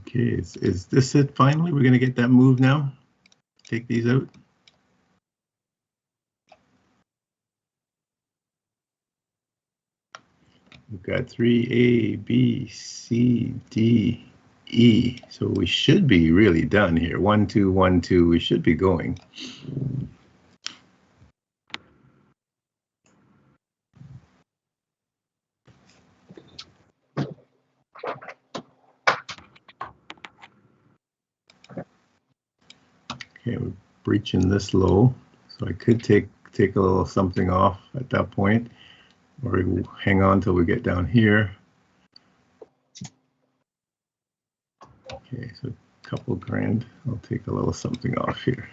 Okay, is this it finally? We're going to get that move now? Take these out? We've got 3 A, B, C, D, E. So we should be really done here. 1, 2, 1, 2. We should be going. Okay, we're breaching this low, so I could take a little something off at that point, or hang on till we get down here. Okay, so a couple grand. I'll take a little something off here.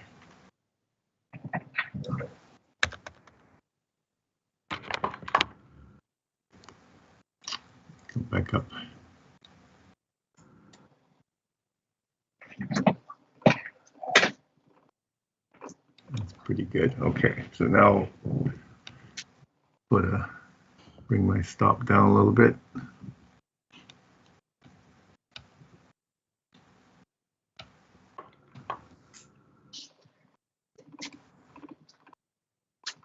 back up. That's pretty good. Okay, so now bring my stop down a little bit.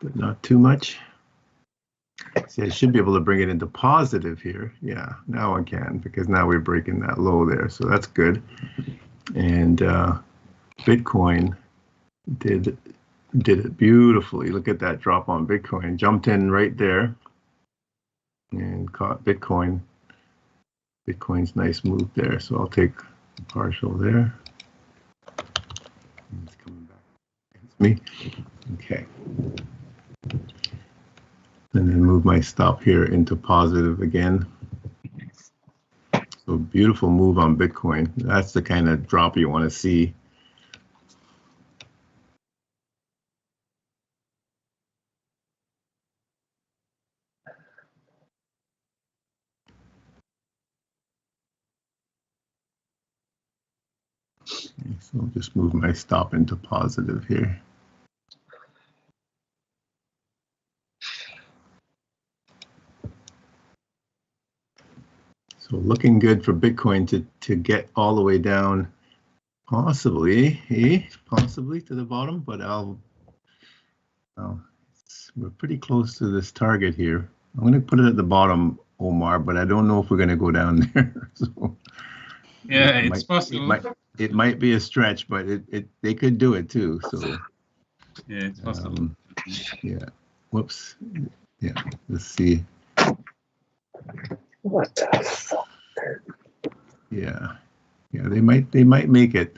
But not too much. See, I should be able to bring it into positive here. Yeah, now I can, because now we're breaking that low there, so that's good. And Bitcoin did it beautifully. Look at that drop on Bitcoin. Jumped in right there and caught Bitcoin. Bitcoin's nice move there, so I'll take a partial there. It's coming back against me. Okay. And then move my stop here into positive again. So beautiful move on Bitcoin. That's the kind of drop you want to see. Okay, so I'll just move my stop into positive here. So looking good for Bitcoin to get all the way down, possibly to the bottom, but we're pretty close to this target here. I'm going to put it at the bottom, Omar, but I don't know if we're going to go down there. So Yeah, it's possible. It might be a stretch, but they could do it too. So yeah, it's possible. Yeah. Whoops. Yeah. Let's see. What the fuck? Yeah. Yeah. They might make it.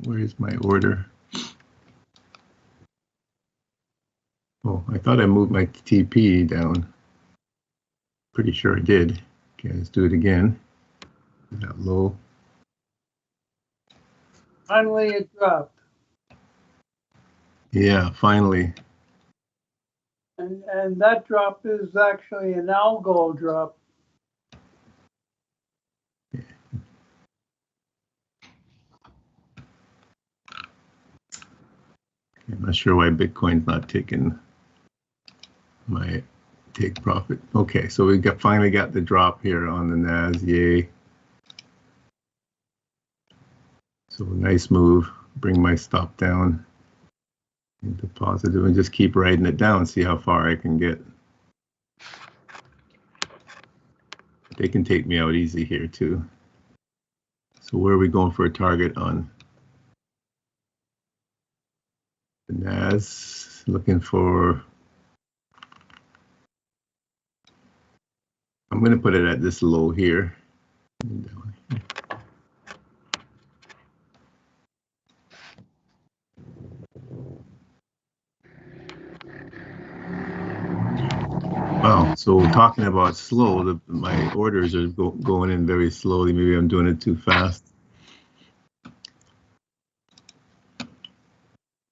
Where is my order? Oh, I thought I moved my TP down. Pretty sure I did. Okay, let's do it again. That low. Finally, it dropped. Yeah, finally. And that drop is actually an algo drop. I'm not sure why Bitcoin's not taking my take profit. Okay, so we finally got the drop here on the NAS. Yay. So nice move. Bring my stop down into positive and just keep riding it down. See how far I can get. They can take me out easy here too. So where are we going for a target on the NAS? Looking for. I'm going to put it at this low here. Wow, so talking about slow, my orders are going in very slowly. Maybe I'm doing it too fast.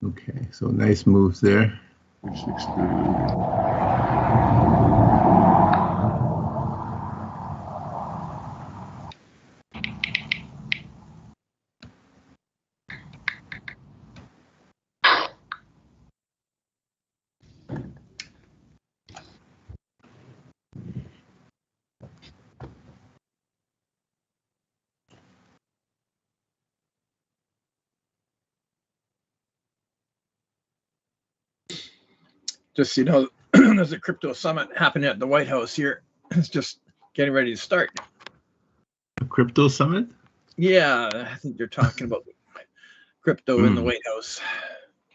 Okay, so nice moves there. Just, you know, there's a crypto summit happening at the White House here. It's just getting ready to start. A crypto summit? Yeah, I think you're talking about crypto in the White House.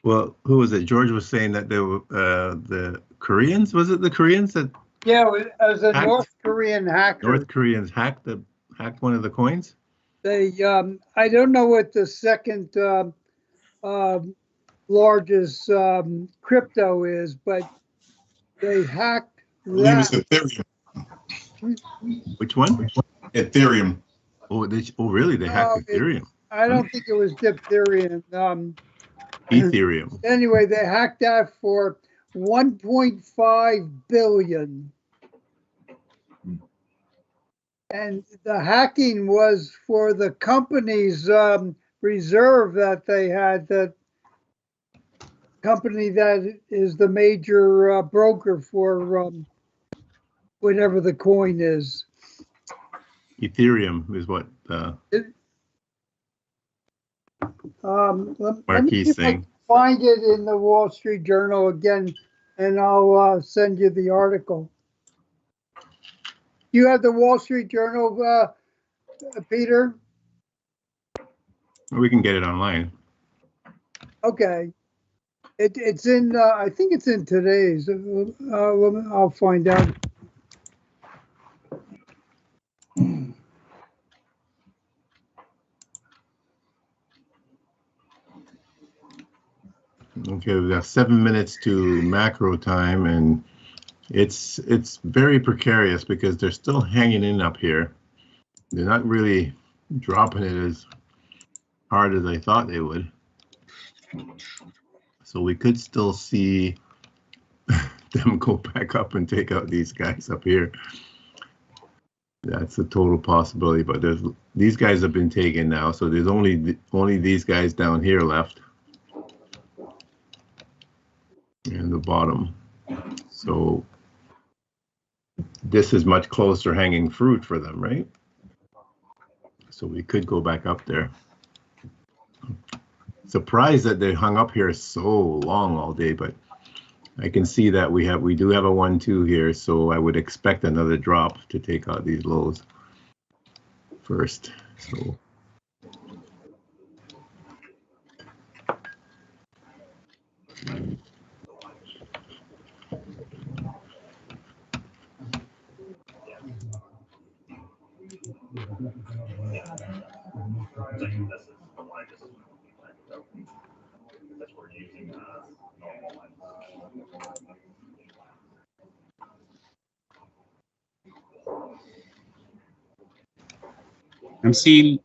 Well, who was it? George was saying that there were the Koreans. Was it the Koreans that? Yeah, it was a North Korean hacker. North Koreans hacked one of the coins. They, I don't know what the second largest crypto is, but they hacked I believe it's that. Ethereum. Which one? Ethereum. Oh, really? They hacked Ethereum. I don't think it was diphtheria. Ethereum. Anyway, they hacked that for 1.5 billion. And the hacking was for the company's reserve that they had, that company that is the major broker for whatever the coin is. Ethereum is what Let me Marquis see if I saying. can find it in the Wall Street Journal again, and I'll send you the article. You have the Wall Street Journal, Peter? We can get it online. Okay. It's in, I think it's in today's. I'll find out. Okay, we've got 7 minutes to macro time, and it's very precarious because they're still hanging in up here. They're not really dropping it as hard as I thought they would. So we could still see them go back up and take out these guys up here. That's a total possibility, but these guys have been taken now, so there's only these guys down here left. And the bottom. So this is much closer hanging fruit for them, right? So we could go back up there. Surprised that they hung up here so long all day, but I can see that we do have a 1-2 here, so I would expect another drop to take out these lows first. So I'm seeing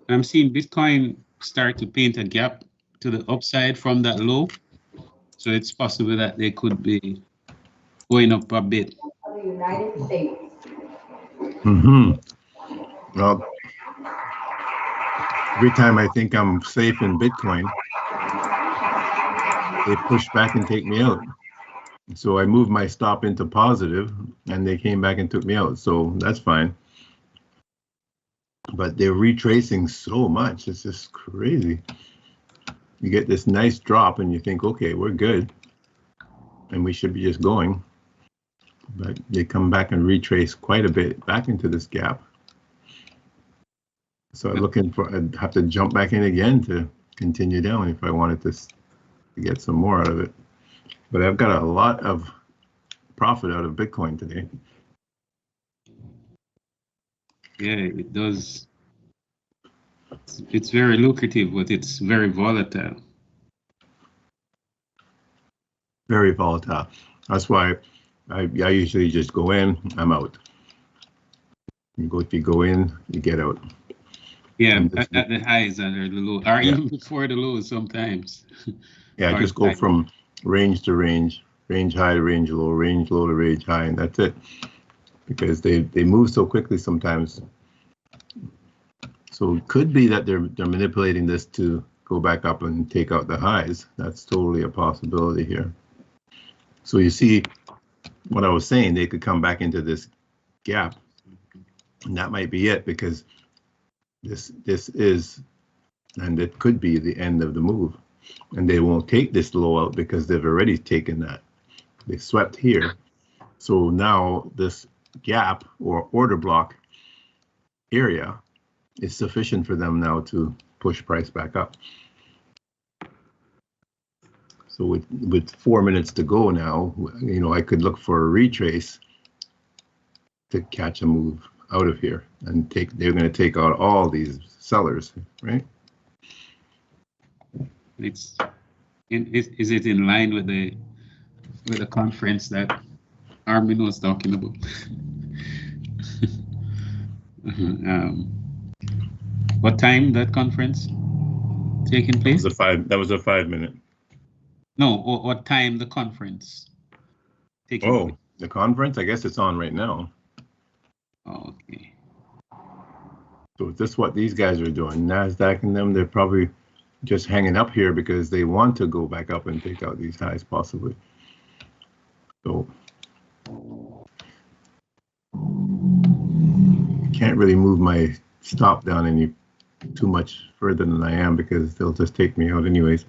Bitcoin start to paint a gap to the upside from that low. So it's possible that they could be going up a bit. Of the United States. Well, every time I think I'm safe in Bitcoin, they push back and take me out. So I moved my stop into positive, and they came back and took me out. So that's fine. But they're retracing so much. It's just crazy. You get this nice drop, and you think, okay, we're good, and we should be just going. But they come back and retrace quite a bit back into this gap. So I'd have to jump back in again to continue down if I wanted to get some more out of it. But I've got a lot of profit out of Bitcoin today. Yeah, it does. It's very lucrative, but it's very volatile. Very volatile. That's why I usually just go in, I'm out. If you go in, you get out. Yeah, at the highs and the low, or even before the lows sometimes. Yeah, I just go from range to range, range high to range low to range high, and that's it. Because they move so quickly sometimes. So it could be that they're manipulating this to go back up and take out the highs. That's totally a possibility here. So you see what I was saying, they could come back into this gap, and that might be it, because this is, and it could be the end of the move, and they won't take this low out because they've already taken that. They swept here. So now this gap or order block area is sufficient for them now to push price back up. So with 4 minutes to go now, I could look for a retrace to catch a move out of here, and they're going to take out all these sellers, right? Is it in line with the conference that Armin was talking about? What time that conference taking place? That was a 5 minute. No, what time the conference taking Oh, place? the conference, I guess it's on right now. Okay. So is this what these guys are doing? NASDAQ and them, they're probably just hanging up here because they want to go back up and take out these highs possibly. So can't really move my stop down any too much further than I am because they'll just take me out anyways.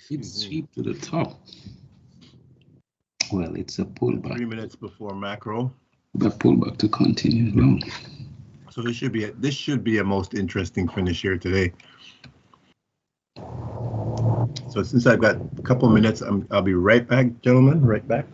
It's sweep to the top. Well, it's a pullback. 3 minutes before macro. The pullback to continue long. So this should be a most interesting finish here today. So since I've got a couple of minutes, I'll be right back, gentlemen. Right back.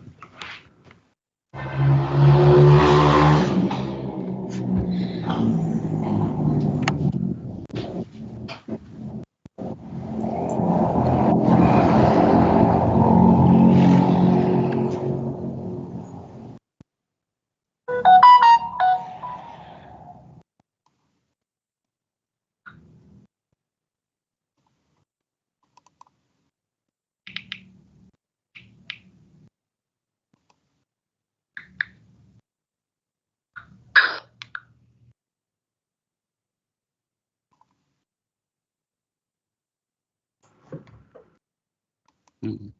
Mhm.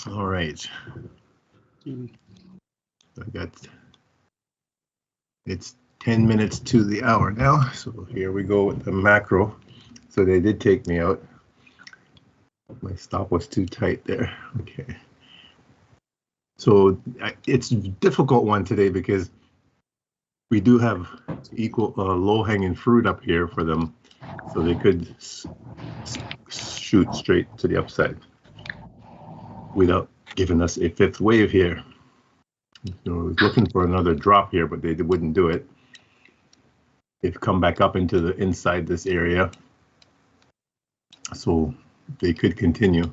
All right. Mhm. It's 10 minutes to the hour now. So here we go with the macro. So they did take me out. My stop was too tight there. Okay. So it's a difficult one today because we do have equal low-hanging fruit up here for them. So they could shoot straight to the upside without giving us a fifth wave here. I was looking for another drop here, but they wouldn't do it. They've come back up into the inside this area, so they could continue.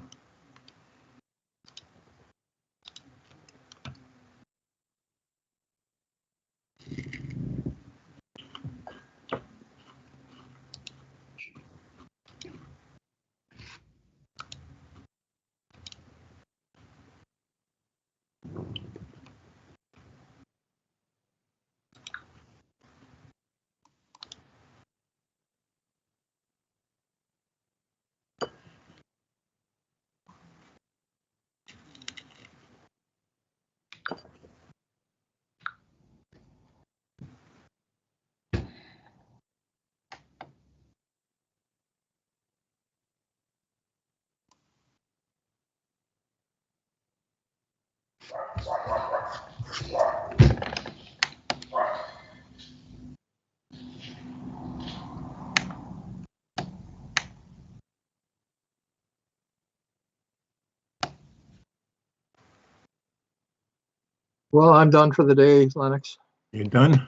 Well, I'm done for the day, Lennox. You're done?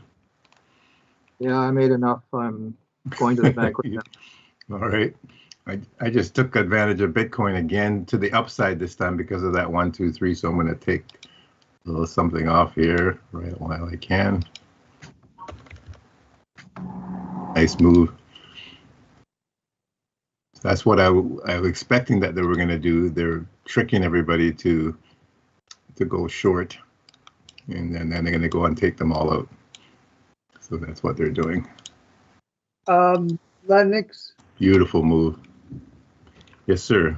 Yeah, I made enough. I'm going to the bank right now. All right. I just took advantage of Bitcoin again to the upside this time because of that 1, 2, 3. So I'm going to take a little something off here right while I can. Nice move. That's what I was expecting that they were going to do. They're tricking everybody to go short. And then they're going to go and take them all out. So that's what they're doing. Lennox, Beautiful move. Yes, sir.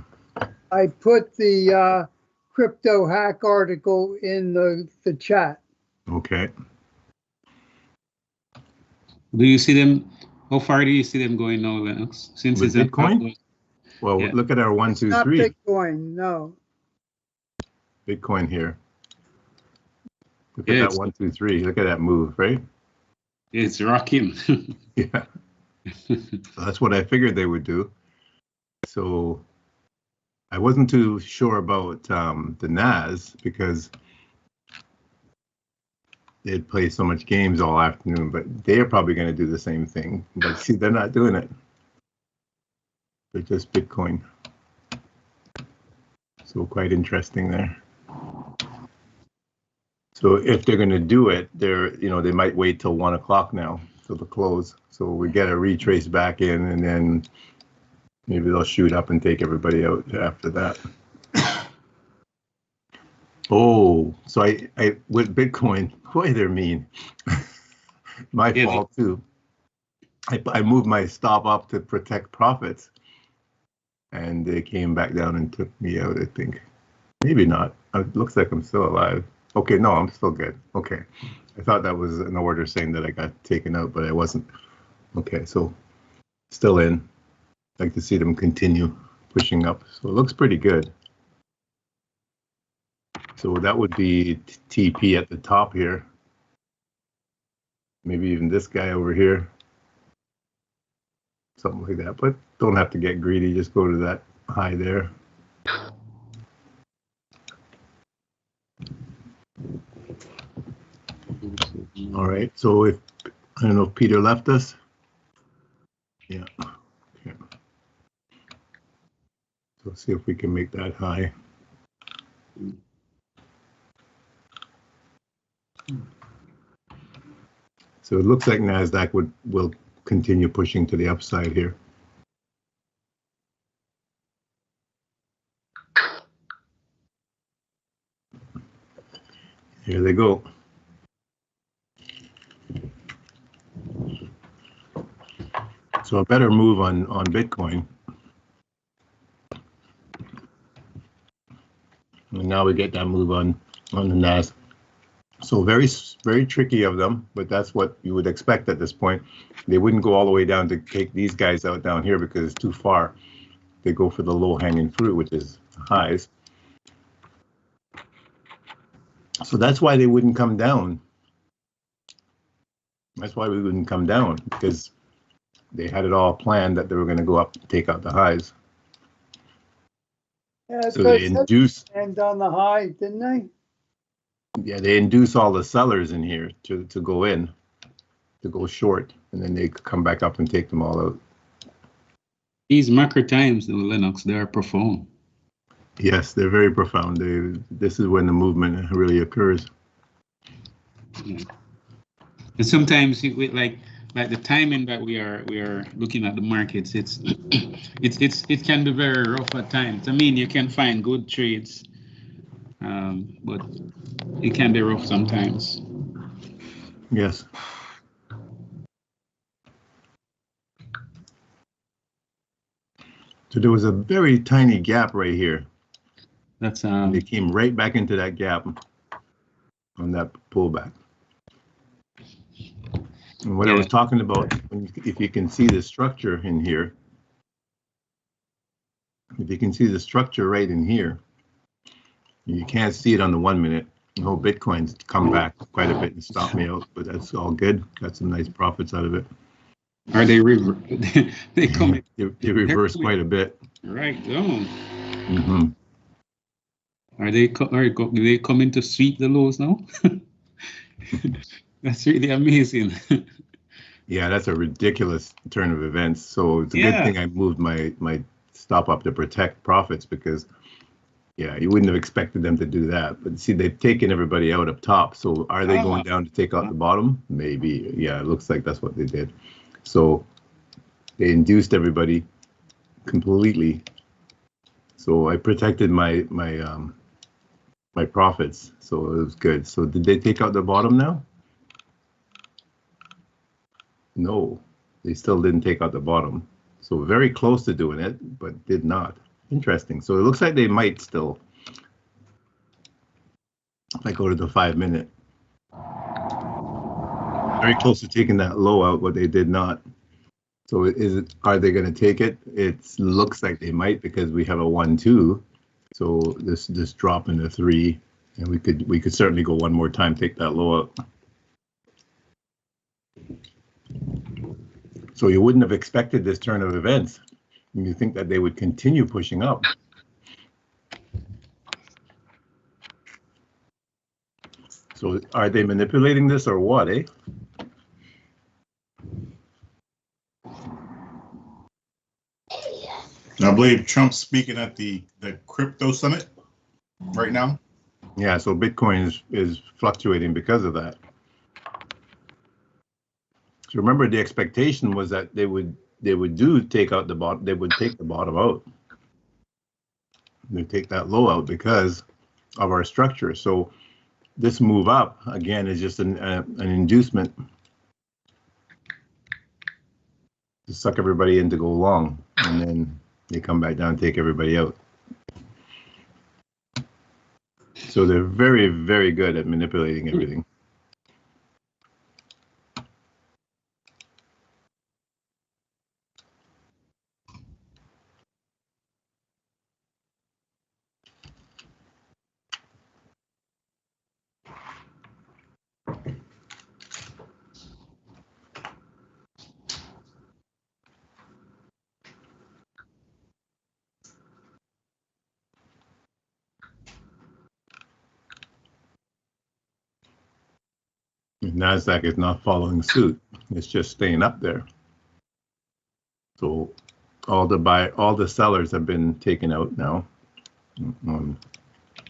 I put the crypto hack article in the chat. Okay. Do you see them? How far do you see them going now, Lennox? Since With it's Bitcoin? Well, yeah. look at our 1, 2, Not 3. Bitcoin, no. Bitcoin here. Look Yeah, at that it's- 1, 2, 3. Look at that move, right? It's rocking. Yeah. So that's what I figured they would do. So I wasn't too sure about the NAS because they'd play so much games all afternoon, but they're probably going to do the same thing. But see, they're not doing it. They're just Bitcoin. So quite interesting there. So if they're going to do it, they might wait till 1 o'clock now till the close. So we get a retrace back in, and then maybe they'll shoot up and take everybody out after that. Oh, so I with Bitcoin, boy, they're mean. My fault too. I moved my stop up to protect profits, and they came back down and took me out, I think. Maybe not. It looks like I'm still alive. Okay, no, I'm still good. Okay. I thought that was an order saying that I got taken out, but I wasn't. Okay, so still in. I'd like to see them continue pushing up. So it looks pretty good. So that would be TP at the top here. Maybe even this guy over here. Something like that. But don't have to get greedy. Just go to that high there. All right. So I don't know if Peter left us. Yeah. Okay. So let's see if we can make that high. So it looks like NASDAQ will continue pushing to the upside here. Here they go. So a better move on Bitcoin. And now we get that move on the NAS. So very, very tricky of them, but that's what you would expect at this point. They wouldn't go all the way down to take these guys out down here because it's too far. They go for the low-hanging fruit, which is highs. So that's why they wouldn't come down. That's why we wouldn't come down, because they had it all planned that they were going to go up and take out the highs. Yeah, So they induce. And on the high, didn't they? Yeah, they induce all the sellers in here to go in, to go short, and then they come back up and take them all out. These macro times, though, Lennox, they are profound. Yes, they're very profound. This is when the movement really occurs. Yeah. And sometimes, like the timing that we are looking at the markets, it can be very rough at times. I mean, you can find good trades, but it can be rough sometimes. Yes. So there was a very tiny gap right here. That's they came right back into that gap on that pullback. And what I was talking about, if you can see the structure in here, if you can see the structure right in here, you can't see it on the 1 minute. The whole Bitcoin's come back quite a bit and stopped me out, but that's all good. Got some nice profits out of it. Are they they come? They reverse quite a bit. Right on. Mm-hmm. Are they coming to sweep the lows now? That's really amazing. Yeah, that's a ridiculous turn of events. So it's a good thing I moved my stop up to protect profits, because yeah, you wouldn't have expected them to do that. But see, they've taken everybody out up top. So are they going down to take out the bottom? Maybe. Yeah, it looks like that's what they did. So they induced everybody completely. So I protected my my profits, so it was good. So did they take out the bottom now? No, they still didn't take out the bottom. So very close to doing it, but did not. Interesting. So it looks like they might still. If I go to the 5-minute, very close to taking that low out, but they did not. So are they going to take it? It looks like they might, because we have a 1-2. So this drop into 3, and we could certainly go one more time, take that low out. So you wouldn't have expected this turn of events. You think that they would continue pushing up. So are they manipulating this or what, eh? I believe Trump's speaking at the crypto summit right now. Yeah, so Bitcoin is fluctuating because of that. So remember, the expectation was that they would take out the bottom. They would take the bottom out. They take that low out because of our structure. So this move up again is just an inducement to suck everybody in to go long, and then they come back down and take everybody out. So they're very, very good at manipulating everything. NASDAQ is not following suit. It's just staying up there. So all the sellers have been taken out now on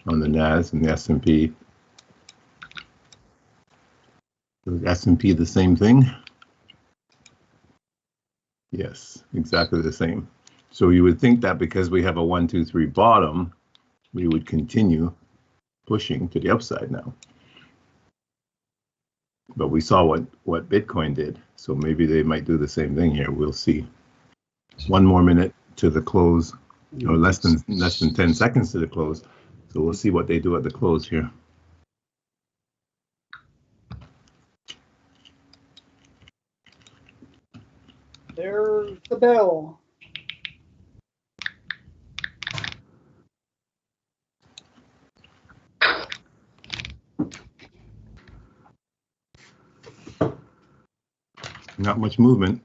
the NAS and the S&P. The S&P the same thing? Yes, exactly the same. So you would think that because we have a 1, 2, 3 bottom, we would continue pushing to the upside now. But we saw what Bitcoin did, so maybe they might do the same thing here. We'll see. One more minute to the close, or less than 10 seconds to the close. So we'll see what they do at the close here. There's the bell. Not much movement.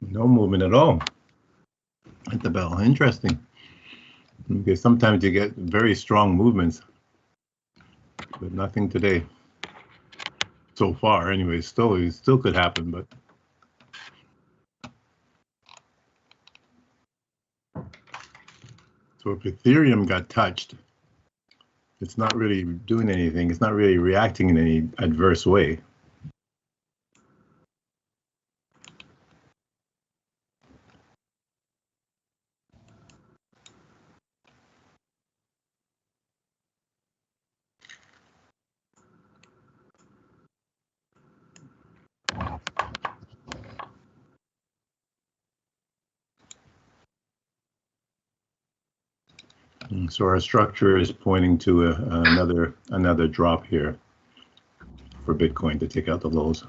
No movement at all at the bell. Interesting. Because sometimes you get very strong movements, but nothing today. So far, anyway. It still could happen, but so if Ethereum got touched, it's not really doing anything. It's not really reacting in any adverse way. So our structure is pointing to another drop here for Bitcoin to take out the lows.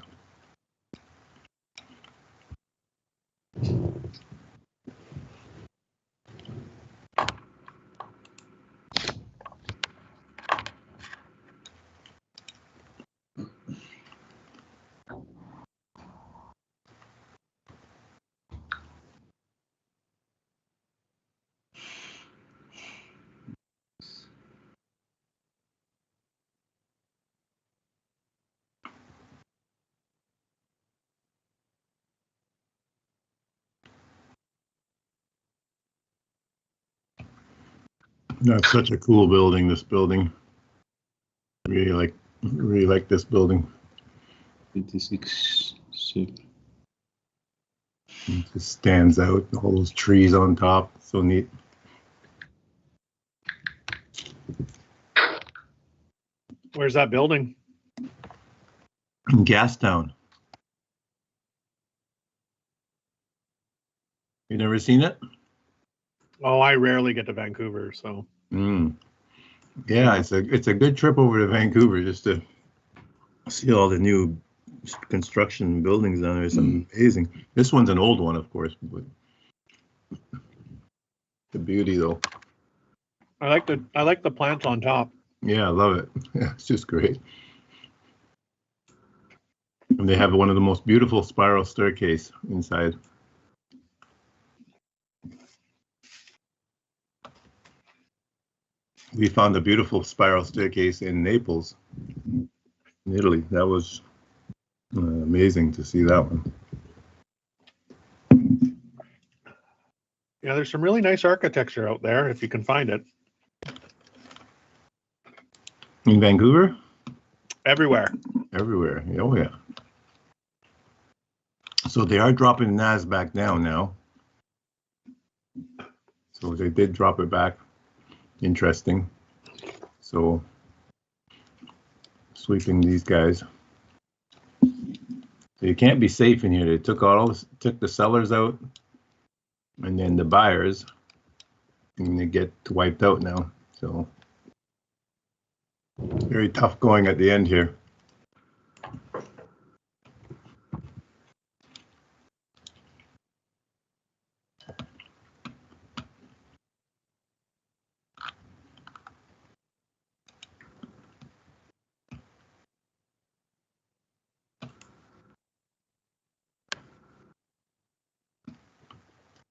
That's such a cool building, this building. Really like this building. 26 soup. It just stands out, all those trees on top, so neat. Where's that building? In Gastown. You never seen it? Oh, I rarely get to Vancouver, so. Yeah, it's a good trip over to Vancouver just to see all the new construction buildings down there. It's amazing. This one's an old one, of course, but the beauty though. I like the plants on top. Yeah, I love it. Yeah, it's just great. And they have one of the most beautiful spiral staircase inside. We found a beautiful spiral staircase in Naples, in Italy. That was amazing to see that one. Yeah, there's some really nice architecture out there if you can find it. In Vancouver? Everywhere. Everywhere. Oh, yeah. So they are dropping NAS back down now. So they did drop it back. Interesting. So sweeping these guys. So you can't be safe in here. They took the sellers out, and then the buyers, and they get wiped out now. So very tough going at the end here.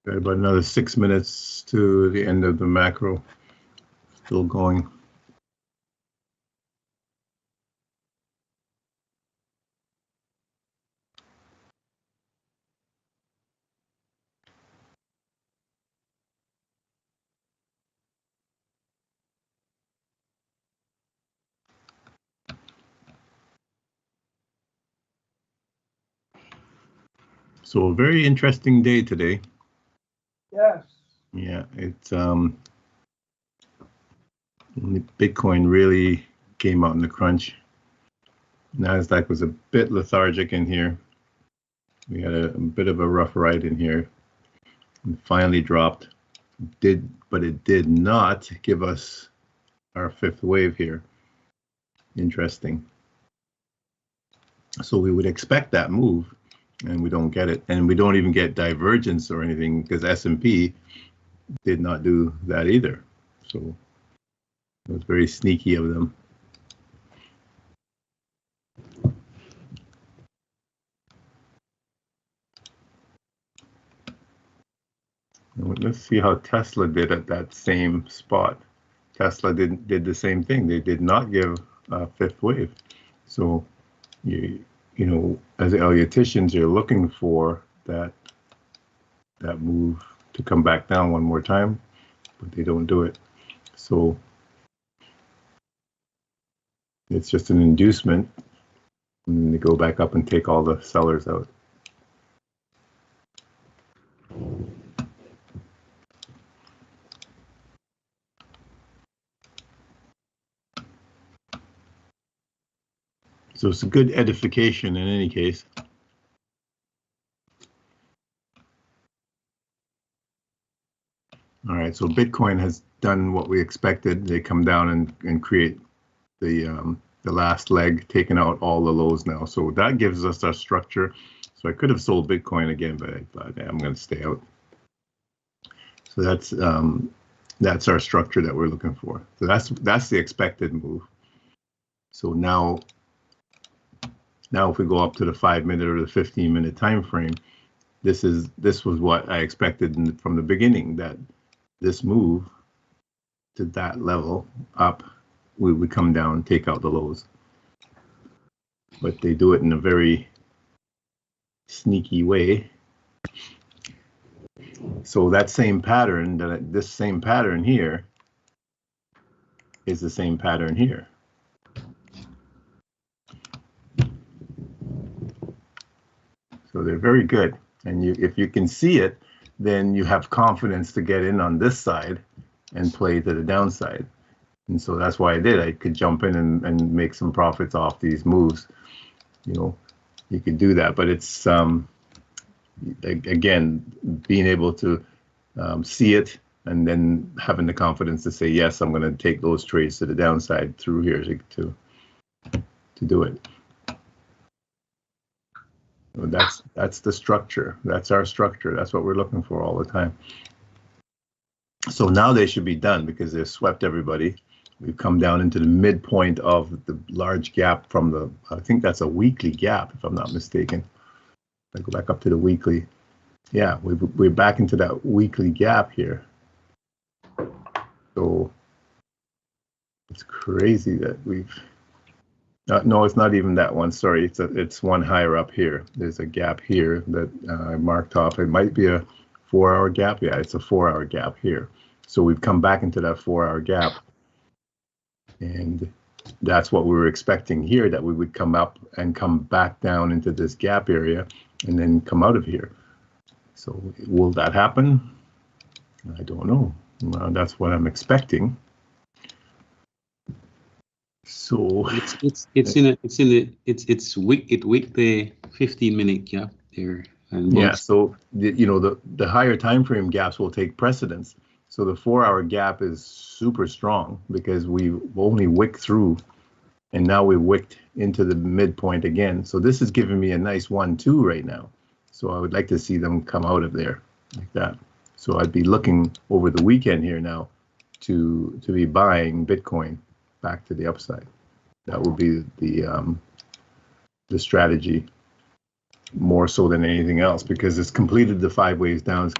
Got about another 6 minutes to the end of the macro. Still going. So a very interesting day today. Yes. Yeah, it's Bitcoin really came out in the crunch. NASDAQ was a bit lethargic in here. We had a bit of a rough ride in here. And finally dropped. But it did not give us our fifth wave here. Interesting. So we would expect that move, and we don't get it. And we don't even get divergence or anything because S&P did not do that either. So it was very sneaky of them. Let's see how Tesla did at that same spot. Tesla did the same thing. They did not give a fifth wave. So you know, as Ellioticians, you're looking for that move to come back down one more time, but they don't do it. So it's just an inducement, and they go back up and take all the sellers out. So it's a good edification in any case. All right, so Bitcoin has done what we expected. They come down and create the last leg, taking out all the lows now. So that gives us our structure. So I could have sold Bitcoin again, but I thought, yeah, I'm going to stay out. So that's our structure that we're looking for. So that's the expected move. So now if we go up to the 5-minute or the 15-minute time frame, this was what I expected from the beginning, that this move to that level up, we would come down, take out the lows. But they do it in a very sneaky way. So that same pattern, this same pattern here, is the same pattern here. So they're very good. And if you can see it, then you have confidence to get in on this side and play to the downside. And so that's why I did. I could jump in and make some profits off these moves. You know, you could do that, but it's, again, being able to see it and then having the confidence to say, yes, I'm going to take those trades to the downside through here to do it. So that's the structure. That's our structure. That's what we're looking for all the time. So now they should be done because they've swept everybody. We've come down into the midpoint of the large gap from the, I think that's a weekly gap, if I'm not mistaken. I go back up to the weekly. Yeah, we're back into that weekly gap here. So it's crazy that we've, no, it's not even that one. Sorry, it's one higher up here. There's a gap here that I marked off. It might be a 4-hour gap. Yeah, it's a 4-hour gap here. So we've come back into that 4-hour gap. And that's what we were expecting here, that we would come up and come back down into this gap area and then come out of here. So will that happen? I don't know. Well, that's what I'm expecting. So it's with the 15-minute gap there. And yeah, so the higher time frame gaps will take precedence. So the 4-hour gap is super strong because we only wicked through, and now we wicked into the midpoint again. So this is giving me a nice 1-2 right now. So I would like to see them come out of there like that. So I'd be looking over the weekend here now to be buying Bitcoin back to the upside. That would be the strategy more so than anything else, because it's completed the 5 waves down.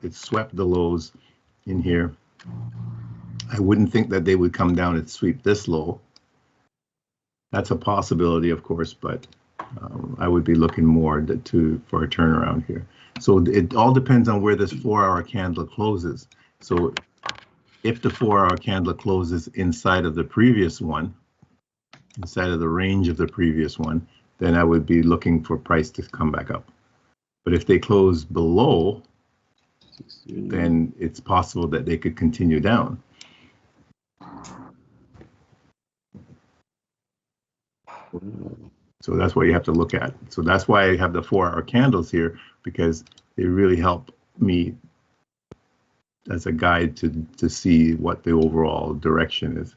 It's swept the lows in here. I wouldn't think that they would come down and sweep this low. That's a possibility, of course, but I would be looking more for a turnaround here. So it all depends on where this 4-hour candle closes. So if the 4-hour candle closes inside of the previous one, inside of the range of the previous one, then I would be looking for price to come back up. But if they close below, then it's possible that they could continue down. So that's what you have to look at. So that's why I have the 4-hour candles here, because they really help me as a guide to see what the overall direction is.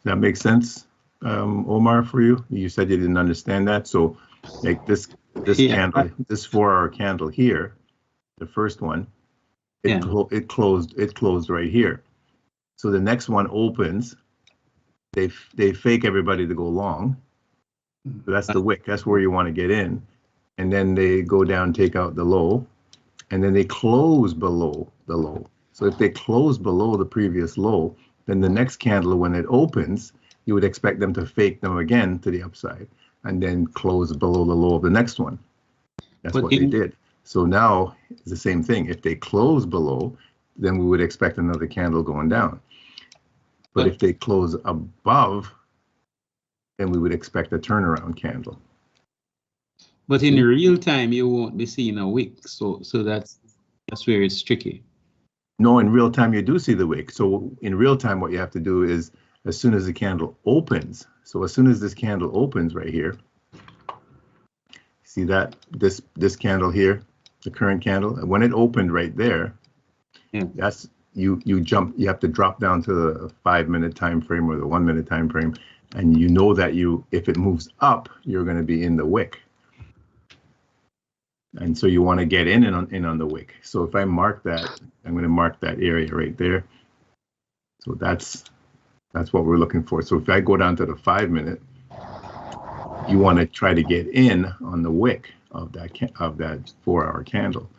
Does that make sense, Omar, for you? You said you didn't understand that. So like this candle, this 4-hour candle here, the first one, it closed right here. So the next one opens, they fake everybody to go long. So that's the wick. That's where you want to get in. And then they go down, take out the low, and then they close below the low. So if they close below the previous low, then the next candle, when it opens, you would expect them to fake them again to the upside and then close below the low of the next one. That's what they did. So now it's the same thing. If they close below, then we would expect another candle going down. But if they close above, then we would expect a turnaround candle. But in real time, you won't be seeing a wick. So that's where it's tricky. No, in real time, you do see the wick. So in real time, what you have to do is, as soon as the candle opens, so as soon as this candle opens right here, see that this candle here, the current candle, when it opened right there, that's you have to drop down to the 5-minute time frame or the 1-minute time frame, and you know that if it moves up, you're going to be in the wick. And so you want to get in on the wick. So if I mark that, I'm going to mark that area right there. So that's what we're looking for. So if I go down to the 5-minute, you want to try to get in on the wick of that 4-hour candle.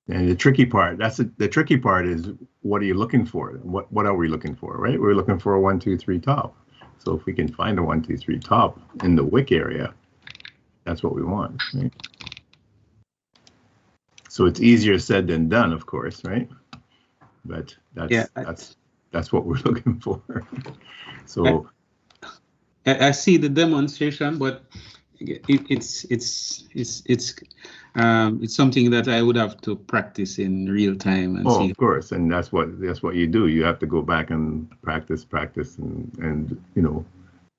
And the tricky part, the tricky part is, what are you looking for? What are we looking for, right? We're looking for a 1, 2, 3 top. So if we can find a 1, 2, 3 top in the wick area, That's what we want, right? So it's easier said than done, of course, right? But that's what we're looking for. So I see the demonstration, but it's something that I would have to practice in real time and see. Of course, and that's what you do. You have to go back and practice, and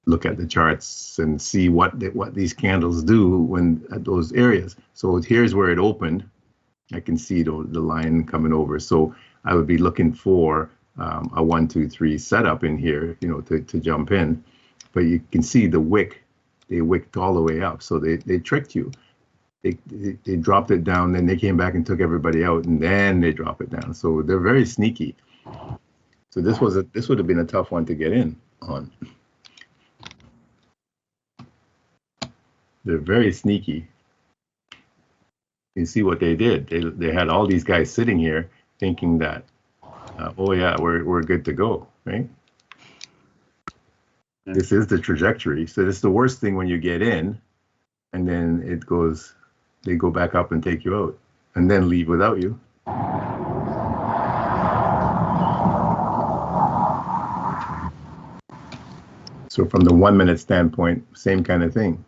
look at the charts and see what these candles do when at those areas. So here's where it opened. I can see the line coming over. So I would be looking for a 1, 2, 3 setup in here, to jump in. But you can see the wick. They wicked all the way up. So they tricked you. They dropped it down, then they came back and took everybody out, and then they drop it down. So they're very sneaky. So this would have been a tough one to get in on. They're very sneaky. You see what they did. They had all these guys sitting here thinking that, oh yeah, we're good to go, right? This is the trajectory. So this is the worst thing when you get in, and then they go back up and take you out, and then leave without you. So from the 1 minute standpoint, same kind of thing.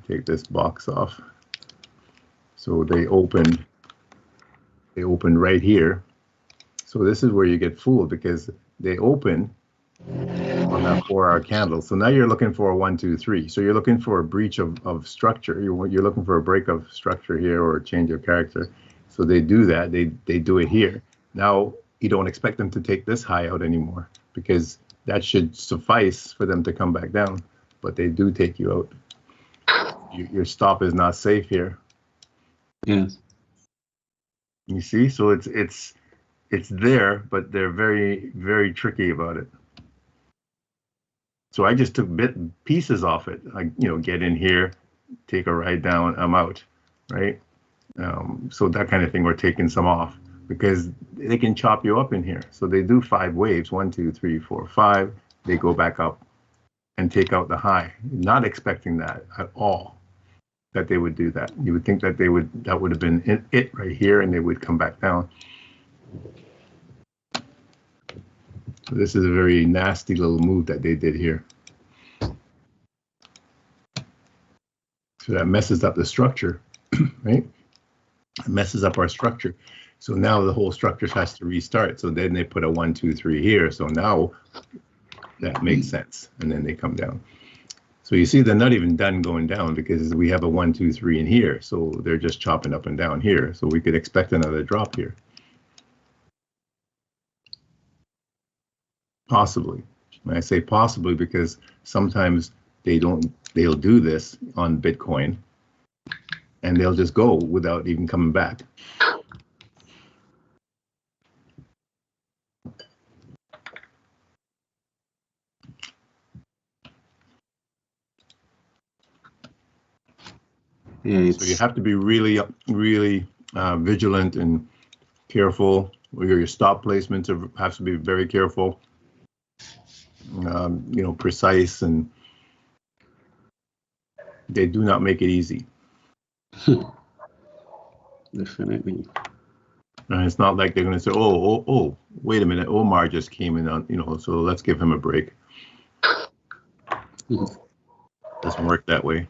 Take this box off. So they opened right here. So this is where you get fooled, because they open on that 4-hour candle. So now you're looking for a 1, 2, 3. So you're looking for a breach of structure. You're looking for a break of structure here, or a change of character. So they do that. They do it here. Now you don't expect them to take this high out anymore, because that should suffice for them to come back down. But they do take you out. Your stop is not safe here. Yes. You see, so it's there, but they're very, very tricky about it. So I just took pieces off it. Get in here, take a ride down, I'm out, right? So that kind of thing, we're taking some off, because they can chop you up in here. So they do 5 waves, 1, 2, 3, 4, 5. They go back up and take out the high. Not expecting that at all, that they would do that. You would think that that would have been it right here, and they would come back down. So this is a very nasty little move that they did here. So that messes up the structure, right? It messes up our structure. So now the whole structure has to restart. So then they put a 1, 2, 3 here. So now that makes sense. And then they come down. So you see, they're not even done going down, because we have a 1, 2, 3 in here. So they're just chopping up and down here. So we could expect another drop here. Possibly. And I say possibly because sometimes they'll do this on Bitcoin, and they'll just go without even coming back. Yeah, so you have to be really, really vigilant and careful. Your stop placements have to be very careful. Precise, and they do not make it easy. Definitely. And it's not like they're going to say, oh, wait a minute, Omar just came in on, so let's give him a break. Doesn't work that way.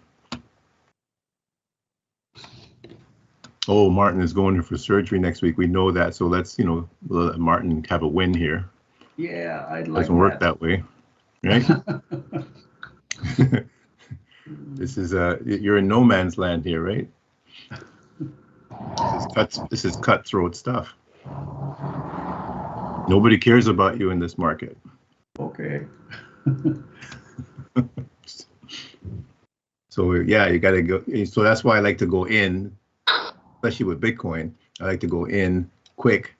Oh, Martin is going in for surgery next week. We know that. So let's, let Martin have a win here. Yeah, I'd like Doesn't work that way, right? This is you're in no man's land here, right? This is cutthroat stuff. Nobody cares about you in this market. Okay. So yeah, you got to go. So that's why I like to go in, especially with Bitcoin. I like to go in quick,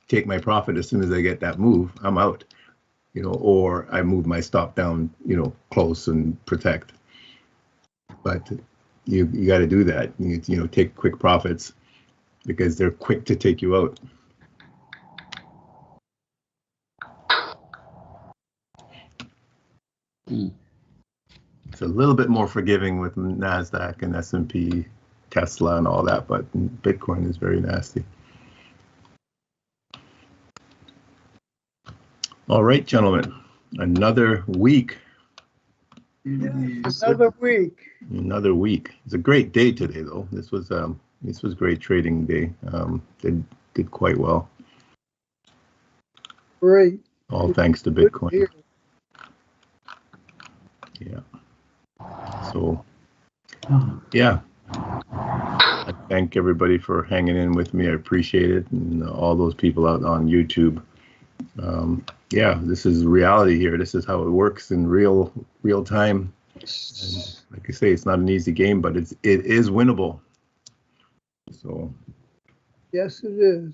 take my profit as soon as I get that move. I'm out, or I move my stop down, close and protect. But you got to do that. You take quick profits, because they're quick to take you out. It's a little bit more forgiving with NASDAQ and S&P, Tesla and all that, but Bitcoin is very nasty. All right, gentlemen, another week. Another week. Another week. It's a great day today, though. This was great trading day. Did quite well. Great. All thanks to Bitcoin. Yeah. So, yeah. I thank everybody for hanging in with me. I appreciate it, and all those people out on YouTube. Yeah, this is reality here. This is how it works in real time. And like I say, it's not an easy game, but it is winnable. So, yes, it is.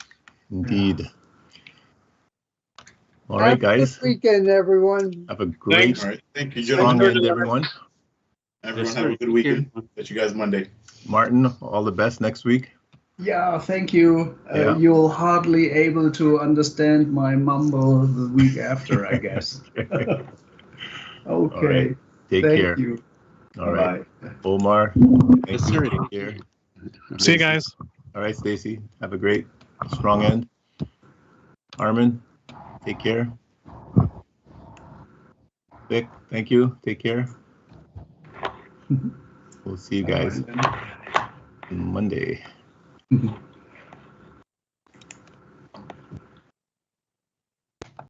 Indeed. All right, guys. Good weekend, everyone. Have a great, All right. Thank you, strong gentlemen. end, everyone. Everyone have a good weekend. Catch you guys Monday. Martin, all the best next week. Yeah, thank you. Yeah. You'll hardly able to understand my mumble the week after, I guess. Okay. All right. Take Thank care. you. All Bye-bye. right. Omar, thank you. Take care. See you guys. All right, Stacy. Have a great, strong end. Armin, take care. Vic, thank you. Take care. We'll see you guys Monday.